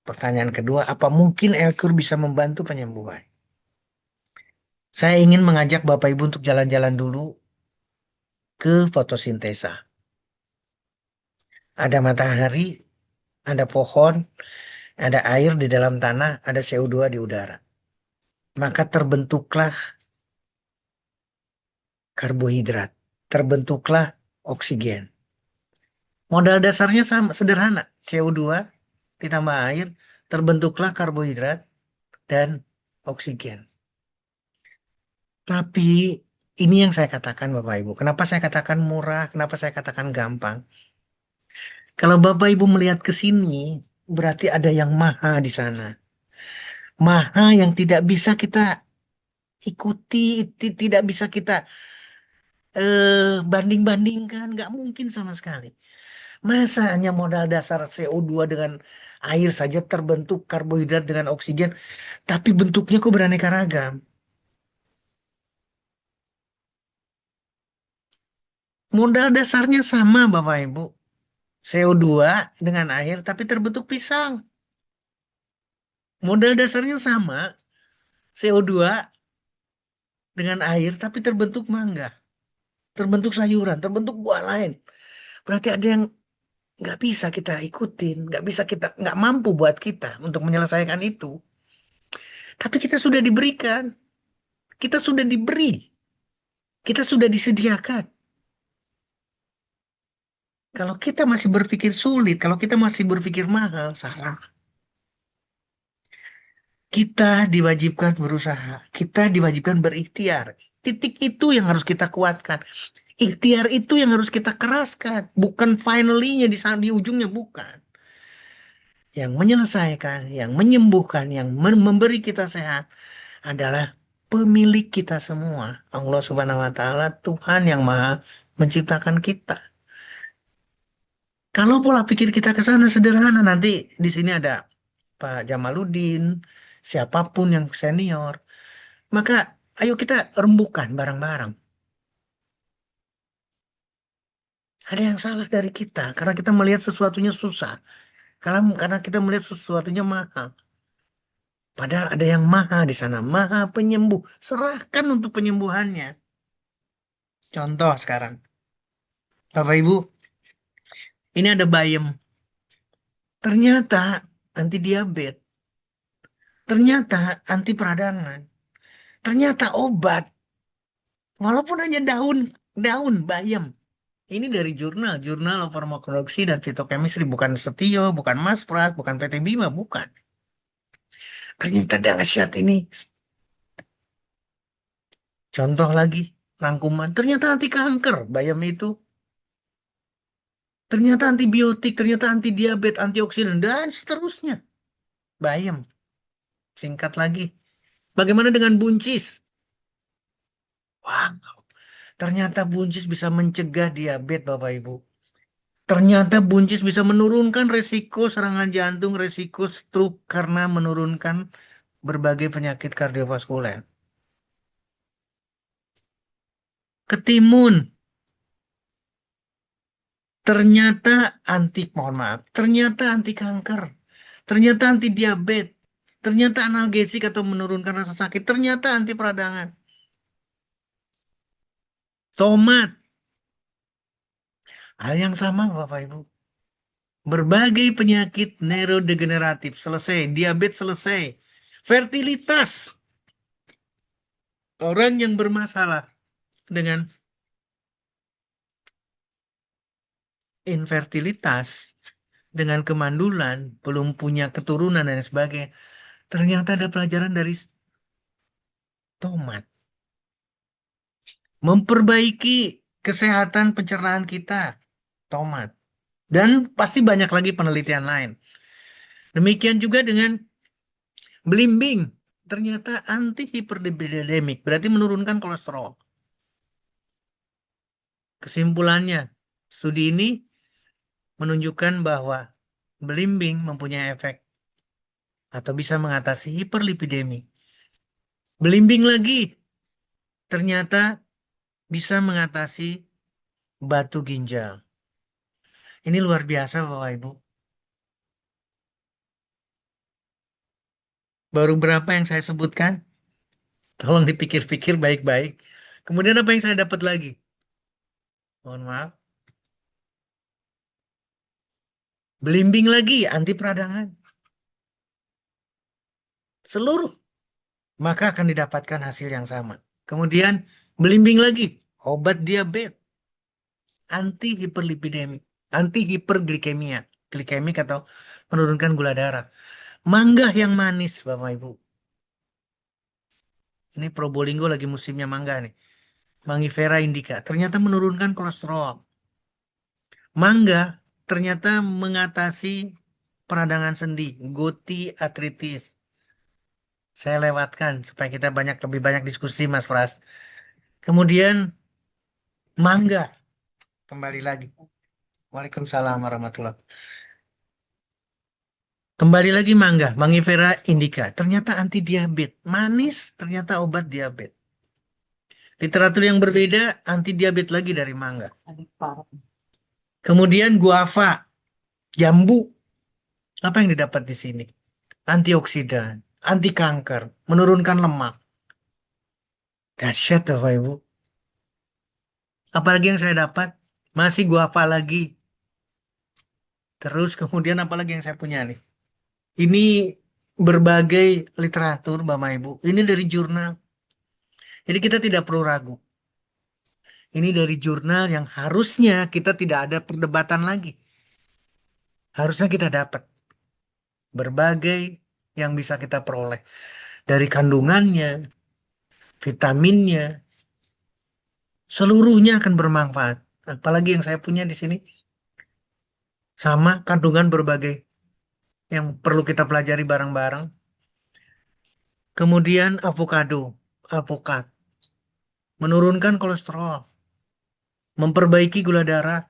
Pertanyaan kedua, apa mungkin air cure bisa membantu penyembuhan? Saya ingin mengajak Bapak Ibu untuk jalan-jalan dulu ke fotosintesa. Ada matahari, ada pohon, ada air di dalam tanah, ada CO2 di udara. Maka terbentuklah karbohidrat, terbentuklah oksigen. Modal dasarnya sama, sederhana, CO2 ditambah air, terbentuklah karbohidrat dan oksigen. Tapi ini yang saya katakan Bapak Ibu. Kenapa saya katakan murah? Kenapa saya katakan gampang? Kalau Bapak Ibu melihat ke sini, berarti ada yang maha di sana. Maha yang tidak bisa kita ikuti, tidak bisa kita banding-bandingkan. Nggak mungkin sama sekali. Masa hanya modal dasar CO2 dengan air saja terbentuk karbohidrat dengan oksigen, tapi bentuknya kok beraneka ragam. Modal dasarnya sama Bapak Ibu. CO2 dengan air tapi terbentuk pisang. Modal dasarnya sama, CO2 dengan air tapi terbentuk mangga, terbentuk sayuran, terbentuk buah lain. Berarti ada yang nggak bisa kita ikutin, nggak bisa kita, nggak mampu buat kita untuk menyelesaikan itu. Tapi kita sudah diberikan, kita sudah diberi, kita sudah disediakan. Kalau kita masih berpikir sulit, kalau kita masih berpikir mahal, salah. Kita diwajibkan berusaha, kita diwajibkan berikhtiar. Titik itu yang harus kita kuatkan. Ikhtiar itu yang harus kita keraskan, bukan finally-nya di ujungnya, bukan. Yang menyelesaikan, yang menyembuhkan, yang memberi kita sehat adalah pemilik kita semua. Allah Subhanahu wa taala, Tuhan yang Maha menciptakan kita. Kalau pola pikir kita ke sana sederhana, nanti di sini ada Pak Jamaluddin, siapapun yang senior, maka ayo kita rembukan bareng-bareng. Ada yang salah dari kita karena kita melihat sesuatunya susah, karena kita melihat sesuatunya mahal. Padahal ada yang maha di sana, maha penyembuh. Serahkan untuk penyembuhannya. Contoh sekarang, Bapak Ibu, ini ada bayam. Ternyata anti diabetes, ternyata anti peradangan, ternyata obat. Walaupun hanya daun, daun bayam. Ini dari jurnal, Journal of Pharmacology dan Phytochemistry, bukan Setio, bukan Mas Prat, bukan PT Bima, bukan. Ternyata dahsyat ini. Contoh lagi, rangkuman. Ternyata anti kanker, bayam itu. Ternyata antibiotik, ternyata anti diabetes, antioksidan, dan seterusnya. Bayam. Singkat lagi. Bagaimana dengan buncis? Wah, ternyata buncis bisa mencegah diabetes, Bapak Ibu. Ternyata buncis bisa menurunkan resiko serangan jantung, resiko stroke karena menurunkan berbagai penyakit kardiovaskuler. Ketimun, ternyata mohon maaf, ternyata anti kanker, ternyata anti diabetes, ternyata analgesik atau menurunkan rasa sakit, ternyata anti peradangan. Tomat, hal yang sama Bapak Ibu. Berbagai penyakit neurodegeneratif selesai, diabetes selesai, fertilitas. Orang yang bermasalah dengan infertilitas, dengan kemandulan, belum punya keturunan dan sebagainya. Ternyata ada pelajaran dari tomat. Memperbaiki kesehatan pencernaan kita, tomat. Dan pasti banyak lagi penelitian lain. Demikian juga dengan belimbing. Ternyata anti hiperlipidemik, berarti menurunkan kolesterol. Kesimpulannya, studi ini menunjukkan bahwa belimbing mempunyai efek atau bisa mengatasi hiperlipidemi. Belimbing lagi ternyata bisa mengatasi batu ginjal. Ini luar biasa Bapak Ibu. Baru berapa yang saya sebutkan? Tolong dipikir-pikir baik-baik. Kemudian apa yang saya dapat lagi? Mohon maaf. Belimbing lagi, anti peradangan. Seluruh, maka akan didapatkan hasil yang sama. Kemudian belimbing lagi, obat diabetes, anti hiperlipidemi, anti hiperglikemia, glikemik atau menurunkan gula darah. Mangga yang manis, Bapak Ibu. Ini Probolinggo lagi musimnya mangga nih. Mangifera indica, ternyata menurunkan kolesterol. Mangga ternyata mengatasi peradangan sendi, gouty arthritis. Saya lewatkan supaya kita lebih banyak diskusi, Mas Pras. Kemudian mangga, kembali lagi. Waalaikumsalam warahmatullahi. Kembali lagi mangga, Mangifera indica. Ternyata anti diabetes, manis ternyata obat diabetes. Literatur yang berbeda, anti diabetes lagi dari mangga. Kemudian guava, Jambu, apa yang didapat di sini? Antioksidan, anti kanker, menurunkan lemak. Dahsyat Bapak Ibu. Apalagi yang saya dapat? Masih gua hafal lagi. Terus kemudian apalagi yang saya punya nih? Ini berbagai literatur Bapak Ibu. Ini dari jurnal. Jadi kita tidak perlu ragu. Ini dari jurnal yang harusnya kita tidak ada perdebatan lagi. Harusnya kita dapat berbagai yang bisa kita peroleh. Dari kandungannya, vitaminnya, seluruhnya akan bermanfaat. Apalagi yang saya punya di sini. Sama kandungan berbagai yang perlu kita pelajari bareng-bareng. Kemudian avocado, alpukat, menurunkan kolesterol, memperbaiki gula darah,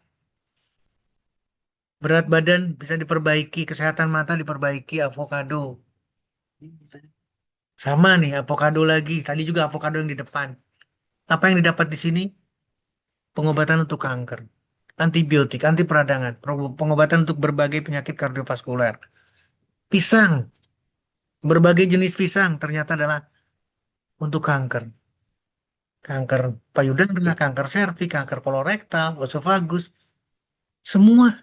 berat badan bisa diperbaiki, kesehatan mata diperbaiki, avocado. Sama nih, avocado lagi. Tadi juga avocado yang di depan. Apa yang didapat di sini? Pengobatan untuk kanker, antibiotik, anti peradangan, pengobatan untuk berbagai penyakit kardiovaskuler. Pisang, berbagai jenis pisang ternyata adalah untuk kanker. Kanker payudara, kanker serviks, kanker kolorektal, esofagus, semua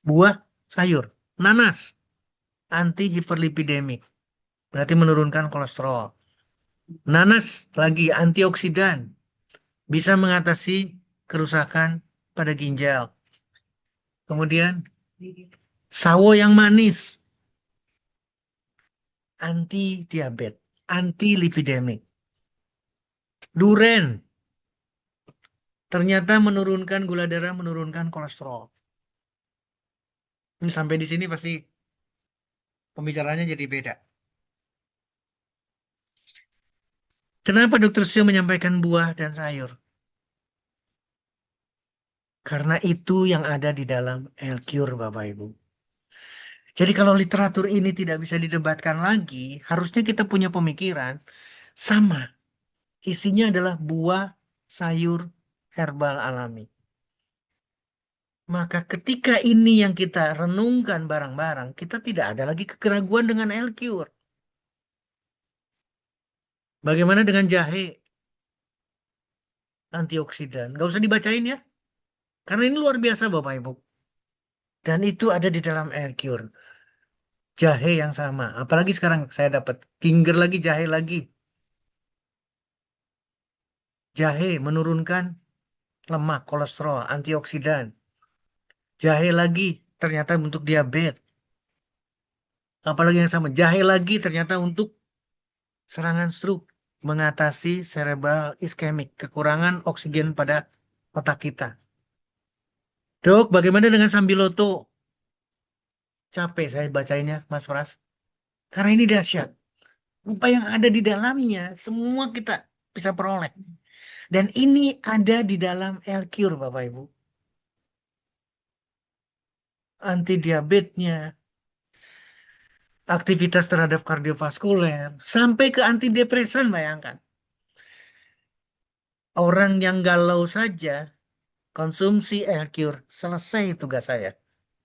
buah, sayur. Nanas, anti hiperlipidemik, berarti menurunkan kolesterol. Nanas lagi antioksidan, bisa mengatasi kerusakan pada ginjal. Kemudian sawo yang manis, anti diabetes, anti lipidemik. Duren, ternyata menurunkan gula darah, menurunkan kolesterol. Ini sampai di sini pasti pembicaranya jadi beda. Kenapa Dokter Sio menyampaikan buah dan sayur? Karena itu yang ada di dalam El-Cure, Bapak Ibu. Jadi kalau literatur ini tidak bisa didebatkan lagi, harusnya kita punya pemikiran sama. Isinya adalah buah, sayur, herbal alami. Maka ketika ini yang kita renungkan barang-barang, kita tidak ada lagi keraguan dengan El-Cure. Bagaimana dengan jahe, antioksidan? Nggak usah dibacain ya. Karena ini luar biasa Bapak Ibu. Dan itu ada di dalam El-Cure. Jahe yang sama. Apalagi sekarang saya dapat ginger lagi, jahe lagi. Jahe menurunkan lemak, kolesterol, antioksidan. Jahe lagi ternyata untuk diabetes. Apalagi yang sama, jahe lagi ternyata untuk serangan stroke, mengatasi cerebral iskemik, kekurangan oksigen pada otak kita. Dok, bagaimana dengan sambiloto? Capek saya bacainnya, Mas Pras. Karena ini dahsyat. Apa yang ada di dalamnya, semua kita bisa peroleh. Dan ini ada di dalam El-Cure, Bapak Ibu. Anti diabetesnya, aktivitas terhadap kardiovaskuler, sampai ke antidepresan, bayangkan. Orang yang galau saja, konsumsi El-Cure, selesai tugas saya.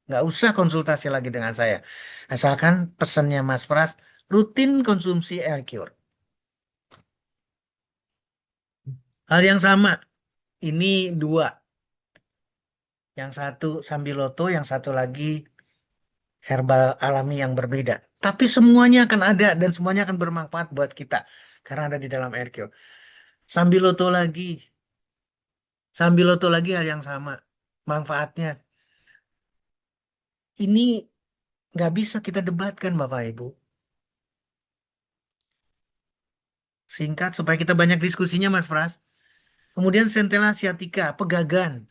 Nggak usah konsultasi lagi dengan saya. Asalkan pesannya Mas Pras, rutin konsumsi El-Cure. Hal yang sama, ini dua. Yang satu Sambiloto, yang satu lagi herbal alami yang berbeda. Tapi semuanya akan ada dan semuanya akan bermanfaat buat kita. Karena ada di dalam El-Cure. Sambiloto lagi. Sambiloto lagi hal yang sama. Manfaatnya. Ini nggak bisa kita debatkan Bapak Ibu. Singkat supaya kita banyak diskusinya Mas Pras. Kemudian Centella sciatica, pegagan.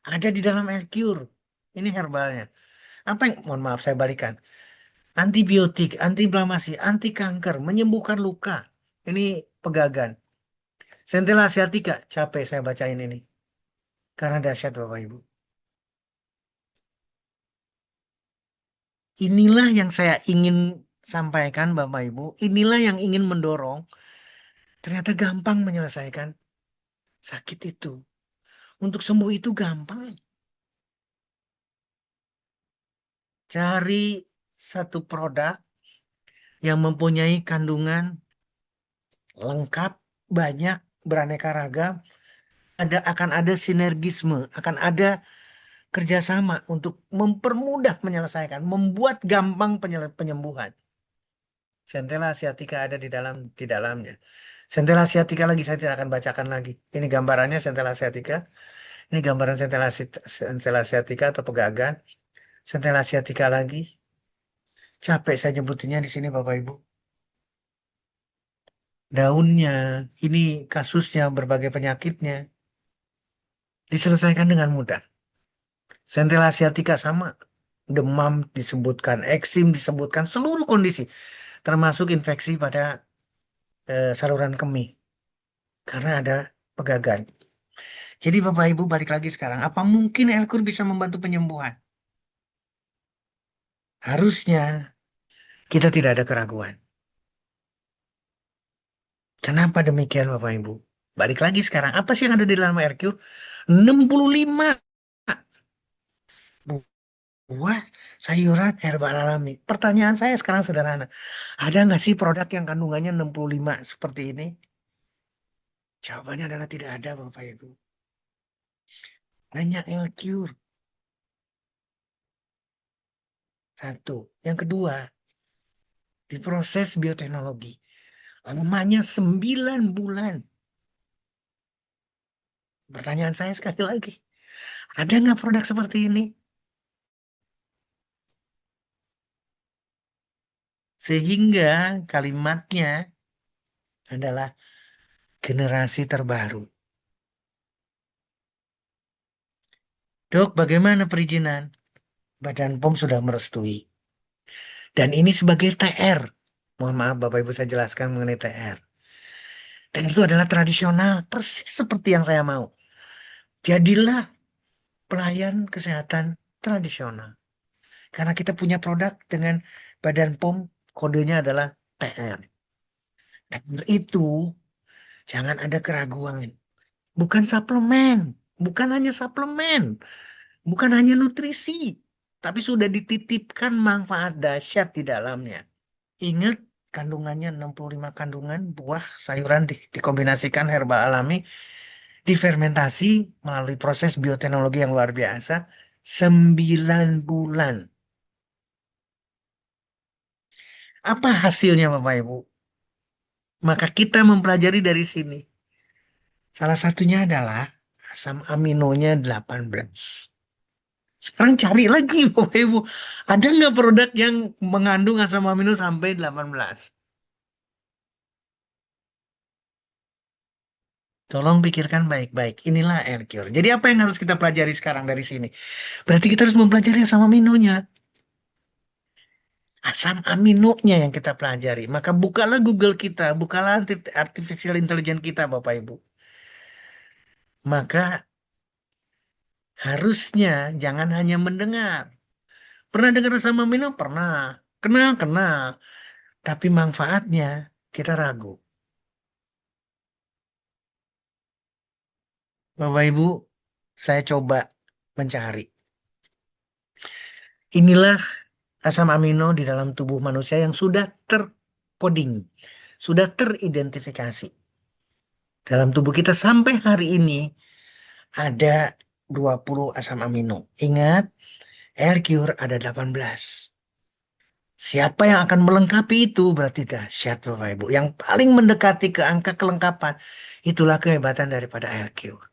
Ada di dalam El-Cure. Ini herbalnya. Apa yang, mohon maaf saya balikan. Antibiotik, antiinflamasi, anti kanker, menyembuhkan luka. Ini pegagan. Centella sciatica, capek saya bacain ini. Karena dahsyat Bapak Ibu. Inilah yang saya ingin sampaikan Bapak Ibu. Inilah yang ingin mendorong. Ternyata gampang menyelesaikan sakit itu. Untuk sembuh itu gampang. Cari satu produk yang mempunyai kandungan lengkap, banyak, beraneka ragam, akan ada sinergisme, akan ada kerjasama untuk mempermudah menyelesaikan, membuat gampang penyembuhan. Centella asiatica ada di dalamnya. Centella asiatica lagi saya tidak akan bacakan lagi. Ini gambarannya Centella asiatica. Ini gambaran Centella asiatica atau pegagan. Centella asiatica lagi. Capek saya nyebutinnya di sini Bapak Ibu. Daunnya, ini kasusnya, berbagai penyakitnya diselesaikan dengan mudah. Centella asiatica sama, demam disebutkan, eksim disebutkan, seluruh kondisi, termasuk infeksi pada saluran kemih, karena ada pegagan. Jadi Bapak Ibu balik lagi sekarang, apa mungkin Elkur bisa membantu penyembuhan? Harusnya kita tidak ada keraguan. Kenapa demikian Bapak Ibu? Balik lagi sekarang, apa sih yang ada di dalam Elkur? 65 buah sayuran herbal alami. Pertanyaan saya sekarang sederhana. Ada nggak sih produk yang kandungannya 65 seperti ini? Jawabannya adalah tidak ada Bapak Ibu. Hanya Elcure. Satu. Yang kedua, diproses bioteknologi. Lamanya 9 bulan. Pertanyaan saya sekali lagi. Ada nggak produk seperti ini? Sehingga kalimatnya adalah generasi terbaru. Dok, bagaimana perizinan? Badan POM sudah merestui. Dan ini sebagai TR. Mohon maaf Bapak Ibu saya jelaskan mengenai TR. TR itu adalah tradisional, persis seperti yang saya mau. Jadilah pelayan kesehatan tradisional. Karena kita punya produk dengan Badan POM, kodenya adalah TR. TR itu jangan ada keraguan. Bukan suplemen, bukan hanya suplemen, bukan hanya nutrisi, tapi sudah dititipkan manfaat dahsyat di dalamnya. Ingat kandungannya 65 kandungan buah sayuran dikombinasikan herbal alami, difermentasi melalui proses bioteknologi yang luar biasa 9 bulan. Apa hasilnya Bapak Ibu? Maka kita mempelajari dari sini. Salah satunya adalah asam aminonya 18. Sekarang cari lagi Bapak Ibu. Ada nggak produk yang mengandung asam amino sampai 18? Tolong pikirkan baik-baik. Inilah Aircure. Jadi apa yang harus kita pelajari sekarang dari sini? Berarti kita harus mempelajari asam aminonya. Asam aminonya yang kita pelajari. Maka bukalah Google kita, bukalah artificial intelligence kita Bapak Ibu. Maka harusnya jangan hanya mendengar. Pernah dengar asam amino? Pernah. Kenal, kenal. Tapi manfaatnya kita ragu. Bapak Ibu, saya coba mencari. Inilah asam amino di dalam tubuh manusia yang sudah terkoding, sudah teridentifikasi. Dalam tubuh kita sampai hari ini ada 20 asam amino. Ingat, Aircure ada 18. Siapa yang akan melengkapi itu berarti dahsyat Bapak Ibu. Yang paling mendekati ke angka kelengkapan, itulah kehebatan daripada Aircure.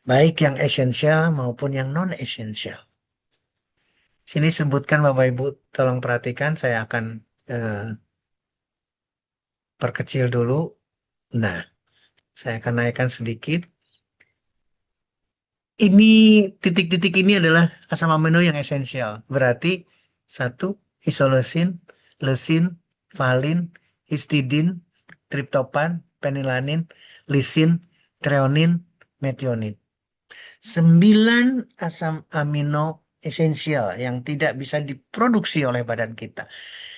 Baik yang esensial maupun yang non-esensial. Sini sebutkan Bapak Ibu, tolong perhatikan, saya akan perkecil dulu. Nah, saya akan naikkan sedikit. Ini titik-titik ini adalah asam amino yang esensial. Berarti satu, isoleusin, leusin, valin, histidin, triptopan, penilanin, lisin, treonin, metionin. 9 asam amino esensial yang tidak bisa diproduksi oleh badan kita.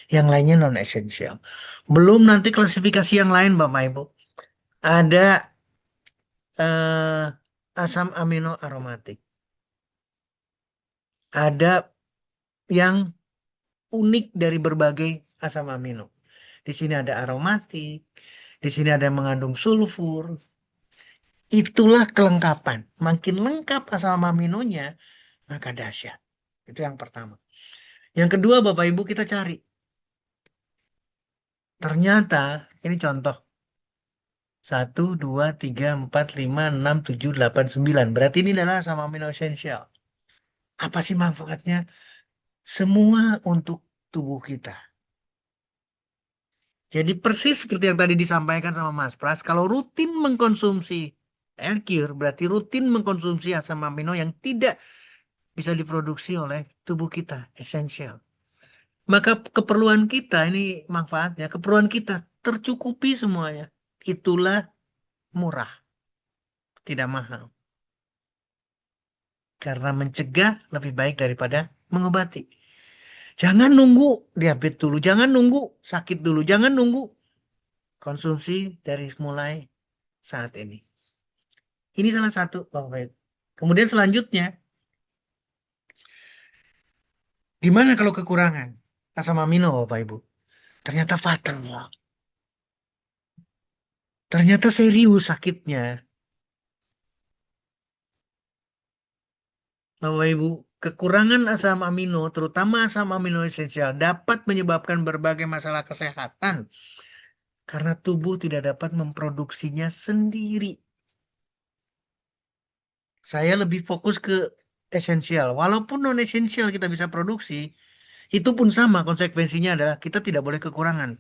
Yang lainnya non esensial. Belum nanti klasifikasi yang lain Bapak Ibu. Ada asam amino aromatik. Ada yang unik dari berbagai asam amino. Di sini ada aromatik, di sini ada yang mengandung sulfur. Itulah kelengkapan. Makin lengkap asam aminonya, maka dahsyat. Itu yang pertama. Yang kedua, Bapak Ibu, kita cari. Ternyata, ini contoh. 1, 2, 3, 4, 5, 6, 7, 8, 9. Berarti ini adalah asam amino esensial. Apa sih manfaatnya? Semua untuk tubuh kita. Jadi persis seperti yang tadi disampaikan sama Mas Pras, kalau rutin mengkonsumsi L-Cure, berarti rutin mengkonsumsi asam amino yang tidak bisa diproduksi oleh tubuh kita, esensial. Maka keperluan kita, ini manfaatnya, keperluan kita tercukupi semuanya. Itulah murah, tidak mahal. Karena mencegah lebih baik daripada mengobati. Jangan nunggu diabetes dulu, jangan nunggu sakit dulu, jangan nunggu konsumsi dari mulai saat ini. Ini salah satu, Bapak Ibu. Kemudian selanjutnya, gimana kalau kekurangan asam amino, Bapak Ibu? Ternyata fatal. Ternyata serius sakitnya. Bapak Ibu, kekurangan asam amino, terutama asam amino esensial, dapat menyebabkan berbagai masalah kesehatan karena tubuh tidak dapat memproduksinya sendiri. Saya lebih fokus ke esensial. Walaupun non esensial kita bisa produksi, itu pun sama konsekuensinya adalah kita tidak boleh kekurangan.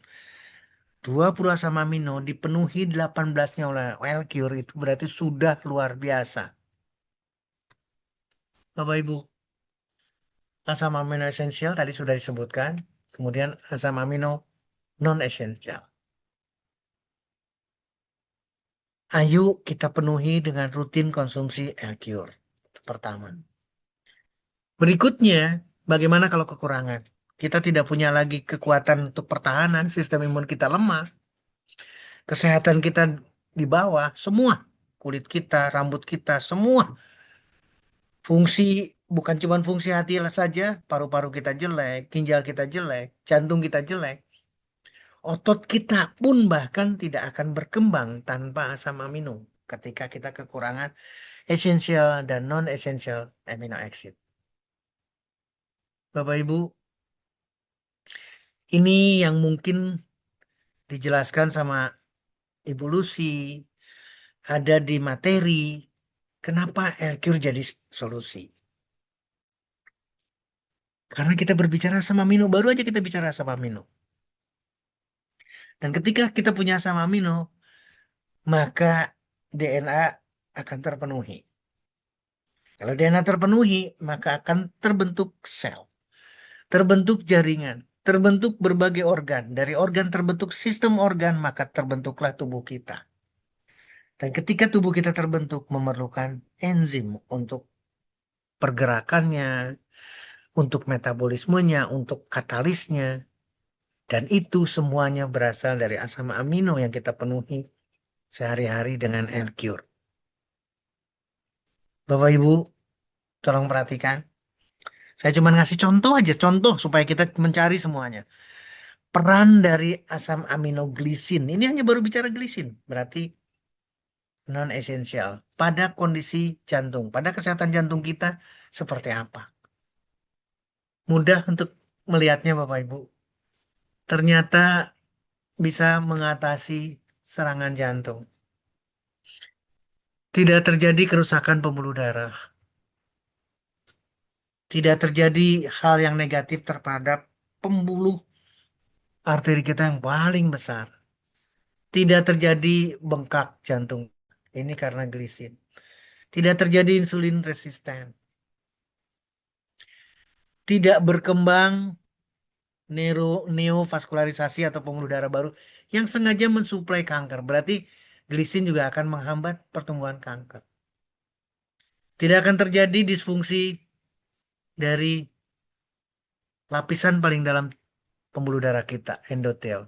20 asam amino dipenuhi 18-nya oleh L-Cure itu berarti sudah luar biasa. Bapak Ibu, asam amino esensial tadi sudah disebutkan, kemudian asam amino non esensial. Ayo kita penuhi dengan rutin konsumsi L-Cure. Itu pertama. Berikutnya, bagaimana kalau kekurangan? Kita tidak punya lagi kekuatan untuk pertahanan, sistem imun kita lemah, kesehatan kita di bawah, semua. Kulit kita, rambut kita, semua. Fungsi, bukan cuma fungsi hati saja, paru-paru kita jelek, ginjal kita jelek, jantung kita jelek. Otot kita pun bahkan tidak akan berkembang tanpa asam amino ketika kita kekurangan esensial dan non-esensial amino acid. Bapak Ibu, ini yang mungkin dijelaskan sama Ibu Lucy, ada di materi, kenapa L-Cure jadi solusi. Karena kita berbicara asam amino, baru aja kita bicara asam amino. Dan ketika kita punya asam amino, maka DNA akan terpenuhi. Kalau DNA terpenuhi, maka akan terbentuk sel, terbentuk jaringan, terbentuk berbagai organ. Dari organ terbentuk sistem organ, maka terbentuklah tubuh kita. Dan ketika tubuh kita terbentuk, memerlukan enzim untuk pergerakannya, untuk metabolismenya, untuk katalisnya. Dan itu semuanya berasal dari asam amino yang kita penuhi sehari-hari dengan L-Cure. Bapak Ibu, tolong perhatikan. Saya cuma ngasih contoh aja, contoh supaya kita mencari semuanya. Peran dari asam amino glisin, ini hanya baru bicara glisin, berarti non esensial. Pada kondisi jantung, pada kesehatan jantung kita seperti apa? Mudah untuk melihatnya Bapak Ibu. Ternyata bisa mengatasi serangan jantung. Tidak terjadi kerusakan pembuluh darah. Tidak terjadi hal yang negatif terhadap pembuluh arteri kita yang paling besar. Tidak terjadi bengkak jantung. Ini karena glisin. Tidak terjadi insulin resisten. Tidak berkembang neovaskularisasi atau pembuluh darah baru yang sengaja mensuplai kanker. Berarti glisin juga akan menghambat pertumbuhan kanker. Tidak akan terjadi disfungsi dari lapisan paling dalam pembuluh darah kita, endotel.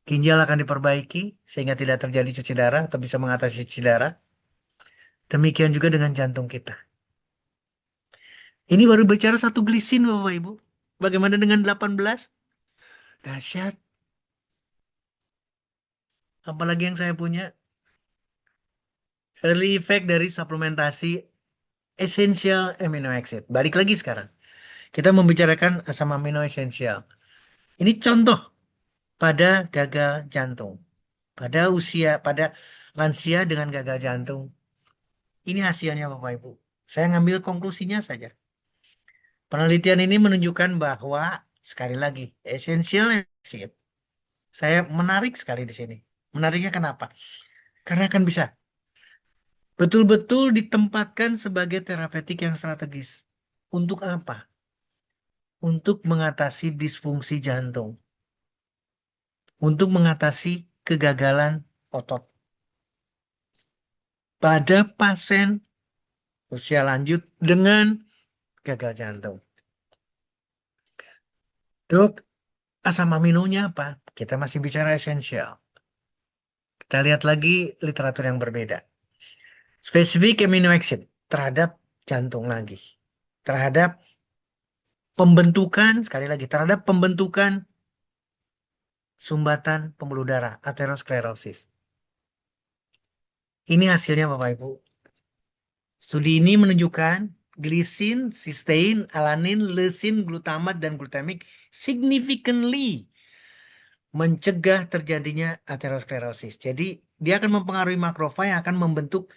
Ginjal akan diperbaiki sehingga tidak terjadi cuci darah atau bisa mengatasi cuci darah. Demikian juga dengan jantung kita. Ini baru bicara satu glisin, Bapak Ibu. Bagaimana dengan 18? Dahsyat. Apalagi yang saya punya, early effect dari suplementasi essential amino acid. Balik lagi sekarang. Kita membicarakan asam amino esensial. Ini contoh pada gagal jantung. Pada lansia dengan gagal jantung. Ini hasilnya Bapak Ibu. Saya ngambil konklusinya saja. Penelitian ini menunjukkan bahwa, sekali lagi, essential acid. Saya menarik sekali di sini. Menariknya kenapa? Karena akan bisa betul-betul ditempatkan sebagai terapeutik yang strategis. Untuk apa? Untuk mengatasi disfungsi jantung. Untuk mengatasi kegagalan otot. Pada pasien usia lanjut dengan gagal jantung. Dok, asam aminonya apa? Kita masih bicara esensial. Kita lihat lagi literatur yang berbeda. Spesifik amino acid terhadap jantung lagi. Terhadap pembentukan, sekali lagi, terhadap pembentukan sumbatan pembuluh darah, aterosklerosis. Ini hasilnya Bapak Ibu. Studi ini menunjukkan glisin, cysteine, alanin, leucin, glutamat, dan glutamik significantly mencegah terjadinya aterosklerosis. Jadi dia akan mempengaruhi makrofag yang akan membentuk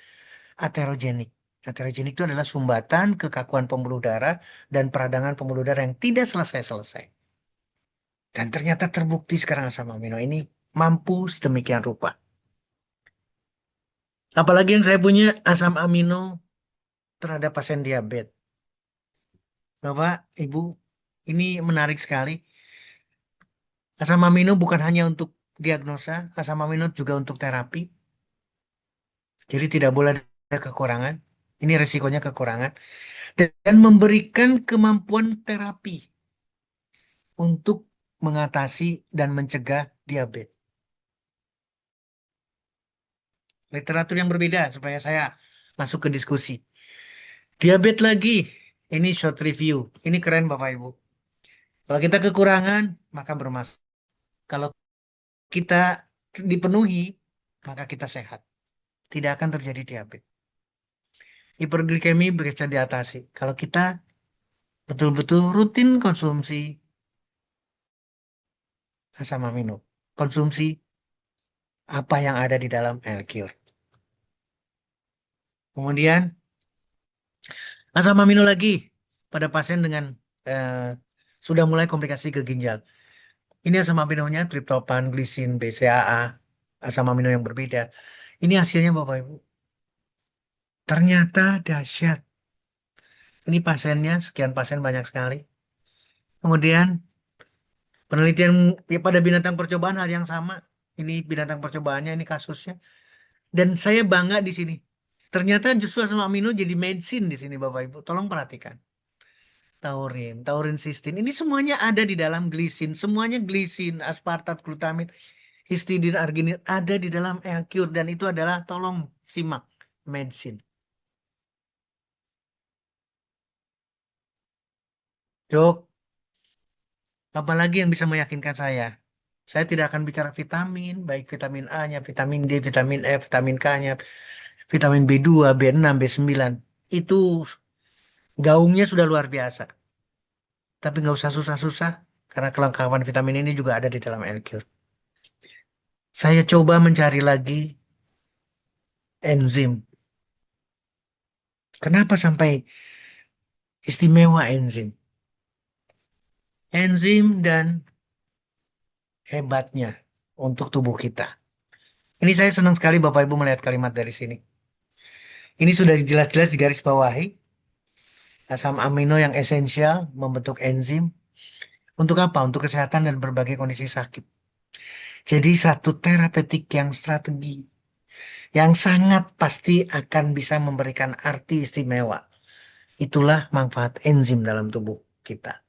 aterogenik. Aterogenik itu adalah sumbatan, kekakuan pembuluh darah, dan peradangan pembuluh darah yang tidak selesai-selesai. Dan ternyata terbukti sekarang asam amino ini mampu sedemikian rupa. Apalagi yang saya punya asam amino terhadap pasien diabetes. Bapak, Ibu, ini menarik sekali. Asam amino bukan hanya untuk diagnosa, asam amino juga untuk terapi. Jadi tidak boleh ada kekurangan. Ini resikonya kekurangan. Dan memberikan kemampuan terapi untuk mengatasi dan mencegah diabetes. Literatur yang berbeda supaya saya masuk ke diskusi. Diabetes lagi, ini short review. Ini keren Bapak Ibu. Kalau kita kekurangan, maka bermasalah. Kalau kita dipenuhi, maka kita sehat. Tidak akan terjadi diabetes. Hiperglikemi bisa diatasi. Kalau kita betul-betul rutin konsumsi asam amino. Konsumsi apa yang ada di dalam L-Cure. Kemudian asam amino lagi pada pasien dengan sudah mulai komplikasi ke ginjal. Ini asam aminonya triptofan, glisin, BCAA, asam amino yang berbeda. Ini hasilnya Bapak Ibu. Ternyata dahsyat. Ini pasiennya, sekian pasien banyak sekali. Kemudian penelitian ya, pada binatang percobaan hal yang sama. Ini binatang percobaannya, ini kasusnya. Dan saya bangga di sini. Ternyata justru asam amino jadi medicine di sini Bapak Ibu. Tolong perhatikan. Taurin sistin. Ini semuanya ada di dalam glisin. Semuanya glisin, aspartat, glutamit, histidin, arginin ada di dalam L-Cure. Dan itu adalah, tolong simak, medicine. Dok, apalagi yang bisa meyakinkan saya? Saya tidak akan bicara vitamin, baik vitamin A-nya, vitamin D, vitamin E, vitamin K-nya, vitamin B2, B6, B9. Itu gaungnya sudah luar biasa. Tapi nggak usah susah-susah, karena kelengkapan vitamin ini juga ada di dalam L-Cure. Saya coba mencari lagi enzim. Kenapa sampai istimewa enzim? Enzim dan hebatnya untuk tubuh kita. Ini saya senang sekali Bapak Ibu melihat kalimat dari sini. Ini sudah jelas-jelas digarisbawahi. Asam amino yang esensial membentuk enzim. Untuk apa? Untuk kesehatan dan berbagai kondisi sakit. Jadi satu terapeutik yang strategi. Yang sangat pasti akan bisa memberikan arti istimewa. Itulah manfaat enzim dalam tubuh kita.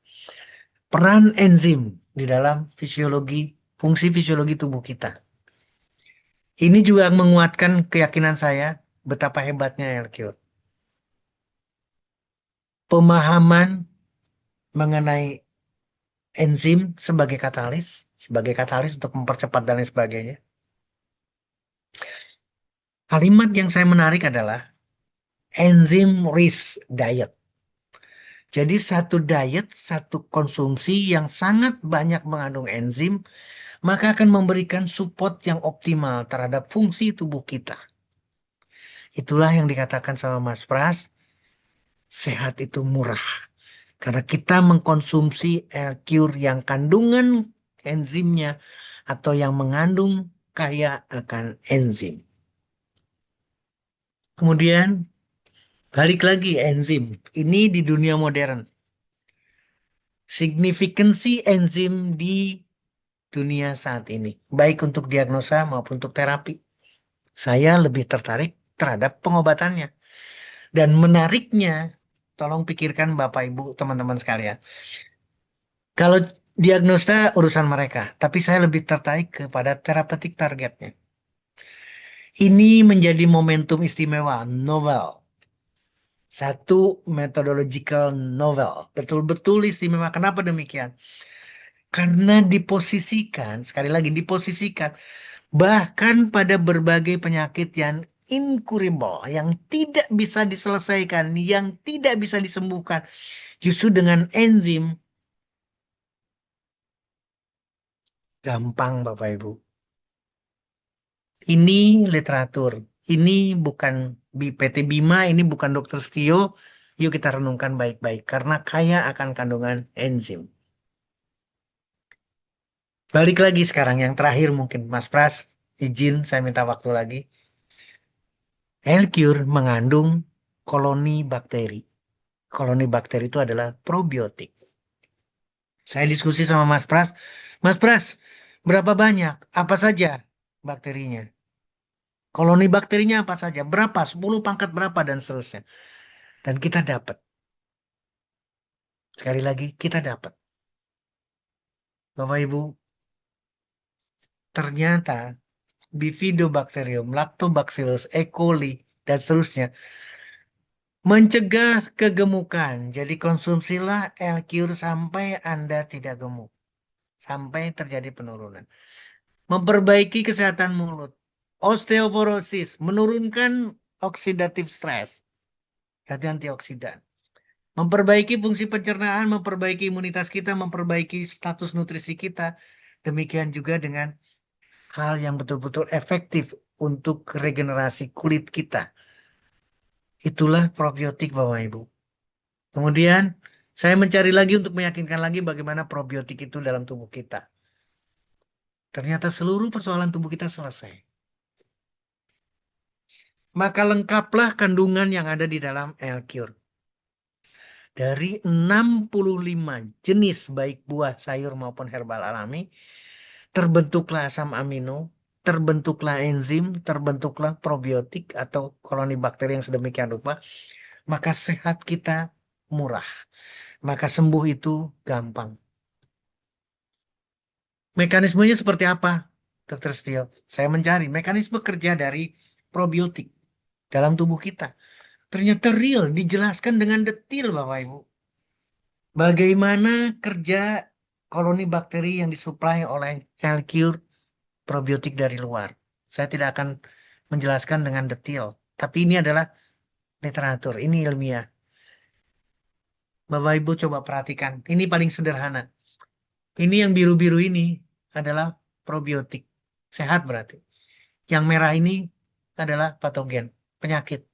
Peran enzim di dalam fungsi fisiologi tubuh kita. Ini juga menguatkan keyakinan saya betapa hebatnya L-Cure. pemahaman mengenai enzim sebagai katalis untuk mempercepat dan lain sebagainya. Kalimat yang saya menarik adalah enzim rich diet. Jadi satu diet, satu konsumsi yang sangat banyak mengandung enzim, maka akan memberikan support yang optimal terhadap fungsi tubuh kita. Itulah yang dikatakan sama Mas Pras, sehat itu murah. Karena kita mengkonsumsi L-Cure yang kandungan enzimnya atau yang mengandung kaya akan enzim. Kemudian balik lagi enzim. Ini di dunia modern. Signifikansi enzim di dunia saat ini. Baik untuk diagnosa maupun untuk terapi. Saya lebih tertarik terhadap pengobatannya. Dan menariknya, tolong pikirkan Bapak Ibu teman-teman sekalian. Kalau diagnosa urusan mereka, tapi saya lebih tertarik kepada terapeutik targetnya. Ini menjadi momentum istimewa, novel. Satu methodological novel. Betul-betul istimewa. Kenapa demikian? Karena diposisikan, sekali lagi diposisikan, bahkan pada berbagai penyakit yang incurable, yang tidak bisa diselesaikan, yang tidak bisa disembuhkan, justru dengan enzim, gampang Bapak Ibu. Ini literatur, ini bukan PT Bima, ini bukan Dokter Stio. Yuk kita renungkan baik-baik, karena kaya akan kandungan enzim. Balik lagi sekarang, yang terakhir mungkin Mas Pras, izin saya minta waktu lagi. L-Cure mengandung koloni bakteri. Koloni bakteri itu adalah probiotik. Saya diskusi sama Mas Pras, berapa banyak? Apa saja bakterinya? Koloni bakterinya apa saja? Berapa? 10 pangkat berapa dan seterusnya. Dan kita dapat. Sekali lagi, kita dapat. Bapak Ibu, ternyata Bifidobacterium, Lactobacillus, E. coli, dan seterusnya mencegah kegemukan. Jadi konsumsilah L-Cure sampai Anda tidak gemuk. Sampai terjadi penurunan. Memperbaiki kesehatan mulut. Osteoporosis, menurunkan oxidative stress. Jadi antioksidan. Memperbaiki fungsi pencernaan, memperbaiki imunitas kita, memperbaiki status nutrisi kita. Demikian juga dengan hal yang betul-betul efektif untuk regenerasi kulit kita. Itulah probiotik Bapak Ibu. Kemudian saya mencari lagi untuk meyakinkan lagi bagaimana probiotik itu dalam tubuh kita. Ternyata seluruh persoalan tubuh kita selesai. Maka lengkaplah kandungan yang ada di dalam L-Cure. Dari 65 jenis baik buah, sayur maupun herbal alami, terbentuklah asam amino, terbentuklah enzim, terbentuklah probiotik atau koloni bakteri yang sedemikian rupa. Maka sehat kita murah. Maka sembuh itu gampang. Mekanismenya seperti apa, Dr. Stio? Saya mencari mekanisme kerja dari probiotik dalam tubuh kita. Ternyata real, dijelaskan dengan detail Bapak Ibu. Bagaimana kerja koloni bakteri yang disuplai oleh L-Cure probiotik dari luar. Saya tidak akan menjelaskan dengan detail. Tapi ini adalah literatur, ini ilmiah. Bapak Ibu coba perhatikan, ini paling sederhana. Ini yang biru-biru ini adalah probiotik. Sehat berarti. Yang merah ini adalah patogen, penyakit.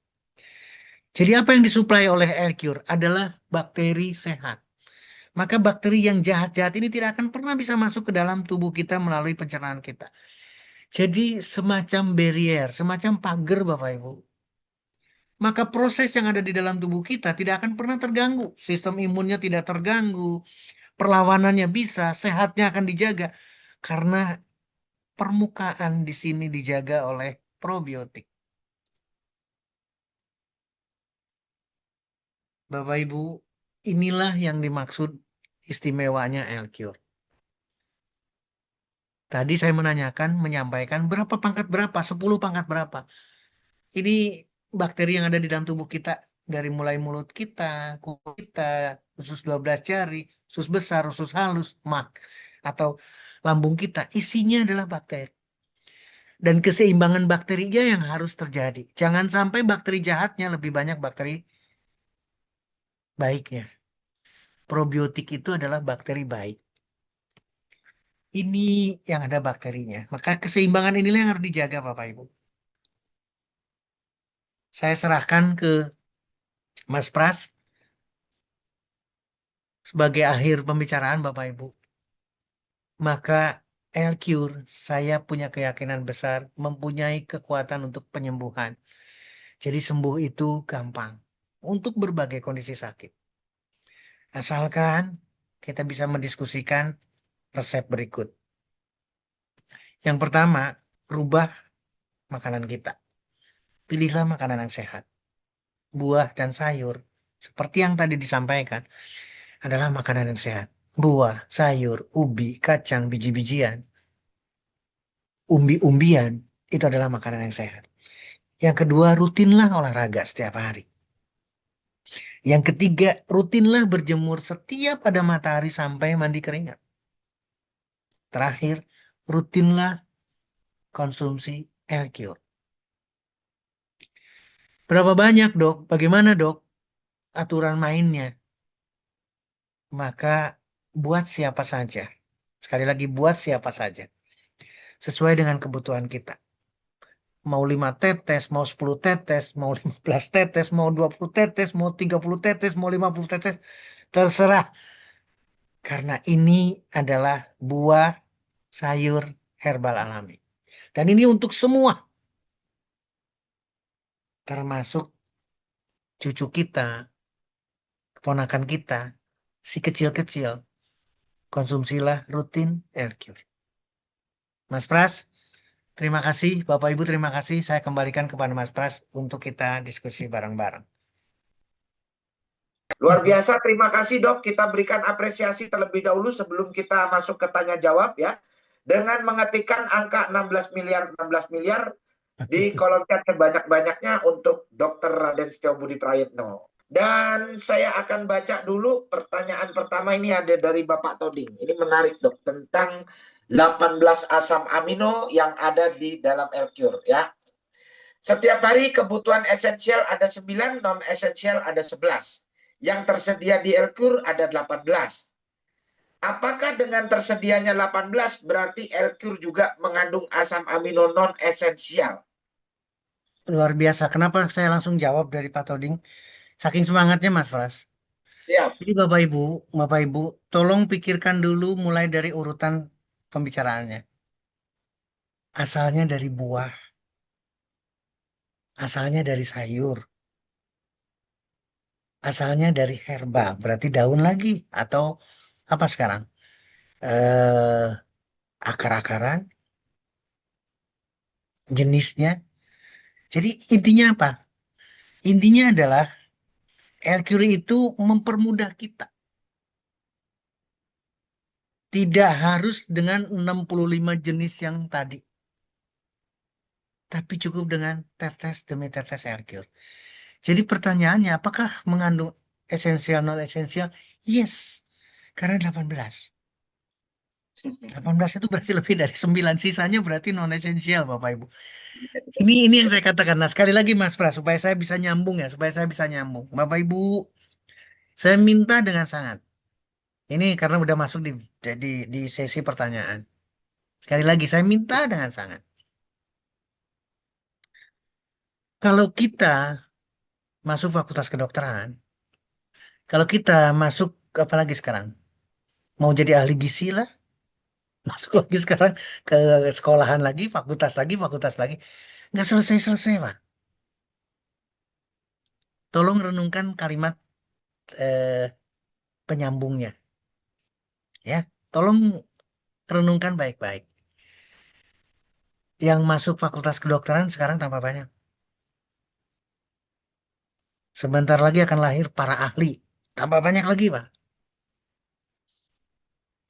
Jadi apa yang disuplai oleh L-Cure adalah bakteri sehat. Maka bakteri yang jahat-jahat ini tidak akan pernah bisa masuk ke dalam tubuh kita melalui pencernaan kita. Jadi semacam barrier, semacam pagar Bapak Ibu. Maka proses yang ada di dalam tubuh kita tidak akan pernah terganggu. Sistem imunnya tidak terganggu, perlawanannya bisa, sehatnya akan dijaga. Karena permukaan di sini dijaga oleh probiotik. Bapak Ibu, inilah yang dimaksud istimewanya L-Cure. Tadi saya menyampaikan berapa pangkat berapa, 10 pangkat berapa. Ini bakteri yang ada di dalam tubuh kita dari mulai mulut kita, kuku kita, usus 12 jari, usus besar, usus halus, mak, atau lambung kita, isinya adalah bakteri. Dan keseimbangan bakterinya yang harus terjadi. Jangan sampai bakteri jahatnya lebih banyak bakteri baiknya. Probiotik itu adalah bakteri baik. Ini yang ada bakterinya. Maka keseimbangan inilah yang harus dijaga, Bapak Ibu. Saya serahkan ke Mas Pras sebagai akhir pembicaraan, Bapak Ibu. Maka L-Cure, saya punya keyakinan besar mempunyai kekuatan untuk penyembuhan. Jadi sembuh itu gampang untuk berbagai kondisi sakit. Asalkan kita bisa mendiskusikan resep berikut. Yang pertama, rubah makanan kita. Pilihlah makanan yang sehat. Buah dan sayur, seperti yang tadi disampaikan, adalah makanan yang sehat. Buah, sayur, ubi, kacang, biji-bijian, umbi-umbian, itu adalah makanan yang sehat. Yang kedua, rutinlah olahraga setiap hari. Yang ketiga, rutinlah berjemur setiap ada matahari sampai mandi keringat. Terakhir, rutinlah konsumsi L-Cure. Berapa banyak, Dok? Bagaimana, Dok, aturan mainnya? Maka buat siapa saja. Sekali lagi, buat siapa saja. Sesuai dengan kebutuhan kita. Mau 5 tetes, mau 10 tetes, mau 15 tetes, mau 20 tetes, mau 30 tetes, mau 50 tetes. Terserah. Karena ini adalah buah sayur herbal alami. Dan ini untuk semua. Termasuk cucu kita, keponakan kita, si kecil-kecil. Konsumsilah rutin L-Cure. Mas Pras, terima kasih. Bapak Ibu terima kasih. Saya kembalikan kepada Mas Pras untuk kita diskusi bareng-bareng. Luar biasa, terima kasih dok. Kita berikan apresiasi terlebih dahulu sebelum kita masuk ke tanya jawab ya. Dengan mengetikkan angka 16 miliar di kolom chat sebanyak-banyaknya untuk Dr. Raden Setio Budi Prayitno. Dan saya akan baca dulu pertanyaan pertama, ini ada dari Bapak Toding. Ini menarik dok, tentang 18 asam amino yang ada di dalam L-Cure ya. Setiap hari kebutuhan esensial ada 9, non esensial ada 11. Yang tersedia di L-Cure ada 18. Apakah dengan tersedianya 18 berarti L-Cure juga mengandung asam amino non esensial? Luar biasa. Kenapa saya langsung jawab dari Pak Toding? Saking semangatnya Mas Pras. Siap. Jadi Bapak Ibu, tolong pikirkan dulu mulai dari urutan pembicaraannya. Asalnya dari buah, asalnya dari sayur, asalnya dari herba, berarti daun lagi atau apa sekarang? Eh, akar-akaran, jenisnya. Jadi intinya apa? Intinya adalah L-Cure itu mempermudah kita. Tidak harus dengan 65 jenis yang tadi. Tapi cukup dengan tetes demi tetes L-Cure. Jadi pertanyaannya, apakah mengandung esensial non-esensial? Yes, karena 18. 18 itu berarti lebih dari 9. Sisanya berarti non-esensial, Bapak Ibu. Ini yang saya katakan. Nah, sekali lagi Mas Pras, supaya saya bisa nyambung ya, supaya saya bisa nyambung. Bapak Ibu, saya minta dengan sangat. Ini karena udah masuk di sesi pertanyaan. Sekali lagi, saya minta dengan sangat. Kalau kita masuk fakultas kedokteran, kalau kita masuk, apalagi sekarang, mau jadi ahli gizi lah, masuk lagi sekarang ke sekolahan lagi, fakultas lagi. Nggak selesai-selesai, Pak. Tolong renungkan kalimat eh, penyambungnya. Ya, tolong renungkan baik-baik. Yang masuk fakultas kedokteran sekarang tambah banyak. Sebentar lagi akan lahir para ahli. Tambah banyak lagi, Pak.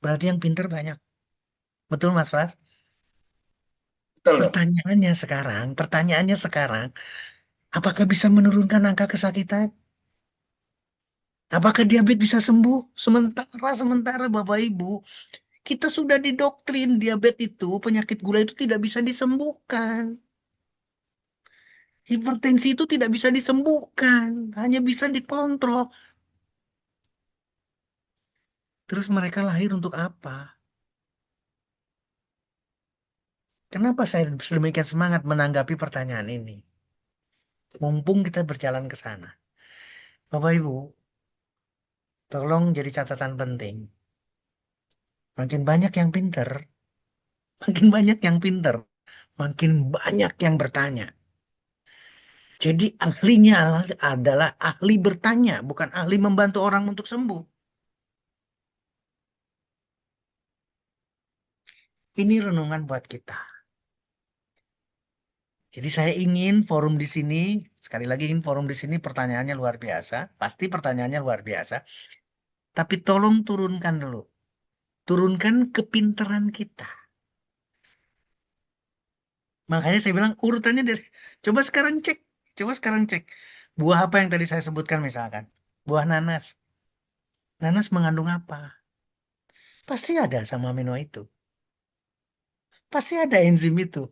Berarti yang pinter banyak. Betul, Mas Fras? Betul dok. Pertanyaannya sekarang, apakah bisa menurunkan angka kesakitan? Apakah diabetes bisa sembuh? Sementara Bapak Ibu, kita sudah didoktrin diabetes itu, penyakit gula itu tidak bisa disembuhkan. Hipertensi itu tidak bisa disembuhkan, hanya bisa dikontrol. Terus mereka lahir untuk apa? Kenapa saya sedemikian semangat menanggapi pertanyaan ini? Mumpung kita berjalan ke sana. Bapak Ibu, tolong jadi catatan penting. Makin banyak yang pinter, makin banyak yang pinter, makin banyak yang bertanya. Jadi ahlinya adalah ahli bertanya, bukan ahli membantu orang untuk sembuh. Ini renungan buat kita. Jadi saya ingin forum di sini, sekali lagi ingin forum di sini pertanyaannya luar biasa, pasti pertanyaannya luar biasa. Tapi tolong turunkan dulu, turunkan kepintaran kita. Makanya saya bilang urutannya dari, coba sekarang cek, coba sekarang cek. Buah apa yang tadi saya sebutkan misalkan, buah nanas. Nanas mengandung apa? Pasti ada sama amino itu. Pasti ada enzim itu.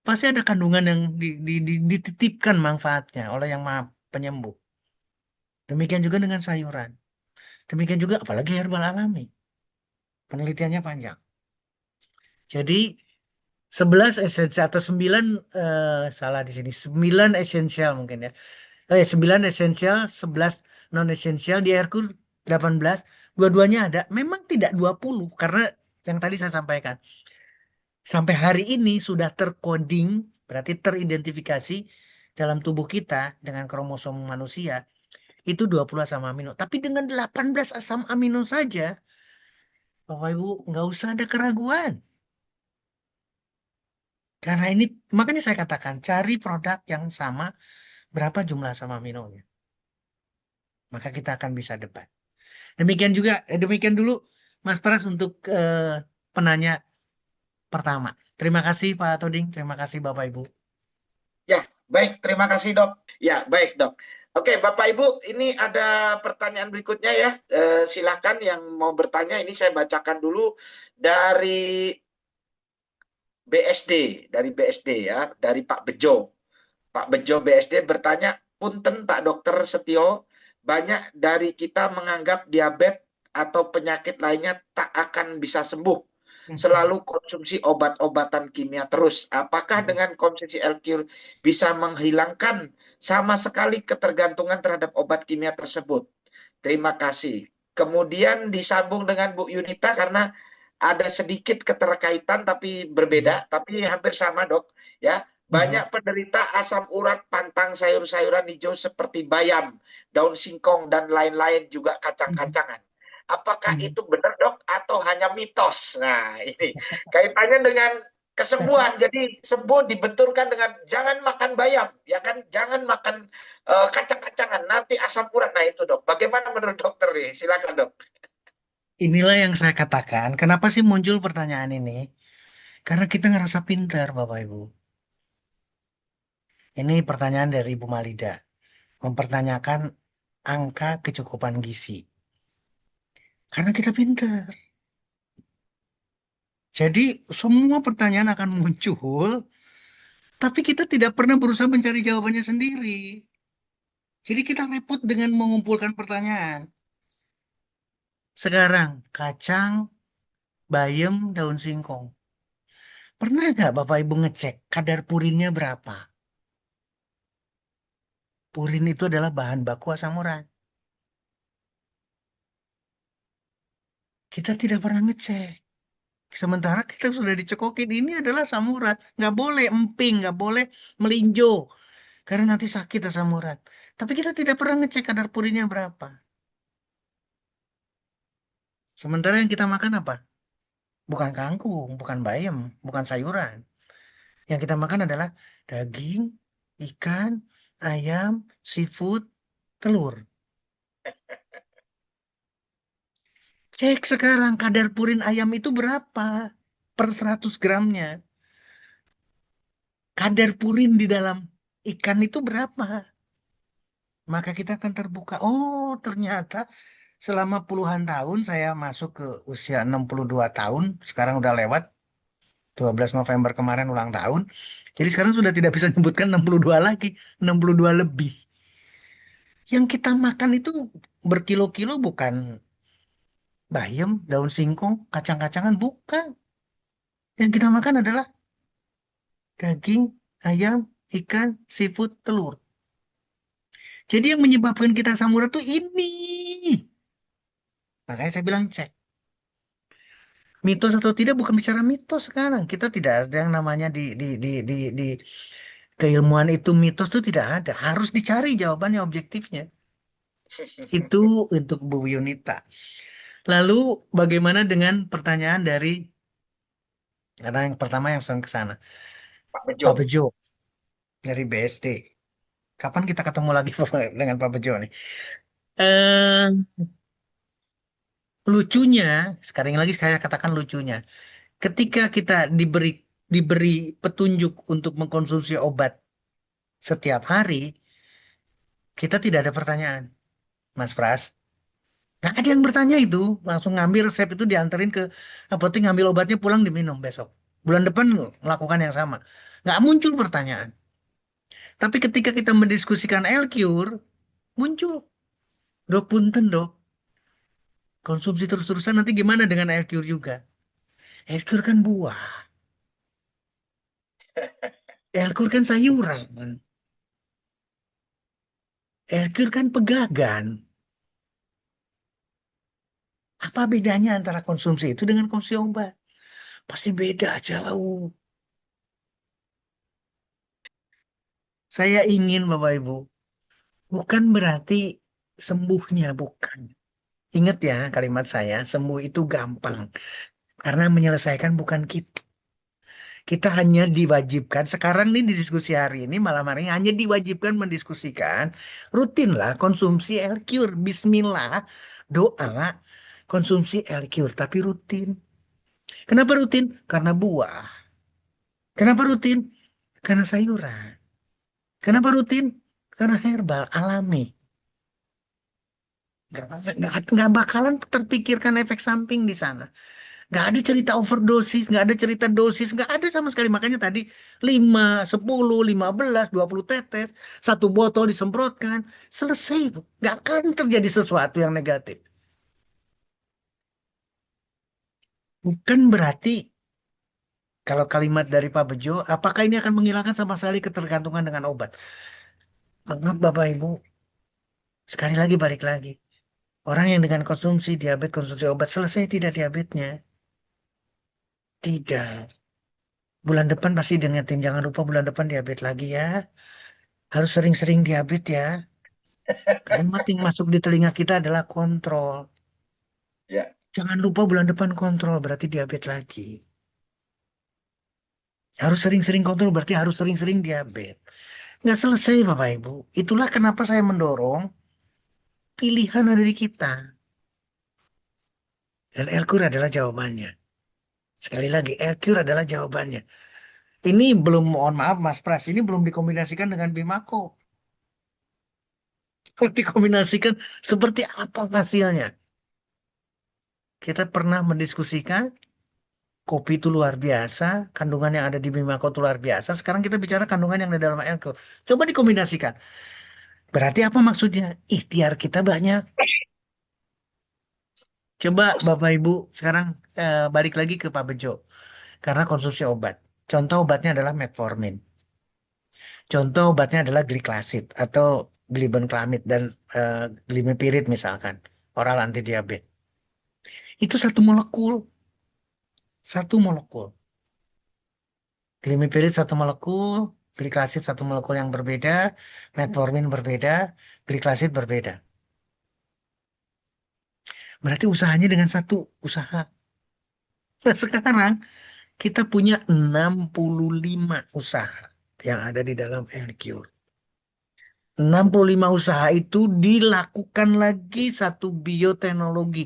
Pasti ada kandungan yang dititipkan manfaatnya oleh yang maha penyembuh. Demikian juga dengan sayuran. Demikian juga apalagi herbal alami. Penelitiannya panjang. Jadi 11 esensial atau 9 salah di sini. 9 esensial mungkin ya. 9 esensial, 11 non esensial di airku 18. Dua-duanya ada. Memang tidak 20 karena yang tadi saya sampaikan. Sampai hari ini sudah terkoding, berarti teridentifikasi dalam tubuh kita dengan kromosom manusia itu 20 asam amino. Tapi dengan 18 asam amino saja, Bapak Ibu nggak usah ada keraguan. Karena ini, makanya saya katakan cari produk yang sama berapa jumlah asam aminonya. Maka kita akan bisa debat. Demikian juga, demikian dulu Mas Pras untuk penanya pertama. Terima kasih Pak Toding, terima kasih Bapak Ibu. Ya, baik. Terima kasih, Dok. Ya, baik, Dok. Oke, Bapak Ibu, ini ada pertanyaan berikutnya ya. Silakan yang mau bertanya. Ini saya bacakan dulu dari BSD, ya, dari Pak Bejo. Pak Bejo BSD bertanya, Punten Pak Dokter Setio, banyak dari kita menganggap diabetes atau penyakit lainnya tak akan bisa sembuh. Selalu konsumsi obat-obatan kimia terus. Apakah dengan konsumsi L-Cure bisa menghilangkan sama sekali ketergantungan terhadap obat kimia tersebut? Terima kasih. Kemudian disambung dengan Bu Yunita karena ada sedikit keterkaitan tapi berbeda, tapi hampir sama, Dok. Ya, banyak penderita asam urat pantang sayur-sayuran hijau seperti bayam, daun singkong, dan lain-lain juga kacang-kacangan. Apakah itu benar, Dok, atau hanya mitos? Nah, ini kaitannya dengan kesembuhan. Jadi sembuh dibenturkan dengan jangan makan bayam, ya kan? Jangan makan kacang-kacangan, nanti asam urat. Nah, itu, Dok. Bagaimana menurut dokter nih? Silakan, Dok. Inilah yang saya katakan, kenapa sih muncul pertanyaan ini? Karena kita ngerasa pintar, Bapak Ibu. Ini pertanyaan dari Ibu Malida, mempertanyakan angka kecukupan gizi. Karena kita pintar. Jadi semua pertanyaan akan muncul, tapi kita tidak pernah berusaha mencari jawabannya sendiri. Jadi kita repot dengan mengumpulkan pertanyaan. Sekarang, kacang, bayam, daun singkong. Pernah nggak Bapak Ibu ngecek kadar purinnya berapa? Purin itu adalah bahan baku asam urat. Kita tidak pernah ngecek. Sementara kita sudah dicekokin ini adalah asam urat. Nggak boleh emping, nggak boleh melinjo. Karena nanti sakit asam urat. Tapi kita tidak pernah ngecek kadar purinnya berapa. Sementara yang kita makan apa? Bukan kangkung, bukan bayam, bukan sayuran. Yang kita makan adalah daging, ikan, ayam, seafood, telur. Cek sekarang kadar purin ayam itu berapa per 100 gramnya. Kadar purin di dalam ikan itu berapa? maka kita akan terbuka. Oh, ternyata selama puluhan tahun saya masuk ke usia 62 tahun, sekarang udah lewat 12 November kemarin ulang tahun. Jadi sekarang sudah tidak bisa menyebutkan 62 lagi, 62 lebih. Yang kita makan itu berkilo-kilo bukan bayam, daun singkong, kacang-kacangan, bukan. Yang kita makan adalah daging, ayam, ikan, seafood, telur. Jadi yang menyebabkan kita asam urat tuh ini. Makanya saya bilang cek. Mitos atau tidak bukan bicara mitos sekarang. Kita tidak ada yang namanya di keilmuan itu mitos itu tidak ada. Harus dicari jawabannya objektifnya. Itu untuk Bu Yunita. Lalu bagaimana dengan pertanyaan dari karena yang pertama yang langsung ke sana. Pak Pak Bejo. Bejo dari BSD. Kapan kita ketemu lagi dengan Pak Bejo nih? Eh, lucunya, sekarang lagi saya katakan lucunya. Ketika kita diberi petunjuk untuk mengkonsumsi obat setiap hari, kita tidak ada pertanyaan, Mas Pras. Nggak ada yang bertanya itu, langsung ngambil resep itu dianterin ke apotek, ngambil obatnya pulang diminum besok. Bulan depan melakukan yang sama. Nggak muncul pertanyaan. Tapi ketika kita mendiskusikan L-Cure, muncul. Dok, punten dok. Konsumsi terus-terusan nanti gimana dengan L-Cure juga? L-Cure kan buah. L-Cure kan sayuran. L-Cure kan pegagan. Apa bedanya antara konsumsi itu dengan konsumsi obat? Pasti beda jauh. Saya ingin Bapak Ibu, bukan berarti sembuhnya, bukan. Ingat ya kalimat saya, sembuh itu gampang. Karena menyelesaikan bukan kita. Kita hanya diwajibkan, sekarang nih di diskusi hari ini, malam hari ini, hanya diwajibkan mendiskusikan, rutinlah konsumsi L-Cure. Bismillah, doa, konsumsi L-Cure, tapi rutin. Kenapa rutin? Karena buah. Kenapa rutin? Karena sayuran. Kenapa rutin? Karena herbal, alami. Nggak bakalan terpikirkan efek samping di sana. Nggak ada cerita overdosis, nggak ada cerita dosis, nggak ada sama sekali. Makanya tadi 5, 10, 15, 20 tetes, satu botol disemprotkan, selesai. Bu. Nggak akan terjadi sesuatu yang negatif. Bukan berarti kalau kalimat dari Pak Bejo, apakah ini akan menghilangkan sama sekali ketergantungan dengan obat? Maaf Bapak Ibu, sekali lagi balik lagi. Orang yang dengan konsumsi diabetes, konsumsi obat, selesai tidak diabetesnya? Tidak. Bulan depan pasti diingetin, jangan lupa bulan depan diabetes lagi ya. Harus sering-sering diabetes ya. Kalimat yang masuk di telinga kita adalah kontrol. Ya. Jangan lupa bulan depan kontrol, berarti diabetes lagi. Harus sering-sering kontrol, berarti harus sering-sering diabetes. Nggak selesai Bapak Ibu. Itulah kenapa saya mendorong pilihan ada di kita. Dan Elkur adalah jawabannya. Sekali lagi, Elkur adalah jawabannya. Ini belum, mohon maaf Mas Pras, ini belum dikombinasikan dengan Bimako. Kalau dikombinasikan, seperti apa hasilnya? Kita pernah mendiskusikan kopi itu luar biasa, kandungan yang ada di Bimako itu luar biasa. Sekarang kita bicara kandungan yang ada dalam Elkur. Coba dikombinasikan. Berarti apa maksudnya? Ikhtiar kita banyak. Coba Bapak Ibu sekarang balik lagi ke Pak Bejo. Karena konsumsi obat. Contoh obatnya adalah metformin. Contoh obatnya adalah gliclazid atau glibenclamid dan glimepiride misalkan. Oral anti diabetes. Itu satu molekul. Satu molekul. Glimepiride satu molekul, gliclazid satu molekul yang berbeda, metformin berbeda, gliclazid berbeda. Berarti usahanya dengan satu usaha. Nah, sekarang kita punya 65 usaha yang ada di dalam Aircure. 65 usaha itu dilakukan lagi satu bioteknologi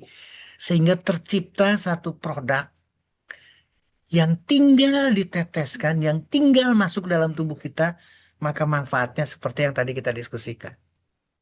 sehingga tercipta satu produk yang tinggal diteteskan, yang tinggal masuk dalam tubuh kita, maka manfaatnya seperti yang tadi kita diskusikan.